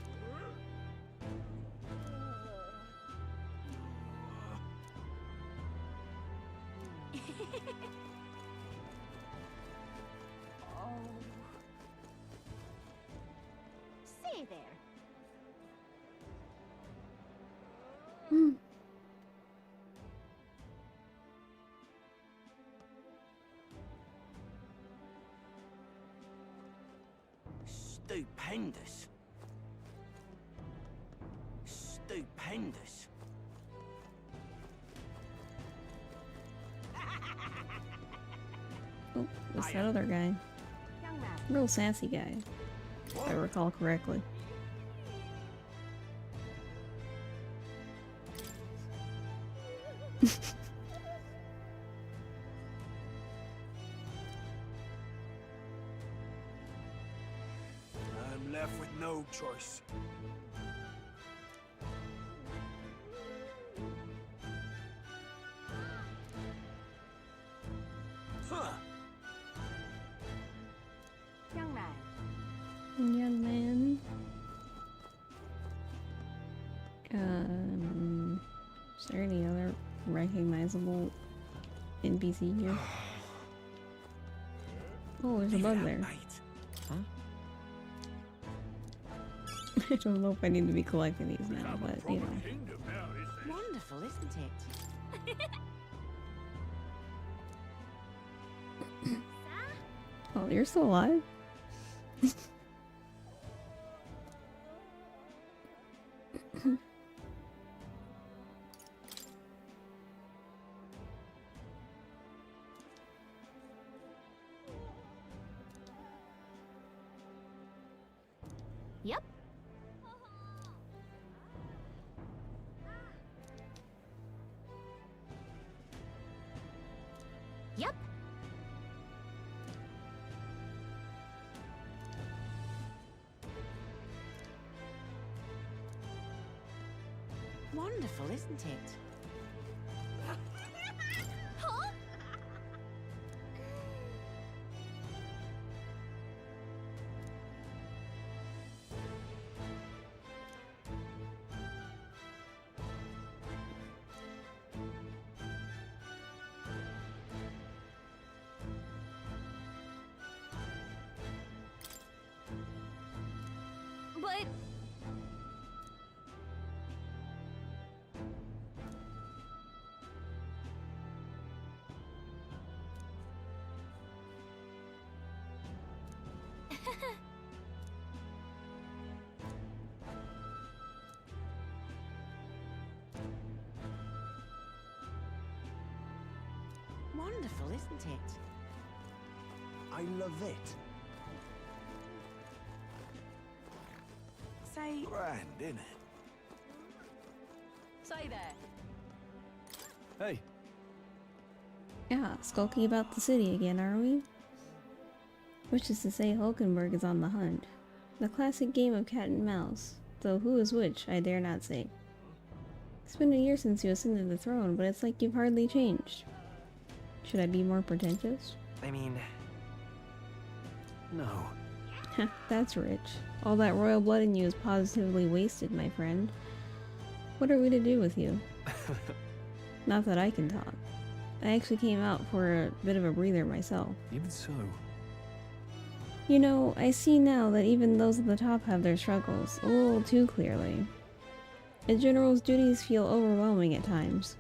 Oh. Say there. Stupendous. Stupendous. Oh, what's that other guy? Real sassy guy, if I recall correctly. I'm left with no choice. Huh. Young man. Young man. Is there any other recognizable NPC here? Oh, there's a bug there. I don't know if I need to be collecting these now, but you know. Wonderful, isn't it? Oh, you're still alive? Yep. Yep. Wonderful, isn't it? Huh? But Wonderful, isn't it? I love it. Say, Grand, innit? Say there. Hey. Yeah, skulking about the city again, are we? Which is to say Hulkenberg is on the hunt. The classic game of cat and mouse, though who is which, I dare not say. It's been a year since you ascended the throne, but it's like you've hardly changed. Should I be more pretentious? I mean... no. That's rich. All that royal blood in you is positively wasted, my friend. What are we to do with you? Not that I can talk. I actually came out for a bit of a breather myself. Even so. You know, I see now that even those at the top have their struggles, a little too clearly. A general's duties feel overwhelming at times.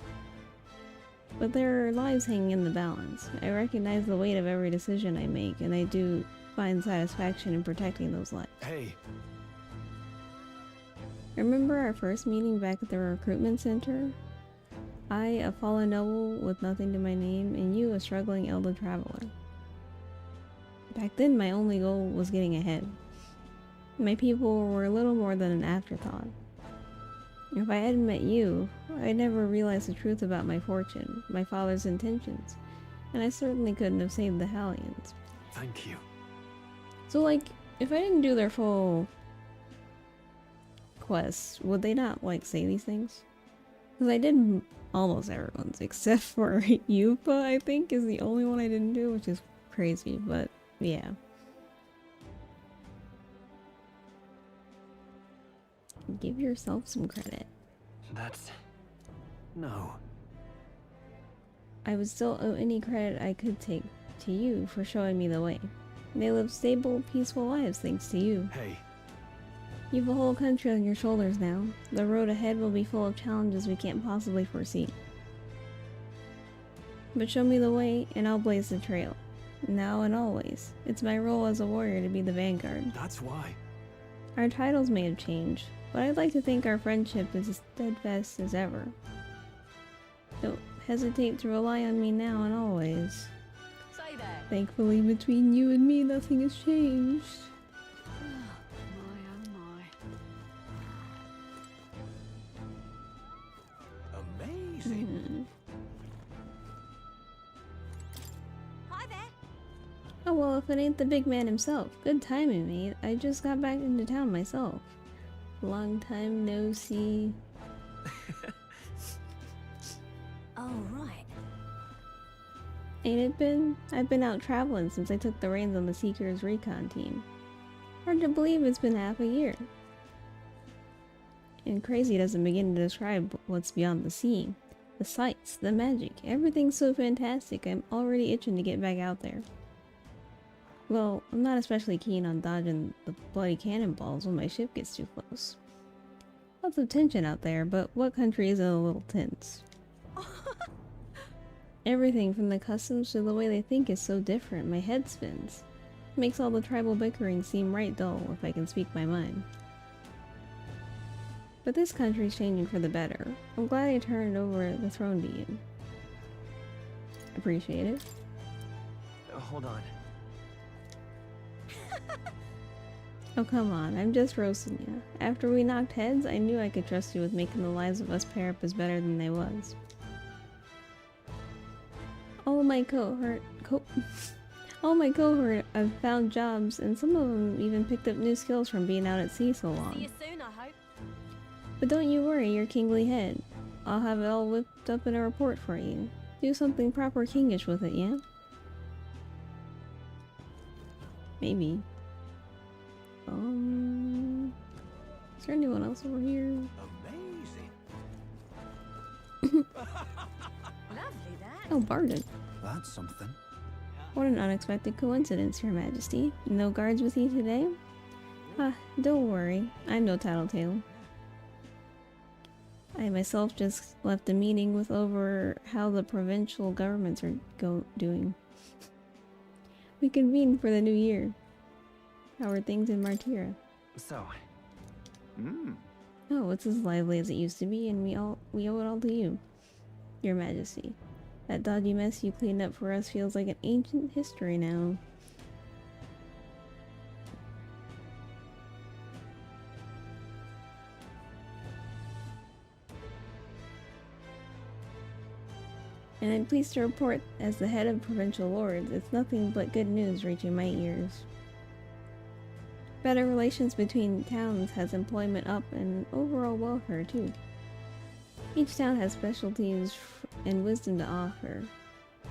But there are lives hanging in the balance. I recognize the weight of every decision I make, and I do find satisfaction in protecting those lives. Hey. Remember our first meeting back at the recruitment center? I, a fallen noble with nothing to my name, and you, a struggling elder traveler. Back then, my only goal was getting ahead. My people were a little more than an afterthought. If I hadn't met you, I'd never realized the truth about my fortune, my father's intentions, and I certainly couldn't have saved the Hellions. Thank you. So, like, if I didn't do their full quests, would they not, like, say these things? Because I did almost everyone's, except for Yupa, I think, is the only one I didn't do, which is crazy, but yeah. Give yourself some credit. That's... no. I would still owe any credit I could take to you for showing me the way. They live stable, peaceful lives thanks to you. Hey. You've a whole country on your shoulders now. The road ahead will be full of challenges we can't possibly foresee. But show me the way, and I'll blaze the trail. Now and always. It's my role as a warrior to be the vanguard. That's why. Our titles may have changed, but I'd like to think our friendship is as steadfast as ever. Don't hesitate to rely on me now and always. Say there. Thankfully, between you and me, nothing has changed. Amazing. Hi there. Oh well, if it ain't the big man himself. Good timing, mate. I just got back into town myself. Long time no see. Oh, right. Ain't it been? I've been out traveling since I took the reins on the Seekers recon team. Hard to believe it's been half a year. And crazy doesn't begin to describe what's beyond the seeing. The sights, the magic, everything's so fantastic I'm already itching to get back out there. Well, I'm not especially keen on dodging the bloody cannonballs when my ship gets too close. Lots of tension out there, but what country isn't a little tense? Everything from the customs to the way they think is so different, my head spins. Makes all the tribal bickering seem right dull, if I can speak my mind. But this country's changing for the better. I'm glad I turned over the throne to you. Appreciate it. Hold on. Oh come on, I'm just roasting you. After we knocked heads, I knew I could trust you with making the lives of us parappas better than they was. All my cohort have found jobs, and some of them even picked up new skills from being out at sea so long. See you soon, I hope. But don't you worry your kingly head. I'll have it all whipped up in a report for you. Do something proper kingish with it, yeah? Maybe. Is there anyone else over here? Amazing. Lovely that. Oh, Barden. That's something. What an unexpected coincidence, Your Majesty. No guards with you today? Ah, don't worry. I'm no tattletale. I myself just left a meeting with over how the provincial governments are doing. We convened for the new year. How are things in Martira? So... Oh, it's as lively as it used to be, and we owe it all to you, Your Majesty. That dodgy mess you cleaned up for us feels like an ancient history now. And I'm pleased to report, as the head of Provincial Lords, it's nothing but good news reaching my ears. Better relations between towns has employment up and overall welfare too. Each town has specialties and wisdom to offer,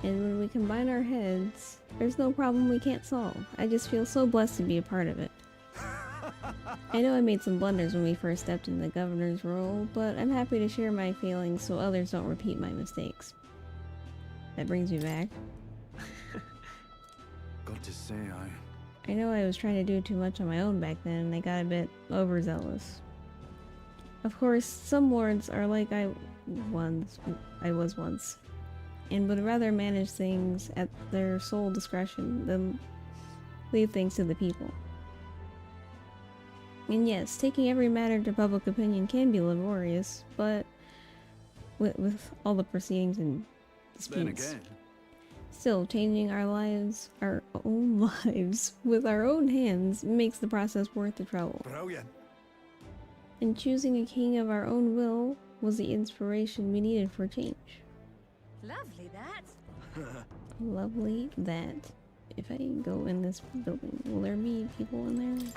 and when we combine our heads, there's no problem we can't solve. I just feel so blessed to be a part of it. I know I made some blunders when we first stepped in the governor's role, but I'm happy to share my feelings so others don't repeat my mistakes. That brings me back. Got to say, I know I was trying to do too much on my own back then, and I got a bit overzealous. Of course, some lords are like I was once, and would rather manage things at their sole discretion than leave things to the people. And yes, taking every matter to public opinion can be laborious, but with all the proceedings and disputes. Still, changing our own lives, with our own hands makes the process worth the trouble. Brilliant. And choosing a king of our own will was the inspiration we needed for change. Lovely that. Lovely that. If I go in this building, will there be people in there?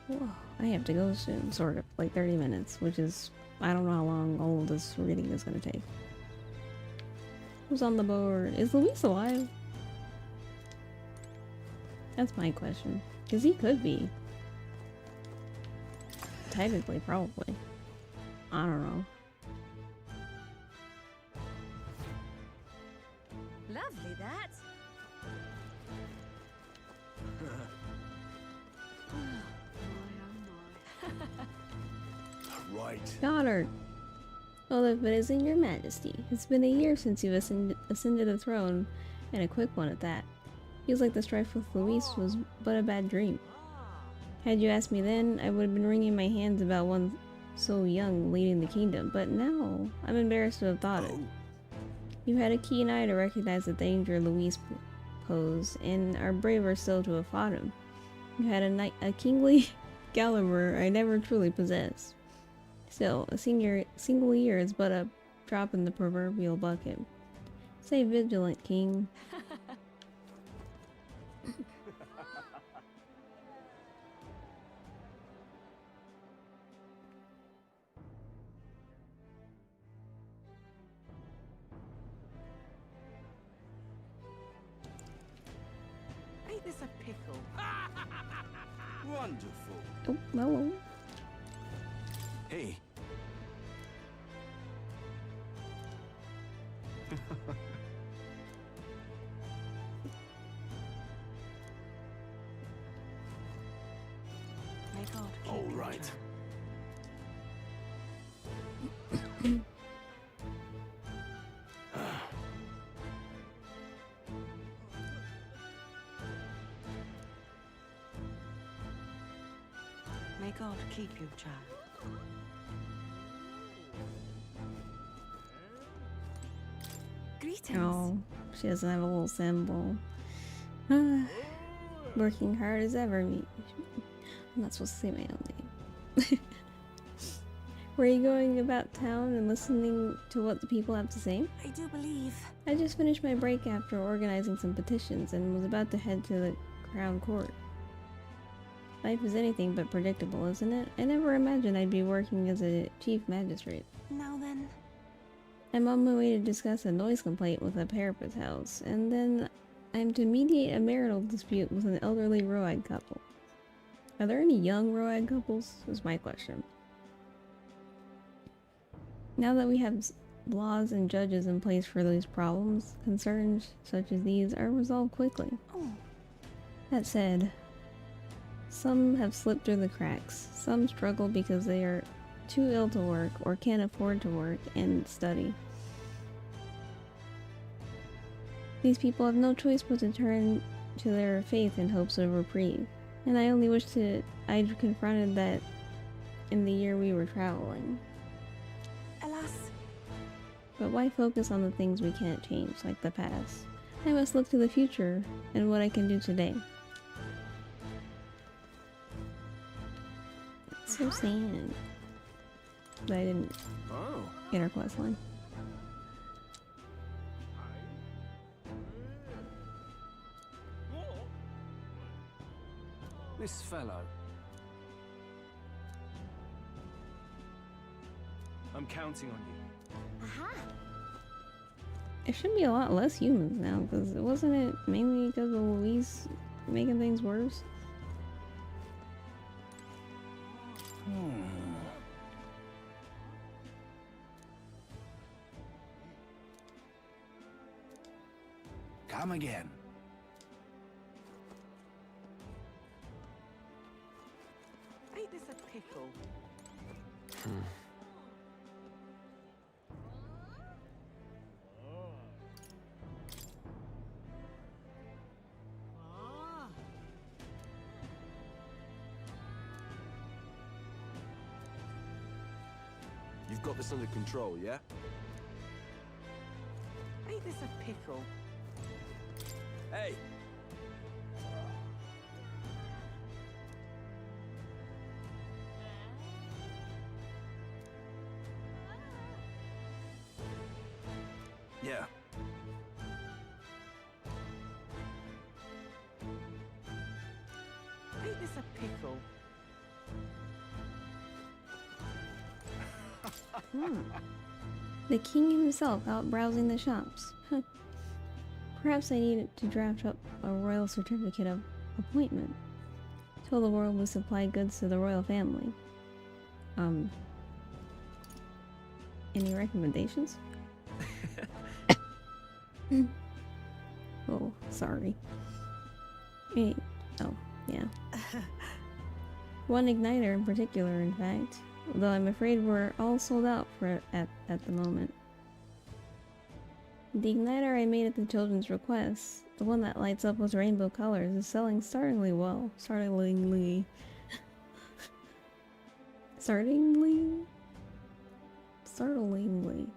Whoa, I have to go soon, sort of, like 30 minutes, which is, I don't know how long all of this reading is going to take. Who's on the board? Is Luis alive? That's my question. Because he could be. Technically, probably. I don't know. Lovely, that. Right. Goddard. Well, if it isn't your majesty, it's been a year since you've ascended the throne, and a quick one at that. Feels like the strife with Luis was but a bad dream. Had you asked me then, I would have been wringing my hands about one so young leading the kingdom, but now I'm embarrassed to have thought it. You had a keen eye to recognize the danger Luis posed, and are braver still to have fought him. You had a kingly caliber I never truly possessed. Still, a single year is but a drop in the proverbial bucket. Stay vigilant, King. Ain't this a pickle? Wonderful. Oh, hello. Hey. May God keep All you right. May God keep you, child. Greetings. Oh, she doesn't have a little symbol. Working hard as ever. I'm not supposed to say my own name. Were you going about town and listening to what the people have to say? I do believe. I just finished my break after organizing some petitions and was about to head to the Crown Court. Life is anything but predictable, isn't it? I never imagined I'd be working as a chief magistrate. Now then. I'm on my way to discuss a noise complaint with a therapist's house, and then I'm to mediate a marital dispute with an elderly Roag couple. Are there any young Roag couples? Is my question. Now that we have laws and judges in place for these problems, concerns such as these are resolved quickly. Oh. That said, some have slipped through the cracks. Some struggle because they are too ill to work or can't afford to work and study. These people have no choice but to turn to their faith in hopes of reprieve, and I only wish I'd confronted that in the year we were traveling. Alas. But why focus on the things we can't change, like the past? I must look to the future and what I can do today. It's so sad that I didn't get her quest line. This fellow. I'm counting on you. Aha! It should be a lot less humans now, because wasn't it mainly because of Louise making things worse? Come again. Ain't this a pickle? You've got this under control, yeah? Ain't this a pickle? Hey! Yeah. Ain't this a pickle? The king himself out browsing the shops. Huh. Perhaps I need to draft up a royal certificate of appointment. Told the world would supply goods to the royal family. Any recommendations? Oh, sorry. Oh, yeah. One igniter in particular, in fact. Though I'm afraid we're all sold out for at the moment. The igniter I made at the children's request, the one that lights up with rainbow colors, is selling startlingly well. Startlingly.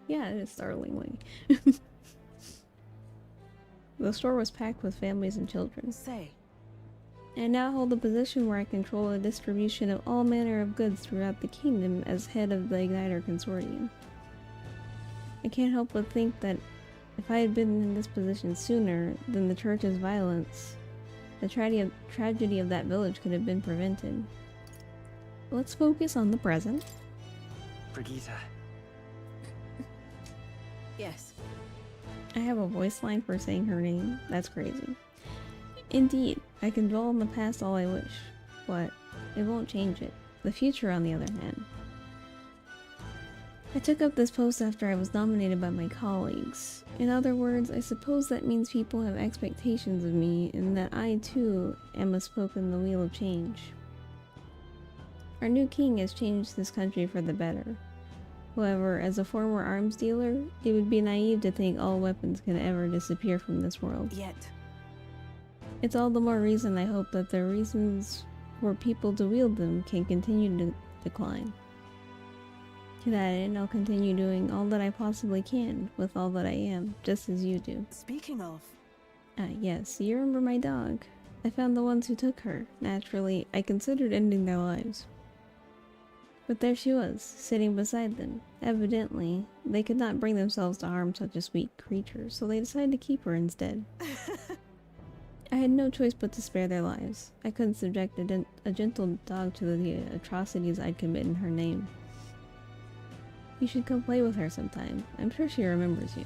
Yeah, it is startlingly. The store was packed with families and children. Say. I now hold a position where I control the distribution of all manner of goods throughout the kingdom as head of the Igniter Consortium. I can't help but think that if I had been in this position sooner than the church's violence, the tragedy of that village could have been prevented. Let's focus on the present. Brigitte. Yes. I have a voice line for saying her name. That's crazy. Indeed, I can dwell on the past all I wish, but it won't change it. The future, on the other hand. I took up this post after I was nominated by my colleagues. In other words, I suppose that means people have expectations of me, and that I, too, am a spoke in the wheel of change. Our new king has changed this country for the better. However, as a former arms dealer, it would be naive to think all weapons can ever disappear from this world. Yet. It's all the more reason I hope that the reasons for people to wield them can continue to decline. To that end, I'll continue doing all that I possibly can with all that I am, just as you do. Speaking of... Yes, you remember my dog. I found the ones who took her. Naturally, I considered ending their lives. But there she was, sitting beside them. Evidently, they could not bring themselves to harm such a sweet creature, so they decided to keep her instead. I had no choice but to spare their lives. I couldn't subject a gentle dog to the atrocities I'd commit in her name. You should come play with her sometime. I'm sure she remembers you.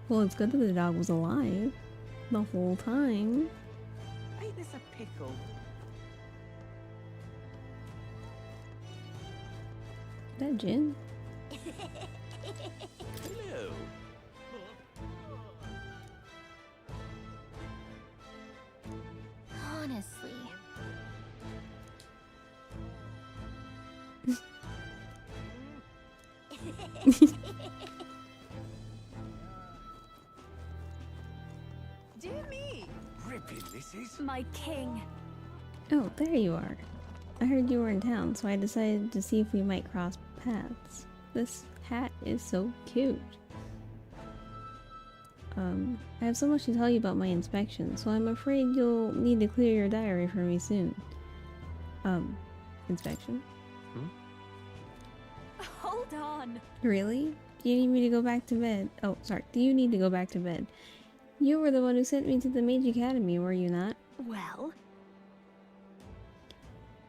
Well, it's good that the dog was alive the whole time. Ain't this a pickle? Is that Jin? Hello. Honestly. Dear me! Ripping this is. My king. Oh, there you are. I heard you were in town, so I decided to see if we might cross paths. This hat is so cute. I have so much to tell you about my inspection, so I'm afraid you'll need to clear your diary for me soon. Inspection? Hold on. Really? Do you need me to go back to bed? Oh, sorry. Do you need to go back to bed? You were the one who sent me to the Mage Academy, were you not? Well?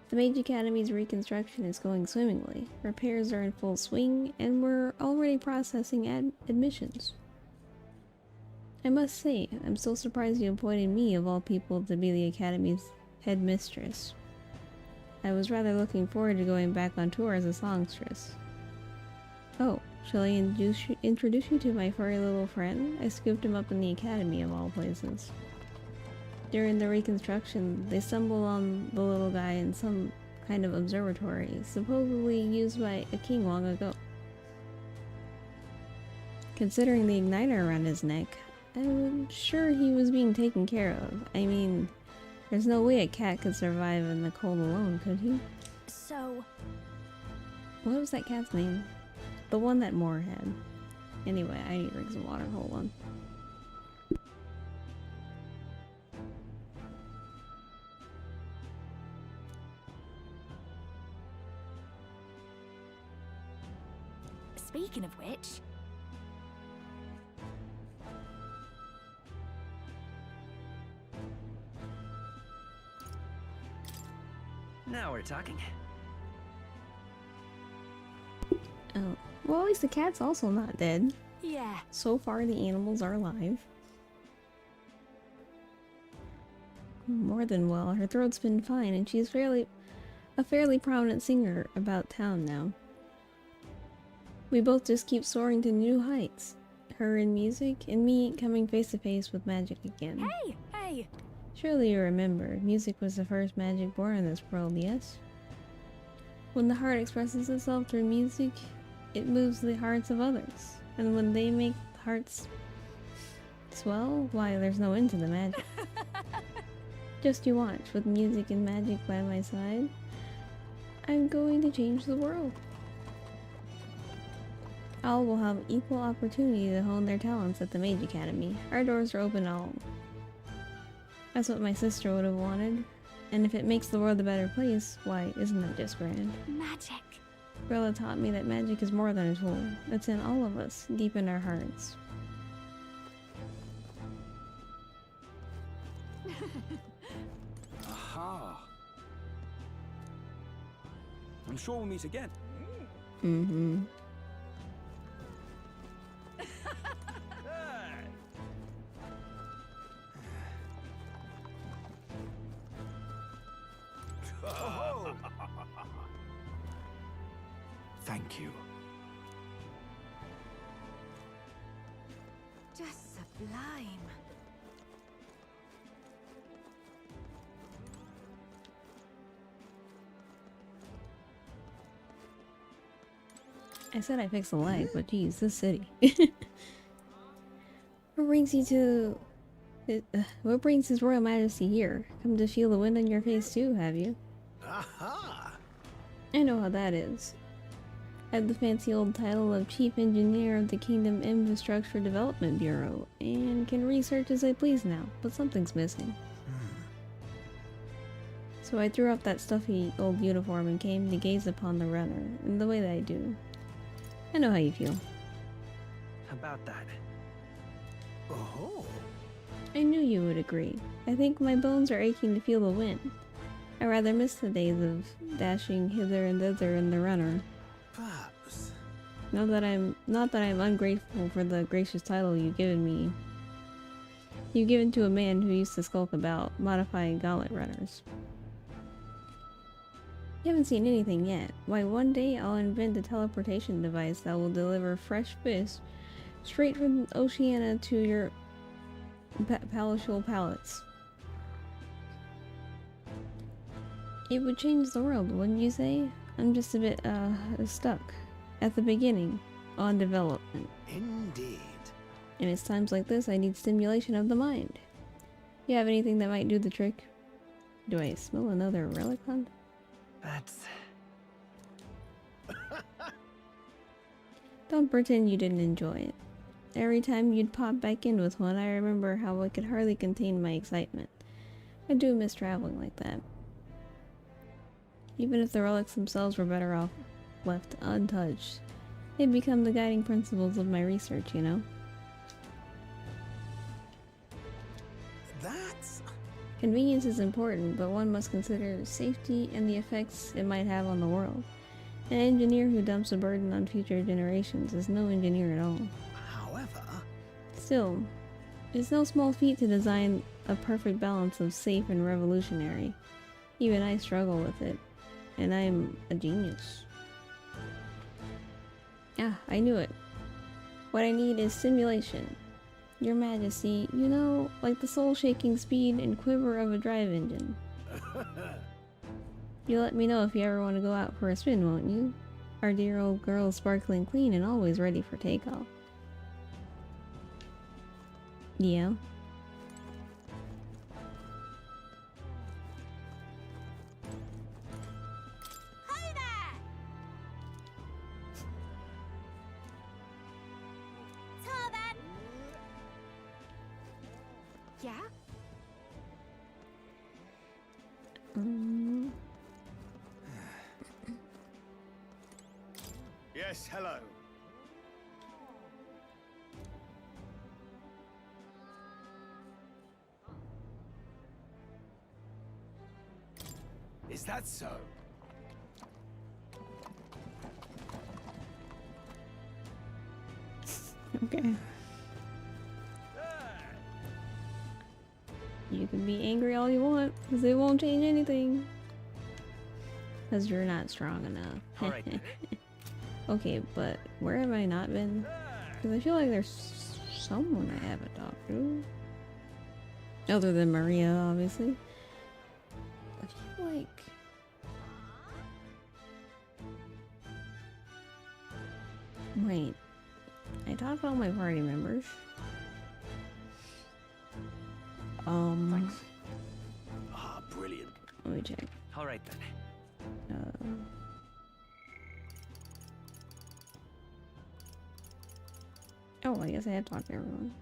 The Mage Academy's reconstruction is going swimmingly. Repairs are in full swing, and we're already processing admissions. I must say, I'm still surprised you appointed me, of all people, to be the Academy's headmistress. I was rather looking forward to going back on tour as a songstress. Oh, shall I introduce you to my furry little friend? I scooped him up in the Academy, of all places. During the reconstruction, they stumbled on the little guy in some kind of observatory, supposedly used by a king long ago. Considering the igniter around his neck, I'm sure he was being taken care of. I mean, there's no way a cat could survive in the cold alone, could he? So... What was that cat's name? The one that Moore had. Anyway, I need to drink some water, hold on. Speaking of which... Now we're talking. Oh, well, at least the cat's also not dead. Yeah. So far, the animals are alive. More than well. Her throat's been fine, and she's a fairly prominent singer about town now. We both just keep soaring to new heights. Her in music, and me coming face to face with magic again. Hey! Hey! Surely you remember, music was the first magic born in this world, yes? When the heart expresses itself through music, it moves the hearts of others. And when they make hearts swell, why, there's no end to the magic. Just you watch, with music and magic by my side, I'm going to change the world. All will have equal opportunity to hone their talents at the Mage Academy. Our doors are open to all. That's what my sister would have wanted. And if it makes the world a better place, why, isn't that just grand? Magic. Bella taught me that magic is more than a tool. It's in all of us, deep in our hearts. Aha. I'm sure we'll meet again. Mm-hmm. Thank you. Just sublime. I said I fixed the lag, but geez, this city. What brings you to... what brings His Royal Majesty here? Come to feel the wind on your face too, have you? Aha! I know how that is. I have the fancy old title of Chief Engineer of the Kingdom Infrastructure Development Bureau, and can research as I please now, but something's missing. So I threw off that stuffy old uniform and came to gaze upon the runner, in the way that I do. I know how you feel. About that. Oh. I knew you would agree. I think my bones are aching to feel the wind. I rather miss the days of dashing hither and thither in the runner. Perhaps. Not that I'm ungrateful for the gracious title you've given me. You've given to a man who used to skulk about modifying gauntlet runners. You haven't seen anything yet. Why, one day I'll invent a teleportation device that will deliver fresh fish straight from Oceania to your palatial palates. It would change the world, wouldn't you say? I'm just a bit, stuck at the beginning on development. Indeed. And it's times like this I need stimulation of the mind. You have anything that might do the trick? Do I smell another relic hunt? That's... Don't pretend you didn't enjoy it. Every time you'd pop back in with one, I remember how I could hardly contain my excitement. I do miss traveling like that. Even if the relics themselves were better off left untouched, they'd become the guiding principles of my research, you know? That's... Convenience is important, but one must consider safety and the effects it might have on the world. An engineer who dumps a burden on future generations is no engineer at all. However... Still, it's no small feat to design a perfect balance of safe and revolutionary. Even I struggle with it, and I'm a genius. Ah, I knew it. What I need is stimulation. Your Majesty, you know, like the soul-shaking speed and quiver of a drive engine. You'll let me know if you ever want to go out for a spin, won't you? Our dear old girl's sparkling clean and always ready for takeoff. Yeah. Hi there! Ta then! Yeah? Yes, hello. Is that so? Okay. You can be angry all you want, because it won't change anything. Because you're not strong enough. Alright then. Okay, but where have I not been? Because I feel like there's someone I haven't talked to. Other than Maria, obviously. I feel like... Wait. I talked to all my party members. Ah, brilliant. Let me check. Alright then. Oh, I guess I have talked to everyone.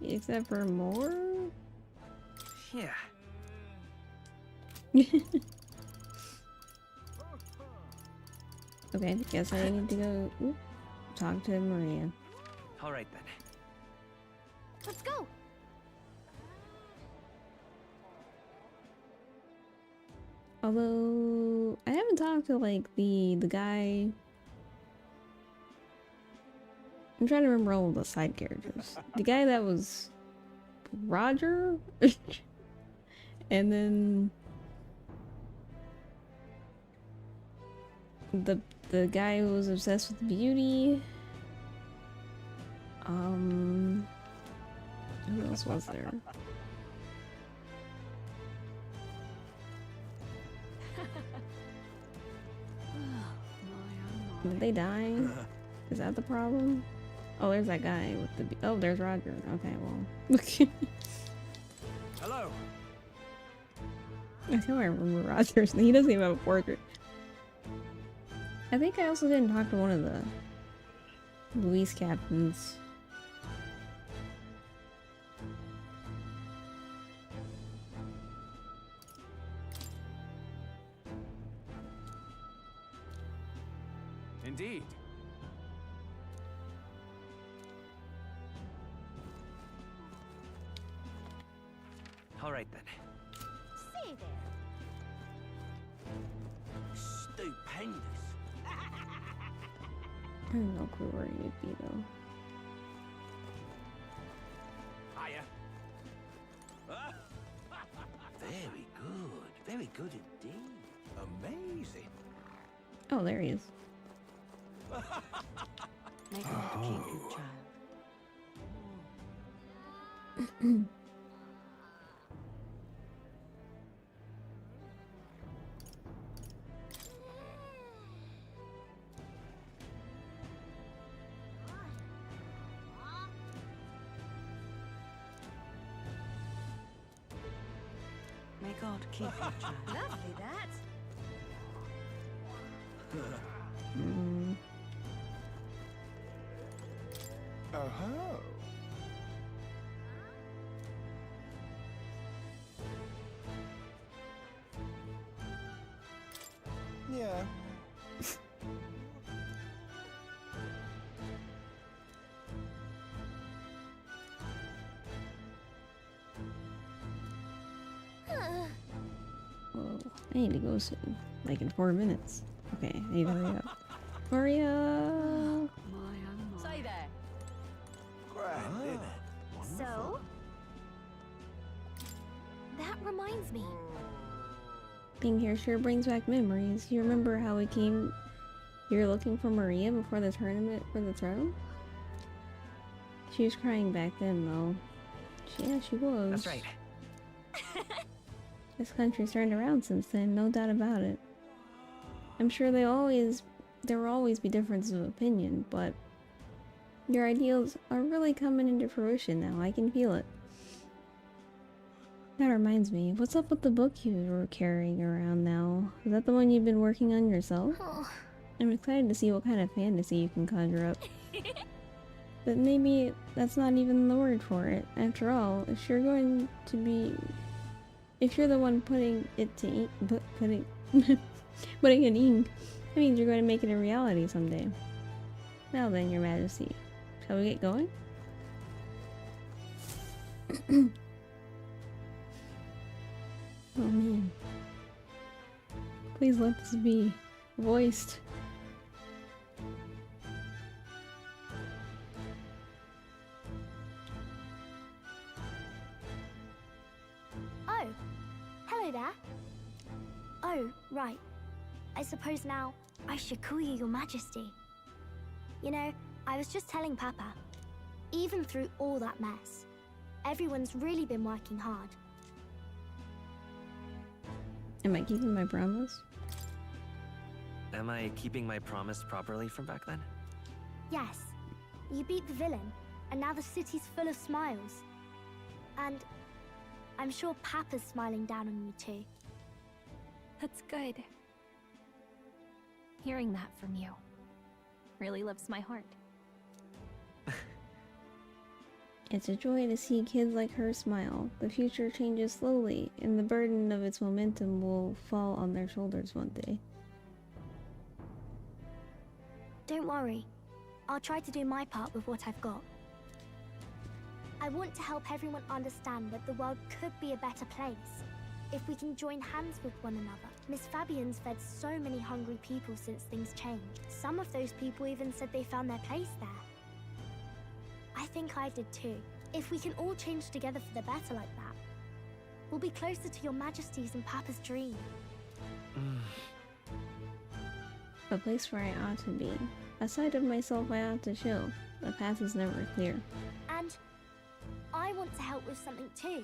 Except for more? Yeah. Okay, guess I need to go talk to Maria. Alright then. Let's go. Although I haven't talked to like the guy. I'm trying to remember all the side characters. The guy that was Roger, and then the guy who was obsessed with beauty. Who else was there? Did they die? Is that the problem? Oh, there's that guy with the... Oh, there's Roger. Okay, well... Hello. I feel I remember Roger's. He doesn't even have a portrait. I think I also didn't talk to one of the Luis captains. Indeed. Alright then. Say there. Stupendous. I have no clue where you'd be though. Hiya. Very good. Very good indeed. Amazing. Oh, there he is. May God keep you, child. May God keep you, child. Lovely, that. Oh-ho. Yeah. Whoa, I need to go soon. Like in 4 minutes. Okay, I need to hurry up. Maria! Say there. Grand, isn't it? So? That reminds me. Being here sure brings back memories. You remember how we came here looking for Maria before the tournament for the throne? She was crying back then, though. Yeah, she was. That's right. This country's turned around since then, no doubt about it. I'm sure there will always be differences of opinion, but your ideals are really coming into fruition now. I can feel it. That reminds me, what's up with the book you were carrying around now? Is that the one you've been working on yourself? I'm excited to see what kind of fantasy you can conjure up. But maybe that's not even the word for it. After all, if you're going to be... If you're the one putting it to ink... putting in ink, that means you're going to make it a reality someday. Now then, Your Majesty. Shall we get going? Oh man. Please let this be voiced. Oh, right. I suppose now I should call you Your Majesty. You know, I was just telling Papa, even through all that mess, everyone's really been working hard. Am I keeping my promise? Am I keeping my promise properly from back then? Yes, you beat the villain, and now the city's full of smiles. And I'm sure Papa's smiling down on you too. That's good. Hearing that from you really lifts my heart. It's a joy to see kids like her smile. The future changes slowly, and the burden of its momentum will fall on their shoulders one day. Don't worry. I'll try to do my part with what I've got. I want to help everyone understand that the world could be a better place if we can join hands with one another. Miss Fabian's fed so many hungry people since things changed. Some of those people even said they found their place there. I think I did too. If we can all change together for the better like that, we'll be closer to Your Majesty's and Papa's dream. A place where I ought to be. A side of myself I ought to show. The path is never clear. And I want to help with something too.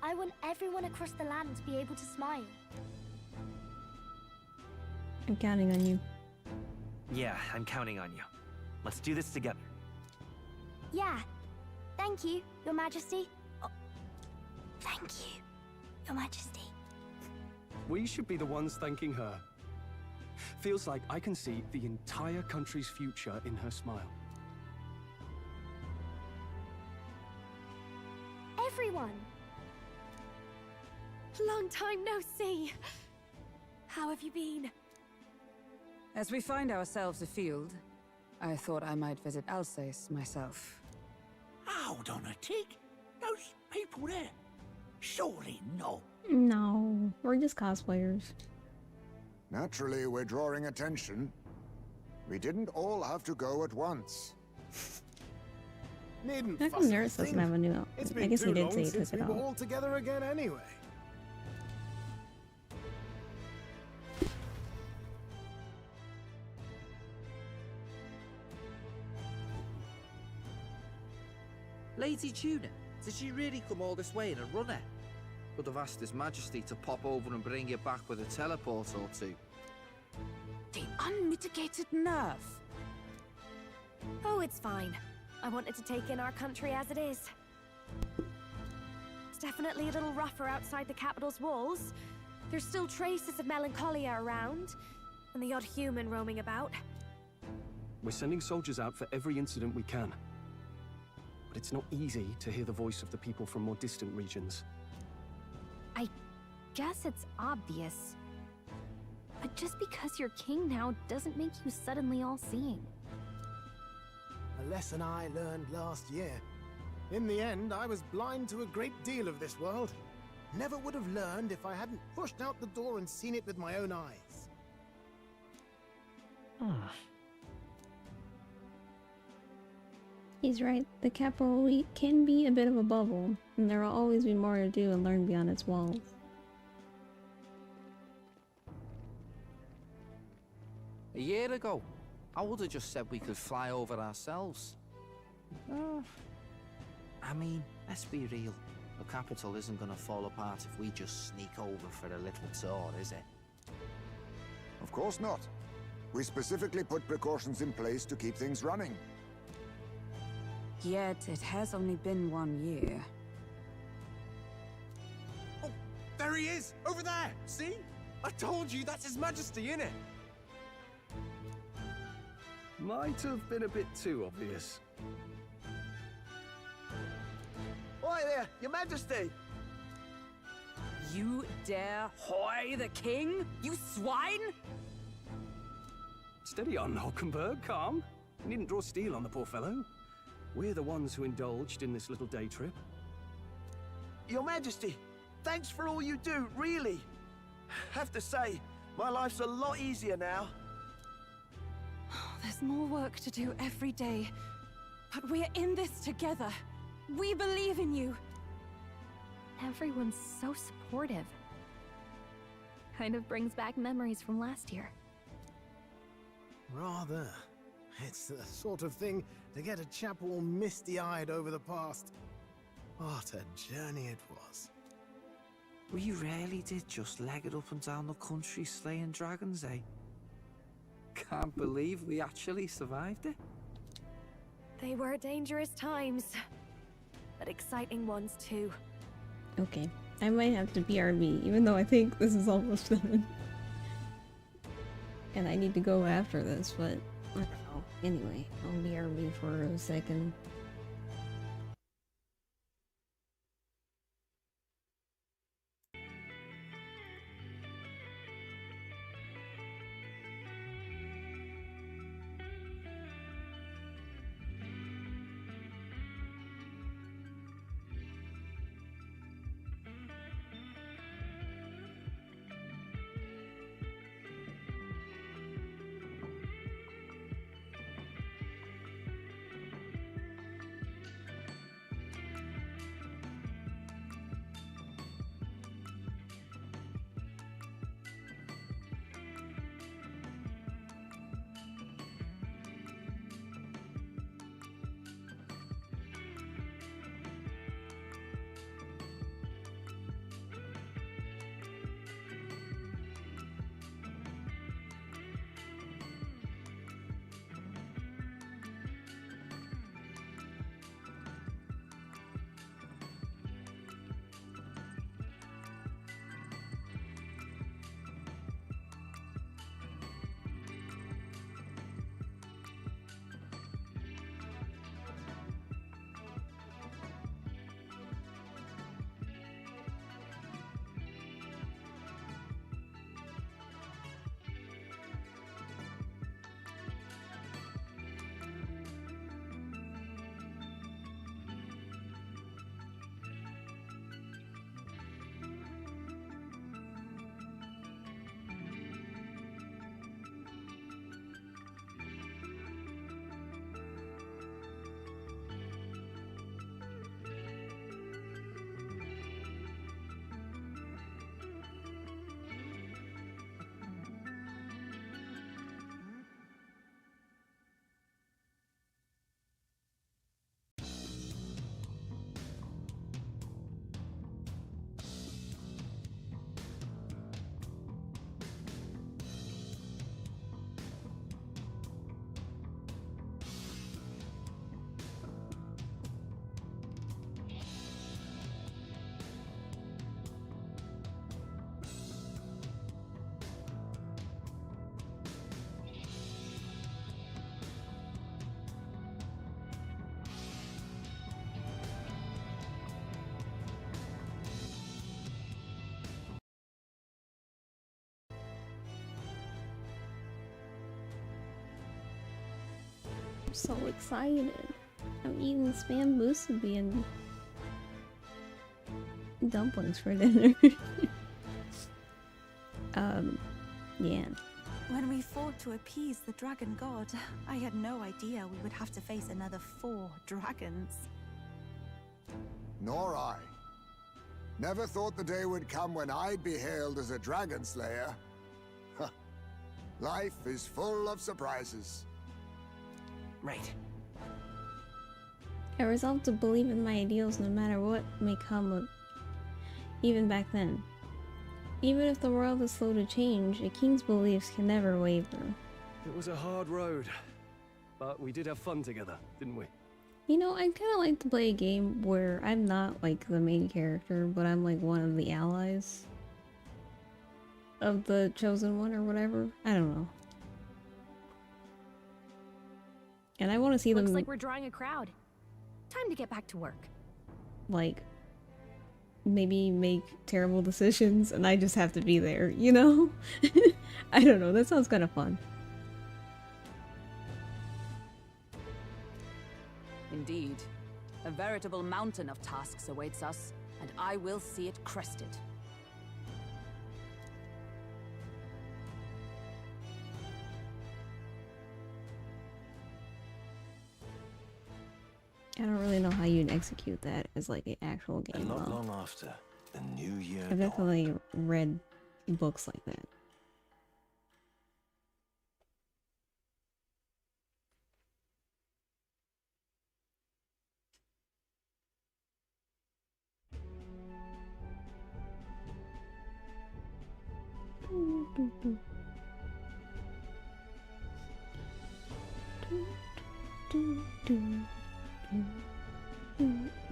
I want everyone across the land to be able to smile. I'm counting on you. Yeah, I'm counting on you. Let's do this together. Yeah. Thank you, Your Majesty. Oh, thank you, Your Majesty. We should be the ones thanking her. Feels like I can see the entire country's future in her smile. Everyone! Long time no see. How have you been? As we find ourselves afield, I thought I might visit Alsace myself. Hold on a tick. Those people there. Surely not. No, we're just cosplayers. Naturally, we're drawing attention. We didn't all have to go at once. Needn't How fuss come Nurse anything. doesn't have a new outfit? It's I been guess he too did long say he since took we it were off. all together again anyway. Lady Tuna, did she really come all this way in a runner? Could have asked His Majesty to pop over and bring you back with a teleport or two. The unmitigated nerve. Oh, it's fine. I wanted to take in our country as it is. It's definitely a little rougher outside the capital's walls. There's still traces of melancholia around, and the odd human roaming about. We're sending soldiers out for every incident we can. But it's not easy to hear the voice of the people from more distant regions. I guess it's obvious. But just because you're king now doesn't make you suddenly all-seeing. A lesson I learned last year. In the end, I was blind to a great deal of this world. Never would have learned if I hadn't pushed out the door and seen it with my own eyes. He's right. The capital can be a bit of a bubble, and there will always be more to do and learn beyond its walls. A year ago, I would have just said we could fly over ourselves. I mean, let's be real. The capital isn't gonna fall apart if we just sneak over for a little tour, is it? Of course not. We specifically put precautions in place to keep things running. Yet it has only been 1 year. Oh, there he is! Over there! See? I told you, that's His Majesty, innit? Might have been a bit too obvious. Oi there, Your Majesty! You dare hoy the king? You swine! Steady on, Hulkenberg, calm. You needn't draw steel on the poor fellow. We're the ones who indulged in this little day trip. Your Majesty, thanks for all you do, really. Have to say, my life's a lot easier now. There's more work to do every day. But we're in this together. We believe in you. Everyone's so supportive. Kind of brings back memories from last year. Rather. It's the sort of thing to get a chap all misty-eyed over the past. What a journey it was. We really did just leg it up and down the country slaying dragons, eh? Can't believe we actually survived it. They were dangerous times, but exciting ones too. Okay, I might have to BRB, even though I think this is almost done. And I need to go after this, but I don't know. Anyway, I'll BRB for a second. I'm so excited. I'm eating spam musubi and dumplings for dinner. Yeah. When we fought to appease the dragon god, I had no idea we would have to face another 4 dragons. Nor I. Never thought the day would come when I'd be hailed as a dragon slayer. Huh. Life is full of surprises. Right. I resolved to believe in my ideals no matter what may come of, even back then. Even if the world is slow to change, a king's beliefs can never waver. It was a hard road, but we did have fun together, didn't we? You know, I'd kind of like to play a game where I'm not like the main character, but I'm like one of the allies of the chosen one or whatever. I don't know. And I want to see them. Looks like we're drawing a crowd. Time to get back to work. Like, maybe make terrible decisions and I just have to be there, you know? I don't know, that sounds kind of fun. Indeed. A veritable mountain of tasks awaits us, and I will see it crested. I don't really know how you'd execute that as like an actual game. And not though. long after, the new year I've definitely read books like that.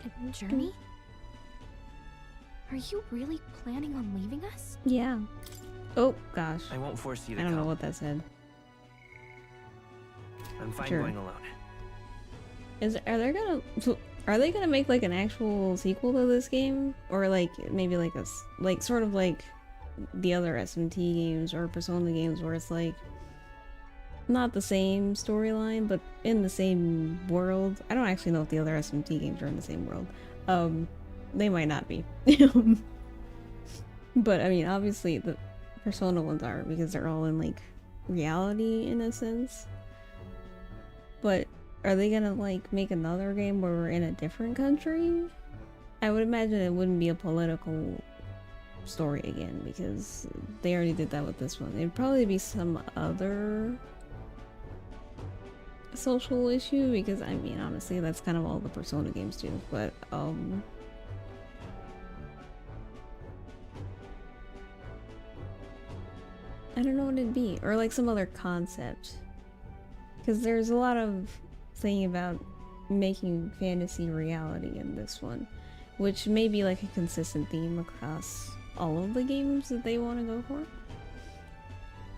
A journey? Are you really planning on leaving us? Yeah. Oh gosh. I won't force you to I don't know come. what that said. I'm fine Sure. going alone. Are they gonna make like an actual sequel to this game, or like maybe like sort of like the other SMT games or Persona games where it's like not the same storyline but in the same world? I don't actually know if the other SMT games are in the same world. They might not be. But I mean, obviously the Persona ones are, because they're all in like reality in a sense. But are they gonna like make another game where we're in a different country? I would imagine it wouldn't be a political story again, because they already did that with this one. It'd probably be some other social issue, because I mean, honestly, that's kind of all the Persona games do. But I don't know what it'd be, or like some other concept, because there's a lot of thing about making fantasy reality in this one, which may be like a consistent theme across all of the games that they want to go for.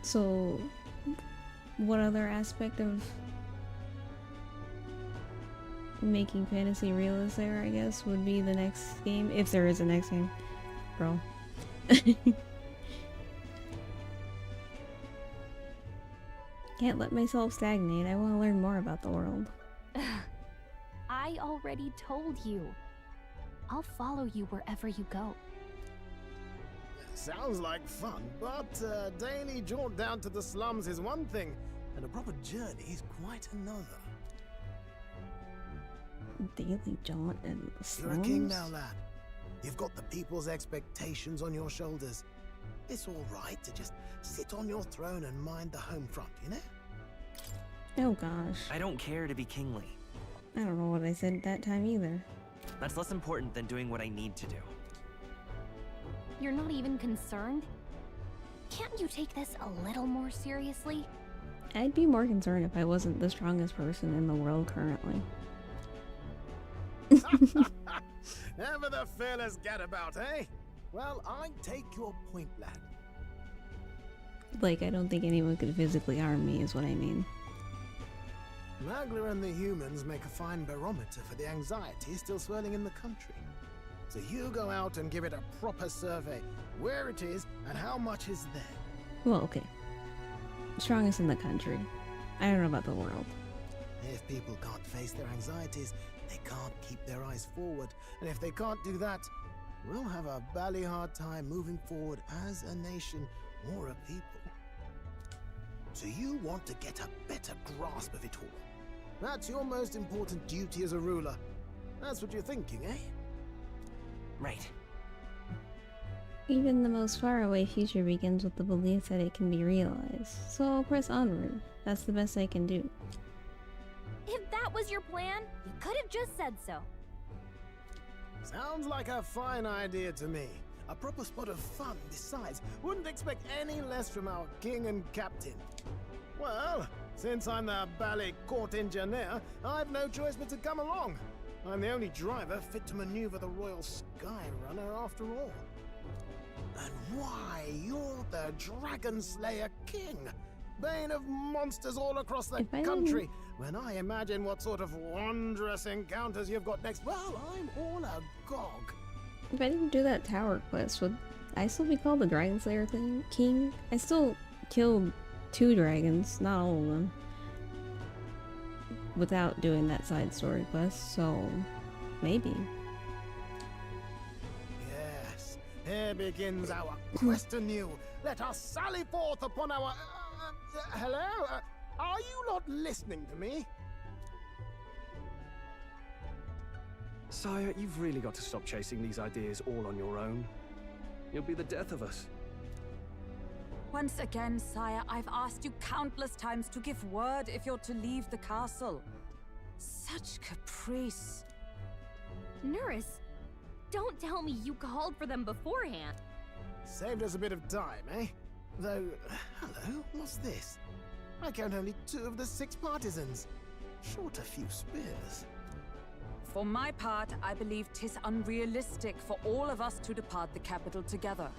So what other aspect of making fantasy real is there, I guess, would be the next game, if there is a next game. Bro. Can't let myself stagnate. I want to learn more about the world. I already told you. I'll follow you wherever you go. Sounds like fun, but a daily jaunt down to the slums is one thing, and a proper journey is quite another. Daily jaunt and the slums? You're a king now, lad. You've got the people's expectations on your shoulders. It's all right to just sit on your throne and mind the home front, you know? Oh gosh. I don't care to be kingly. I don't know what I said that time either. That's less important than doing what I need to do. You're not even concerned? Can't you take this a little more seriously? I'd be more concerned if I wasn't the strongest person in the world currently. Ever the fearless gadabout, eh? Well, I take your point, lad. Like, I don't think anyone could physically harm me, is what I mean. Magla and the humans make a fine barometer for the anxiety still swirling in the country. So you go out and give it a proper survey. Where it is and how much is there. Well, okay. Strongest in the country. I don't know about the world. If people can't face their anxieties, they can't keep their eyes forward. And if they can't do that, we'll have a bally hard time moving forward as a nation or a people. So you want to get a better grasp of it all. That's your most important duty as a ruler. That's what you're thinking, eh? Right. Even the most faraway future begins with the belief that it can be realized. So I'll press onward. That's the best I can do. If that was your plan, you could have just said so. Sounds like a fine idea to me. A proper spot of fun besides. Wouldn't expect any less from our king and captain. Well, since I'm the ballet court engineer, I've no choice but to come along. I'm the only driver fit to maneuver the Royal Skyrunner after all. And why, you're the Dragon Slayer King, bane of monsters all across the country. When I imagine what sort of wondrous encounters you've got next, well, I'm all agog. If I didn't do that tower quest, would I still be called the Dragon Slayer King? I still killed 2 dragons, not all of them, without doing that side story quest, so maybe. Yes, here begins our quest anew. Let us sally forth upon our... hello? Are you not listening to me? Sire, you've really got to stop chasing these ideas all on your own. You'll be the death of us. Once again, sire, I've asked you countless times to give word if you're to leave the castle. Such caprice. Nurse, don't tell me you called for them beforehand. Saved us a bit of time, eh? Though, hello, what's this? I count only 2 of the 6 partisans. Short a few spears. For my part, I believe 'tis unrealistic for all of us to depart the capital together.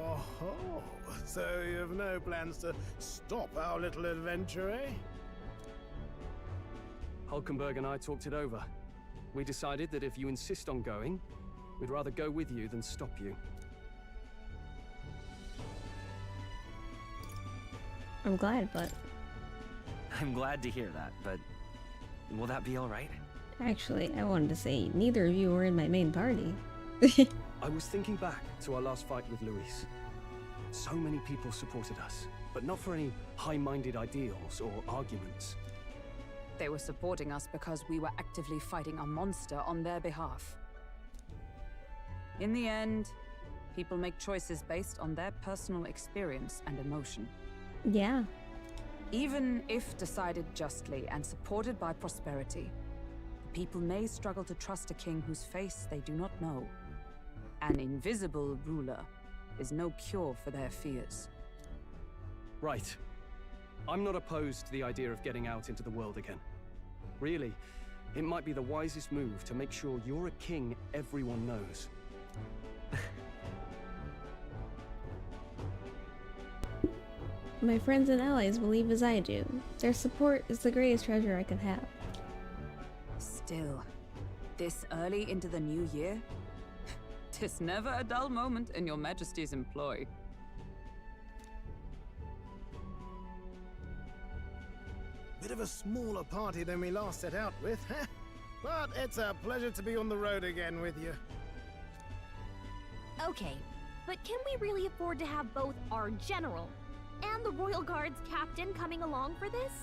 Oh, so you have no plans to stop our little adventure, eh? Hulkenberg and I talked it over. We decided that if you insist on going, we'd rather go with you than stop you. I'm glad, but I'm glad to hear that, but will that be all right? actually, I wanted to say neither of you were in my main party. I was thinking back to our last fight with Luis. So many people supported us, but not for any high-minded ideals or arguments. They were supporting us because we were actively fighting a monster on their behalf. In the end, people make choices based on their personal experience and emotion. Yeah. Even if decided justly and supported by prosperity, the people may struggle to trust a king whose face they do not know. An invisible ruler is no cure for their fears. Right. I'm not opposed to the idea of getting out into the world again. Really, it might be the wisest move to make sure you're a king everyone knows. My friends and allies believe as I do. Their support is the greatest treasure I could have. Still, this early into the new year? 'Tis never a dull moment in your Majesty's employ. Bit of a smaller party than we last set out with, huh? But it's a pleasure to be on the road again with you. Okay, but can we really afford to have both our general and the Royal Guard's captain coming along for this?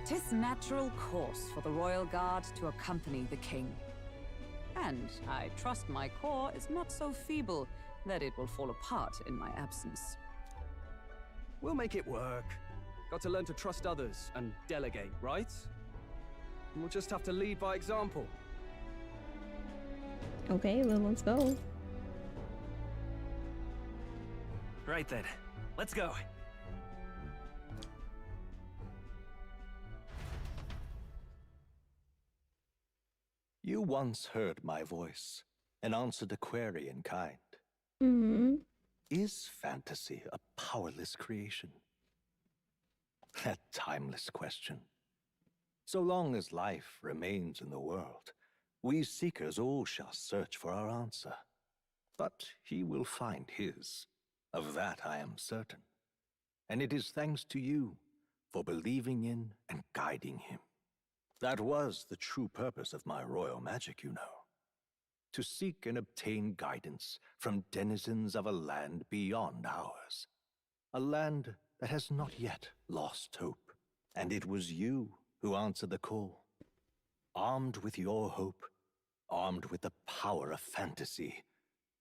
'Tis natural course for the Royal Guard to accompany the king. And I trust my corps is not so feeble that it will fall apart in my absence. We'll make it work. Got to learn to trust others and delegate, right? We'll just have to lead by example. Okay, then let's go. Right then, let's go. You once heard my voice and answered a query in kind. Mm-hmm. Is fantasy a powerless creation? That timeless question. So long as life remains in the world, we seekers all shall search for our answer. But he will find his. Of that I am certain. And it is thanks to you for believing in and guiding him. That was the true purpose of my royal magic, you know. To seek and obtain guidance from denizens of a land beyond ours. A land that has not yet lost hope. And it was you who answered the call. Armed with your hope, armed with the power of fantasy,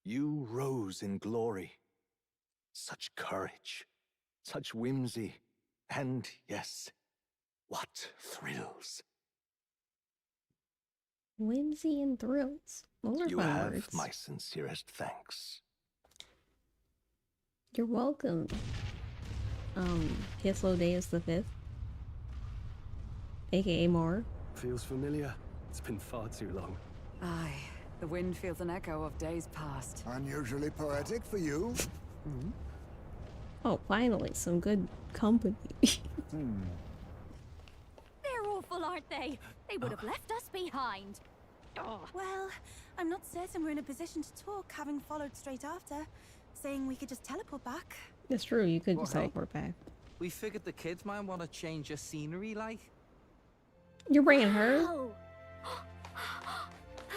you rose in glory. Such courage, such whimsy, and yes, what thrills. Whimsy and thrills. Those are You fun have words. my sincerest thanks. You're welcome. Hislo Deus the 5th. AKA More. Feels familiar. It's been far too long. Aye, the wind feels an echo of days past. Unusually poetic for you. Hmm? Oh, finally, some good company. They're awful, aren't they? They would have left us behind. Well, I'm not certain we're in a position to talk, having followed straight after, saying we could just teleport back. It's true, you could Well, just hey. teleport back. We figured the kids might want to change your scenery, like. You're bringing her? Oh,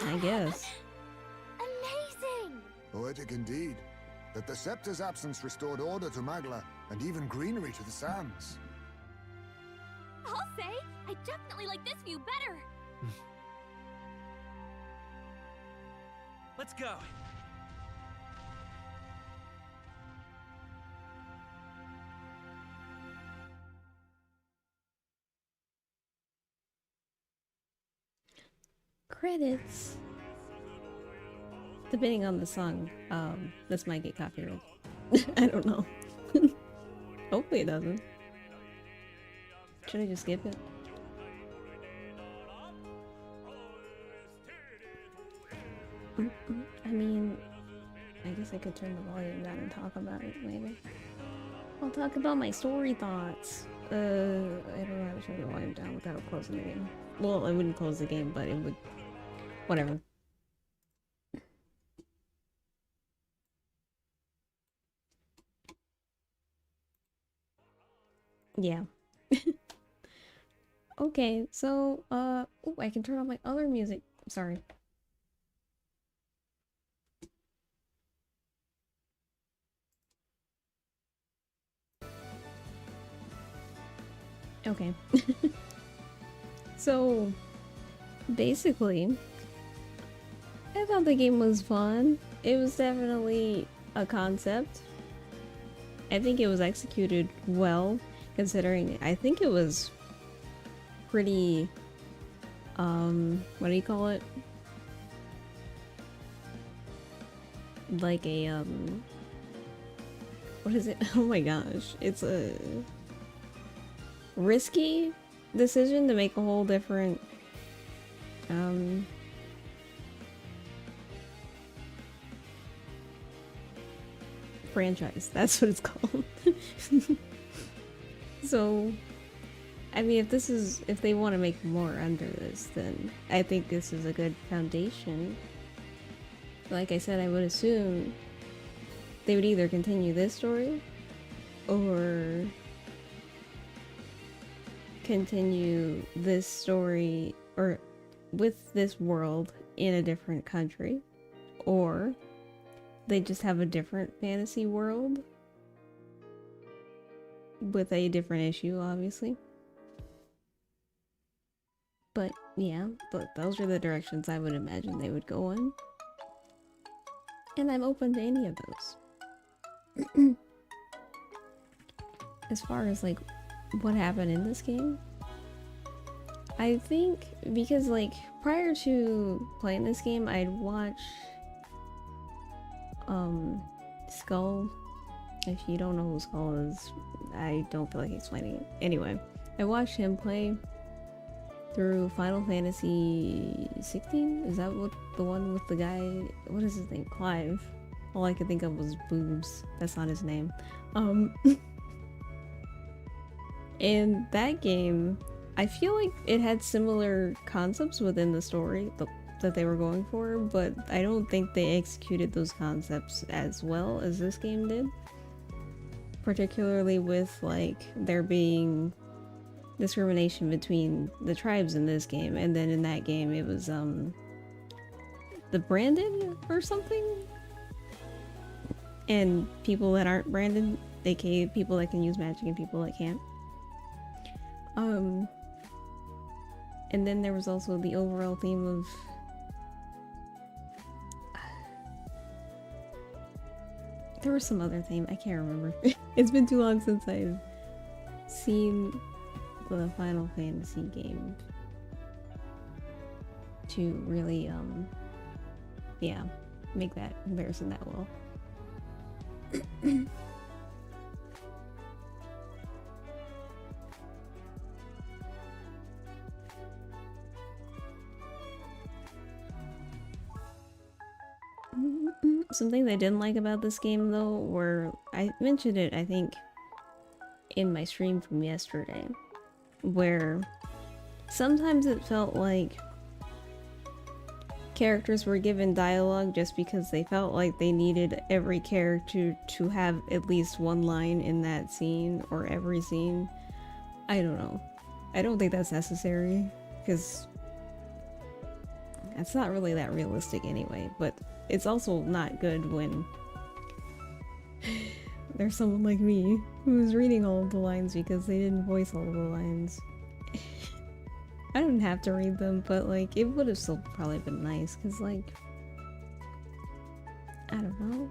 I guess. amazing! Poetic indeed. That the scepter's absence restored order to Magla, and even greenery to the sands. I'll say, I definitely like this view better. Let's go. credits. Depending on the song, this might get copyrighted. I don't know. Hopefully it doesn't. Should I just skip it? I mean, I guess I could turn the volume down and talk about it, maybe. I'll talk about my story thoughts. I don't know how to turn the volume down without closing the game. Well, I wouldn't close the game, but it would... Whatever. Yeah. Okay, so, oh, I can turn on my other music. Sorry. Okay. So, basically, I thought the game was fun. It was definitely a concept. I think it was executed well, considering I think it was pretty, what do you call it? Like a, what is it? Oh my gosh. It's a risky decision to make a whole different, franchise. That's what it's called. So, I mean, if they want to make more under this, then I think this is a good foundation. Like I said, I would assume they would either continue this story or continue this story or with this world in a different country, or they just have a different fantasy world with a different issue, obviously. But yeah, those are the directions I would imagine they would go in. And I'm open to any of those. As far as like what happened in this game, I think because like prior to playing this game, I'd watch Skull. If you don't know who Skull is, I don't feel like explaining it. Anyway, I watched him play through Final Fantasy 16? Is that what the one with the guy, what is his name? Clive. All I could think of was boobs. That's not his name. In that game, I feel like it had similar concepts within the story that they were going for, but I don't think they executed those concepts as well as this game did. Particularly with like there being discrimination between the tribes in this game, and then in that game it was the branded or something, and people that aren't branded, aka people that can use magic and people that can't. And then there was also the overall theme of there was some other theme, I can't remember. It's been too long since I've seen the Final Fantasy game to really yeah, make that comparison that well. Something I didn't like about this game though were, I mentioned it I think in my stream from yesterday, where sometimes it felt like characters were given dialogue just because they felt like they needed every character to have at least one line in that scene or every scene. I don't know. I don't think that's necessary because it's not really that realistic anyway, but it's also not good when there's someone like me who's reading all of the lines because they didn't voice all of the lines. I didn't have to read them, but like it would have still probably been nice because like I don't know.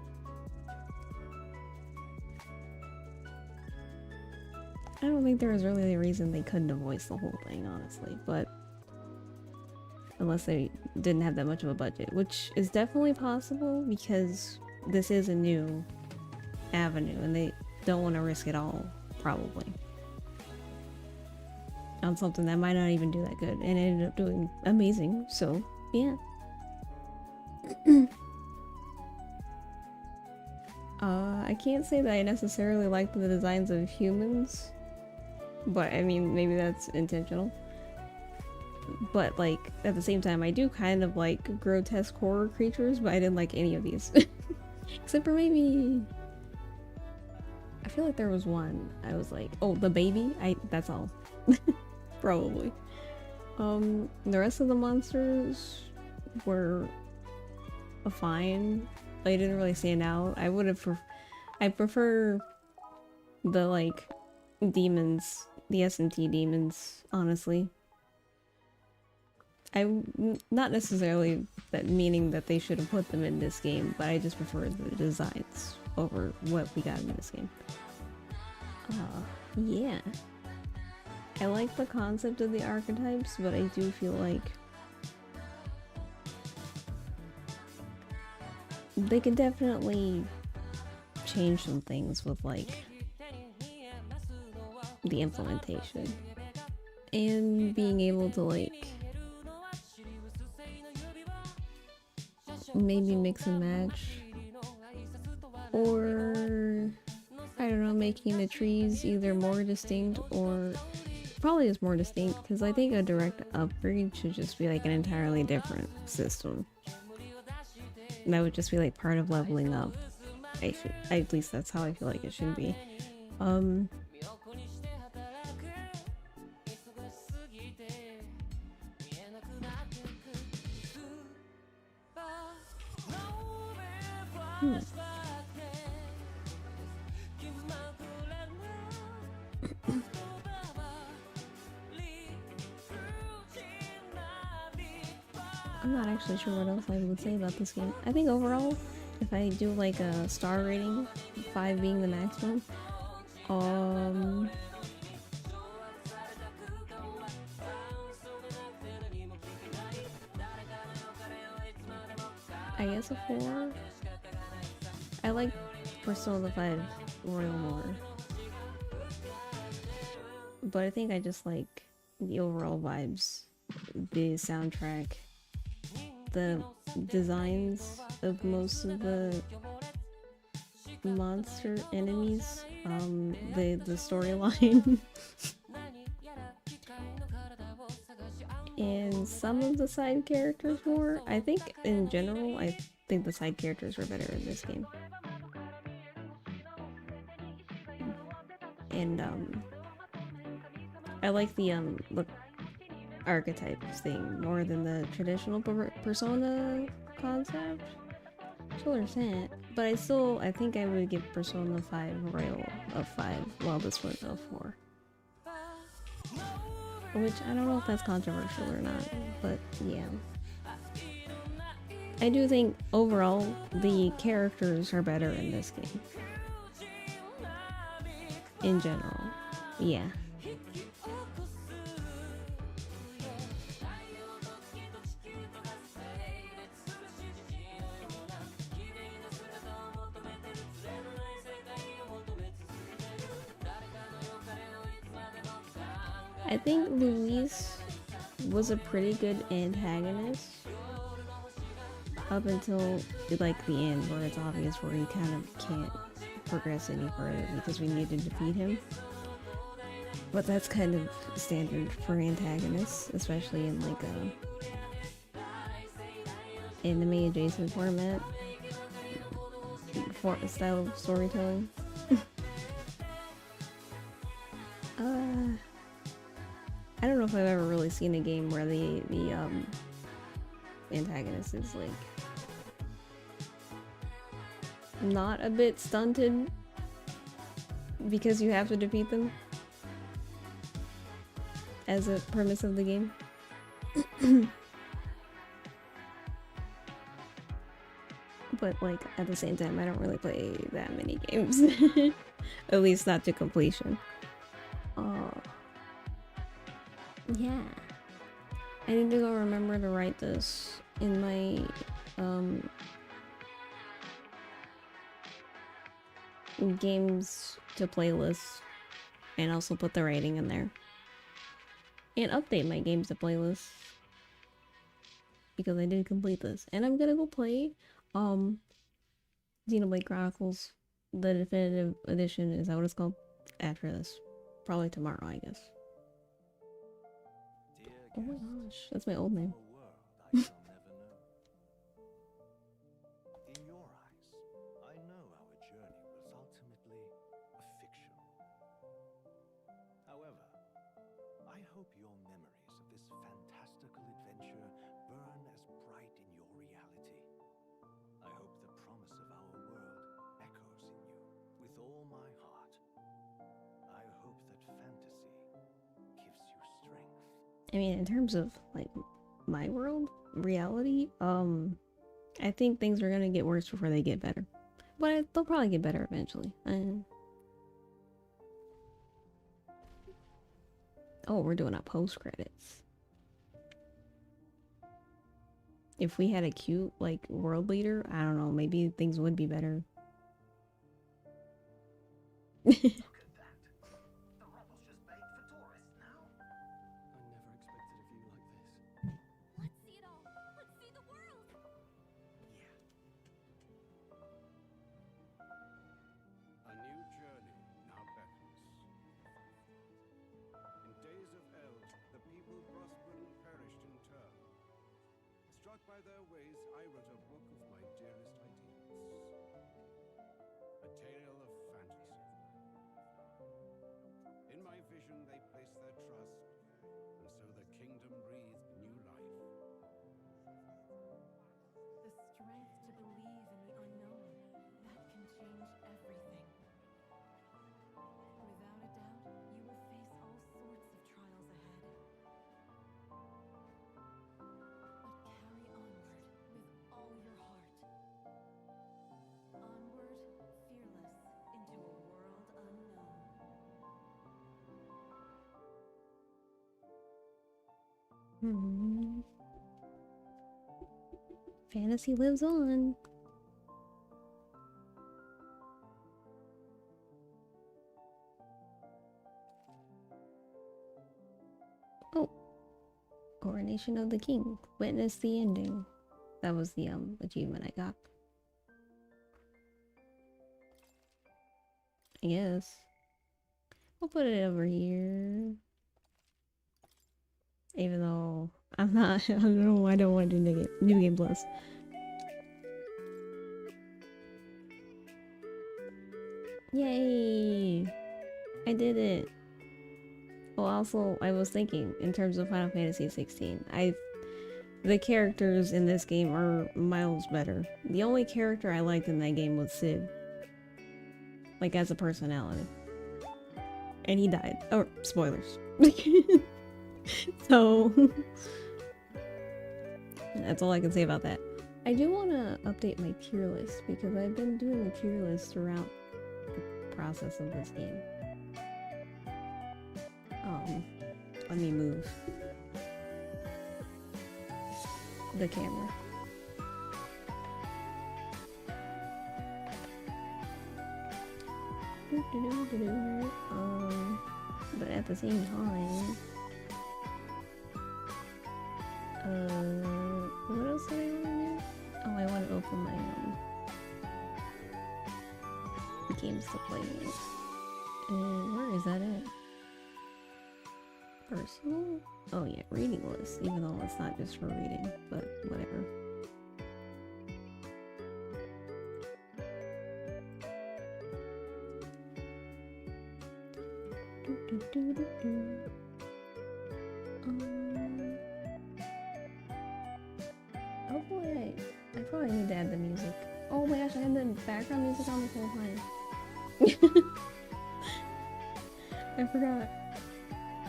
I don't think there was really a reason they couldn't have voiced the whole thing, honestly, but unless they didn't have that much of a budget, which is definitely possible because this is a new avenue and they don't want to risk it all, probably, on something that might not even do that good, and it ended up doing amazing. So yeah. I can't say that I necessarily like the designs of humans, but I mean, maybe that's intentional. But like, at the same time, I do kind of like grotesque horror creatures, but I didn't like any of these. Except for maybe... I feel like there was one. I was like, oh, the baby? That's all. Probably. The rest of the monsters were fine. They didn't really stand out. I prefer the like demons, the SMT demons, honestly. Not necessarily that meaning that they should have put them in this game, but I just prefer the designs over what we got in this game. Yeah. I like the concept of the archetypes, but I do feel like they could definitely change some things with like the implementation and being able to like maybe mix and match, or I don't know, making the trees either more distinct or probably is more distinct, because I think a direct upgrade should just be like an entirely different system. That would just be like part of leveling up. At least that's how I feel like it should be. I'm not actually sure what else I would say about this game. I think overall, if I do like a star rating, 5 being the maximum, I guess a 4. I like Persona 5 Royal more, but I think I just like the overall vibes, the soundtrack, the designs of most of the monster enemies, the storyline, and some of the side characters more. I think in general, I think the side characters were better in this game. And I like the archetype thing more than the traditional Persona concept. To an extent, but I think I would give Persona 5 Royal a 5, while this one a 4. Which I don't know if that's controversial or not, but yeah. I do think overall the characters are better in this game. In general, yeah. I think Luis was a pretty good antagonist up until like the end, where it's obvious where he kind of can't progress any further because we need to defeat him. But that's kind of standard for antagonists, especially in like a anime adjacent format style of storytelling. I don't know if I've ever really seen a game where the antagonist is like not a bit stunted because you have to defeat them as a premise of the game. But like at the same time, I don't really play that many games. At least not to completion. Yeah. I need to go remember to write this in my games to playlist, and also put the rating in there. And update my games to playlist. Because I did complete this. And I'm gonna go play Xenoblade Chronicles, the definitive edition, is that what it's called? After this. Probably tomorrow, I guess. Oh my gosh, that's my old name. In your eyes, I know our journey was ultimately a fiction. However, I hope your memories of this fantastical adventure burn as bright in your reality. I hope the promise of our world echoes in you with all my heart. I hope that fantasy gives you strength. I mean, in terms of, like, my world, reality, I think things are gonna get worse before they get better. But they'll probably get better eventually. Oh, we're doing a post-credits. If we had a cute, like, world leader, I don't know, maybe things would be better. A new journey now beckons. In days of eld, the people prospered and perished in turn. Struck by their ways, I wrote a book of my dearest ideals. A tale of fantasy. In my vision, they placed their trust, and so the kingdom breathed new life. The strength to believe in the unknown, that can change everything. Without a doubt, you will face all sorts of trials ahead. But carry onward with all your heart. Onward, fearless, into a world unknown. Fantasy lives on. Oh. Coronation of the King. Witness the ending. That was the achievement I got. I guess. We'll put it over here. Even though I'm not, I don't know, I don't want to do New Game Plus. Yay! I did it. Well, also, I was thinking, in terms of Final Fantasy 16, the characters in this game are miles better. The only character I liked in that game was Sid. Like, as a personality. And he died. Oh, spoilers. So, that's all I can say about that. I do want to update my tier list, because I've been doing a tier list throughout the process of this game. Let me move the camera. But at the same time, what else did I want to do? Oh, I want to open my games to play. And where is that at? Personal? Oh yeah, reading list, even though it's not just for reading, but whatever. Hopefully I probably need to add the music. Oh my gosh, I had the background music on this whole time. I forgot.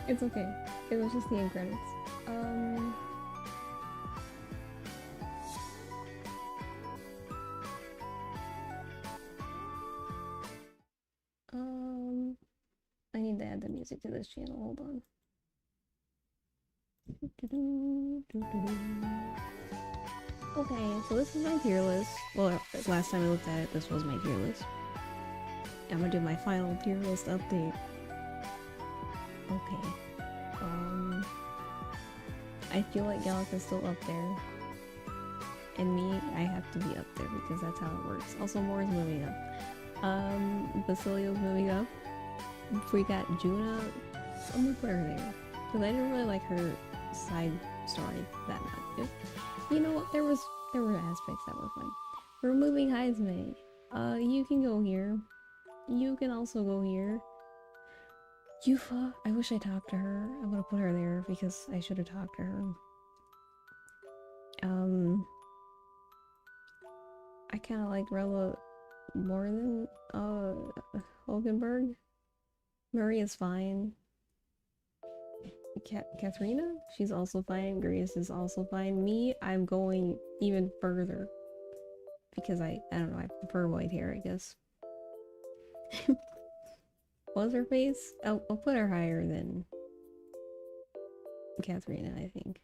It's okay. It was just the end credits. I need to add the music to this channel. Hold on. Okay, so this is my tier list. Well, last time I looked at it, this was my tier list. I'm gonna do my final tier list update. Okay. I feel like Gallic is still up there. And me, I have to be up there because that's how it works. Also, Moore's moving up. Basilio's moving up. We got Juna. I'm gonna put her there. Because I didn't really like her side story that much. You know what? There were aspects that were fun. We're moving Heisme. You can go here. You can also go here. Yufa, I wish I talked to her. I'm gonna put her there because I should have talked to her. I kind of like Rella more than Hogenberg. Murray is fine. Katharina, she's also fine. Grace is also fine. Me, I'm going even further because I don't know. I prefer white hair, I guess. What's her face? I'll put her higher than Katharina, I think.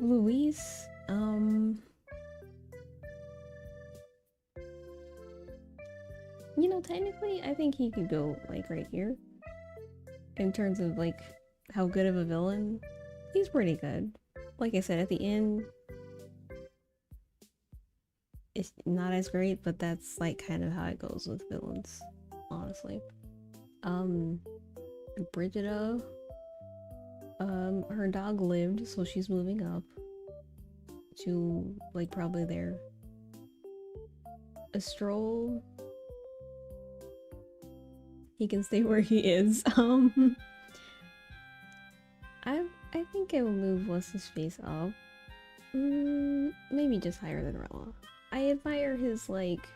Luis, you know, technically, I think he could go, like, right here. In terms of, like, how good of a villain. He's pretty good. Like I said, at the end, it's not as great, but that's, like, kind of how it goes with villains, honestly. Brigida, her dog lived, so she's moving up to, like, probably there. Astrol, he can stay where he is. I think I will move what's his face up. Maybe just higher than Rella. I admire his, like,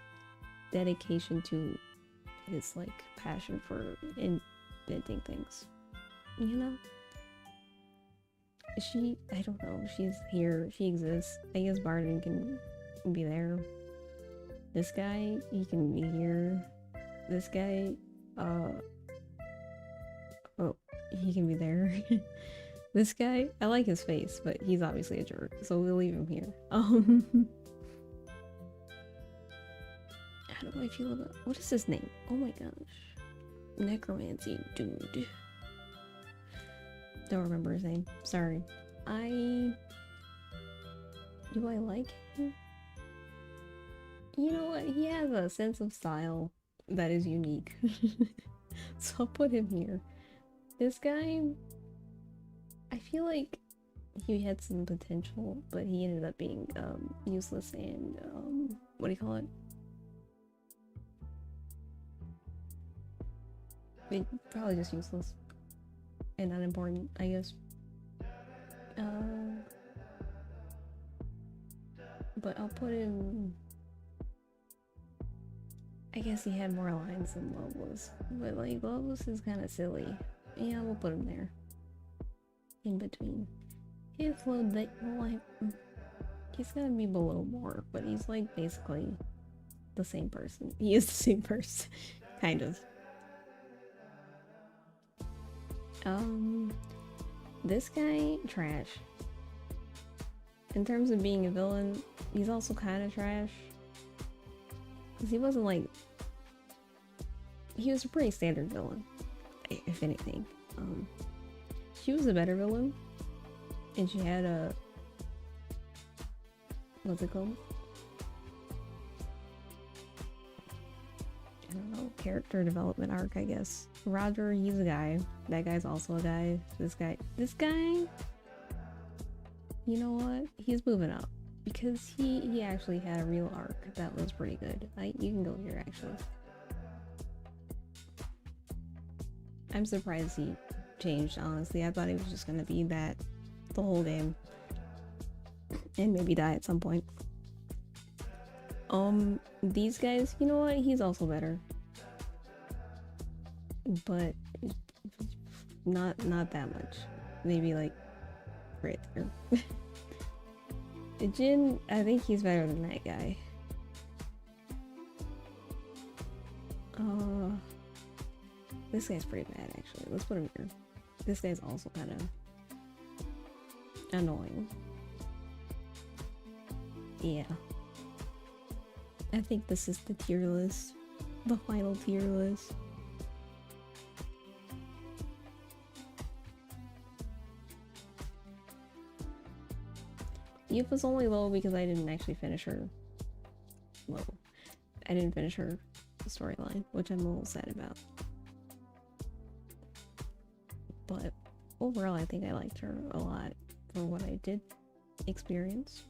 dedication to his, like, passion for inventing things. You know? I don't know, she's here, she exists. I guess Barden can be there. This guy, he can be here. This guy, oh, he can be there. This guy, I like his face, but he's obviously a jerk, so we'll leave him here. How do I feel about, what is his name? Oh my gosh. Necromancy dude. Don't remember his name. Sorry. Do I like him? You know what? He has a sense of style that is unique. So I'll put him here. This guy, I feel like he had some potential, but he ended up being useless and what do you call it? Probably just useless and unimportant, I guess. But I'll put him, I guess he had more lines than Loveless, but like Loveless is kind of silly. Yeah, we'll put him there in between. His load that, well, he's gonna be below more, but he's like basically the same person. He is the same person, kind of. This guy, trash. In terms of being a villain, he's also kind of trash. Because he wasn't like... He was a pretty standard villain, if anything. She was a better villain. And she had a... What's it called? I don't know, character development arc, I guess. Roger, he's a guy. That guy's also a guy. This guy, you know what? He's moving up because he actually had a real arc that was pretty good. You can go here, actually. I'm surprised he changed, honestly. I thought he was just gonna be that the whole game and maybe die at some point. These guys, you know what? He's also better. But not that much. Maybe like right there. Jin, I think he's better than that guy. This guy's pretty bad actually. Let's put him here. This guy's also kind of annoying. Yeah. I think this is the tier list. The final tier list. Youth was only low because I didn't actually finish her. Well, I didn't finish her storyline, which I'm a little sad about. But overall, I think I liked her a lot for what I did experience.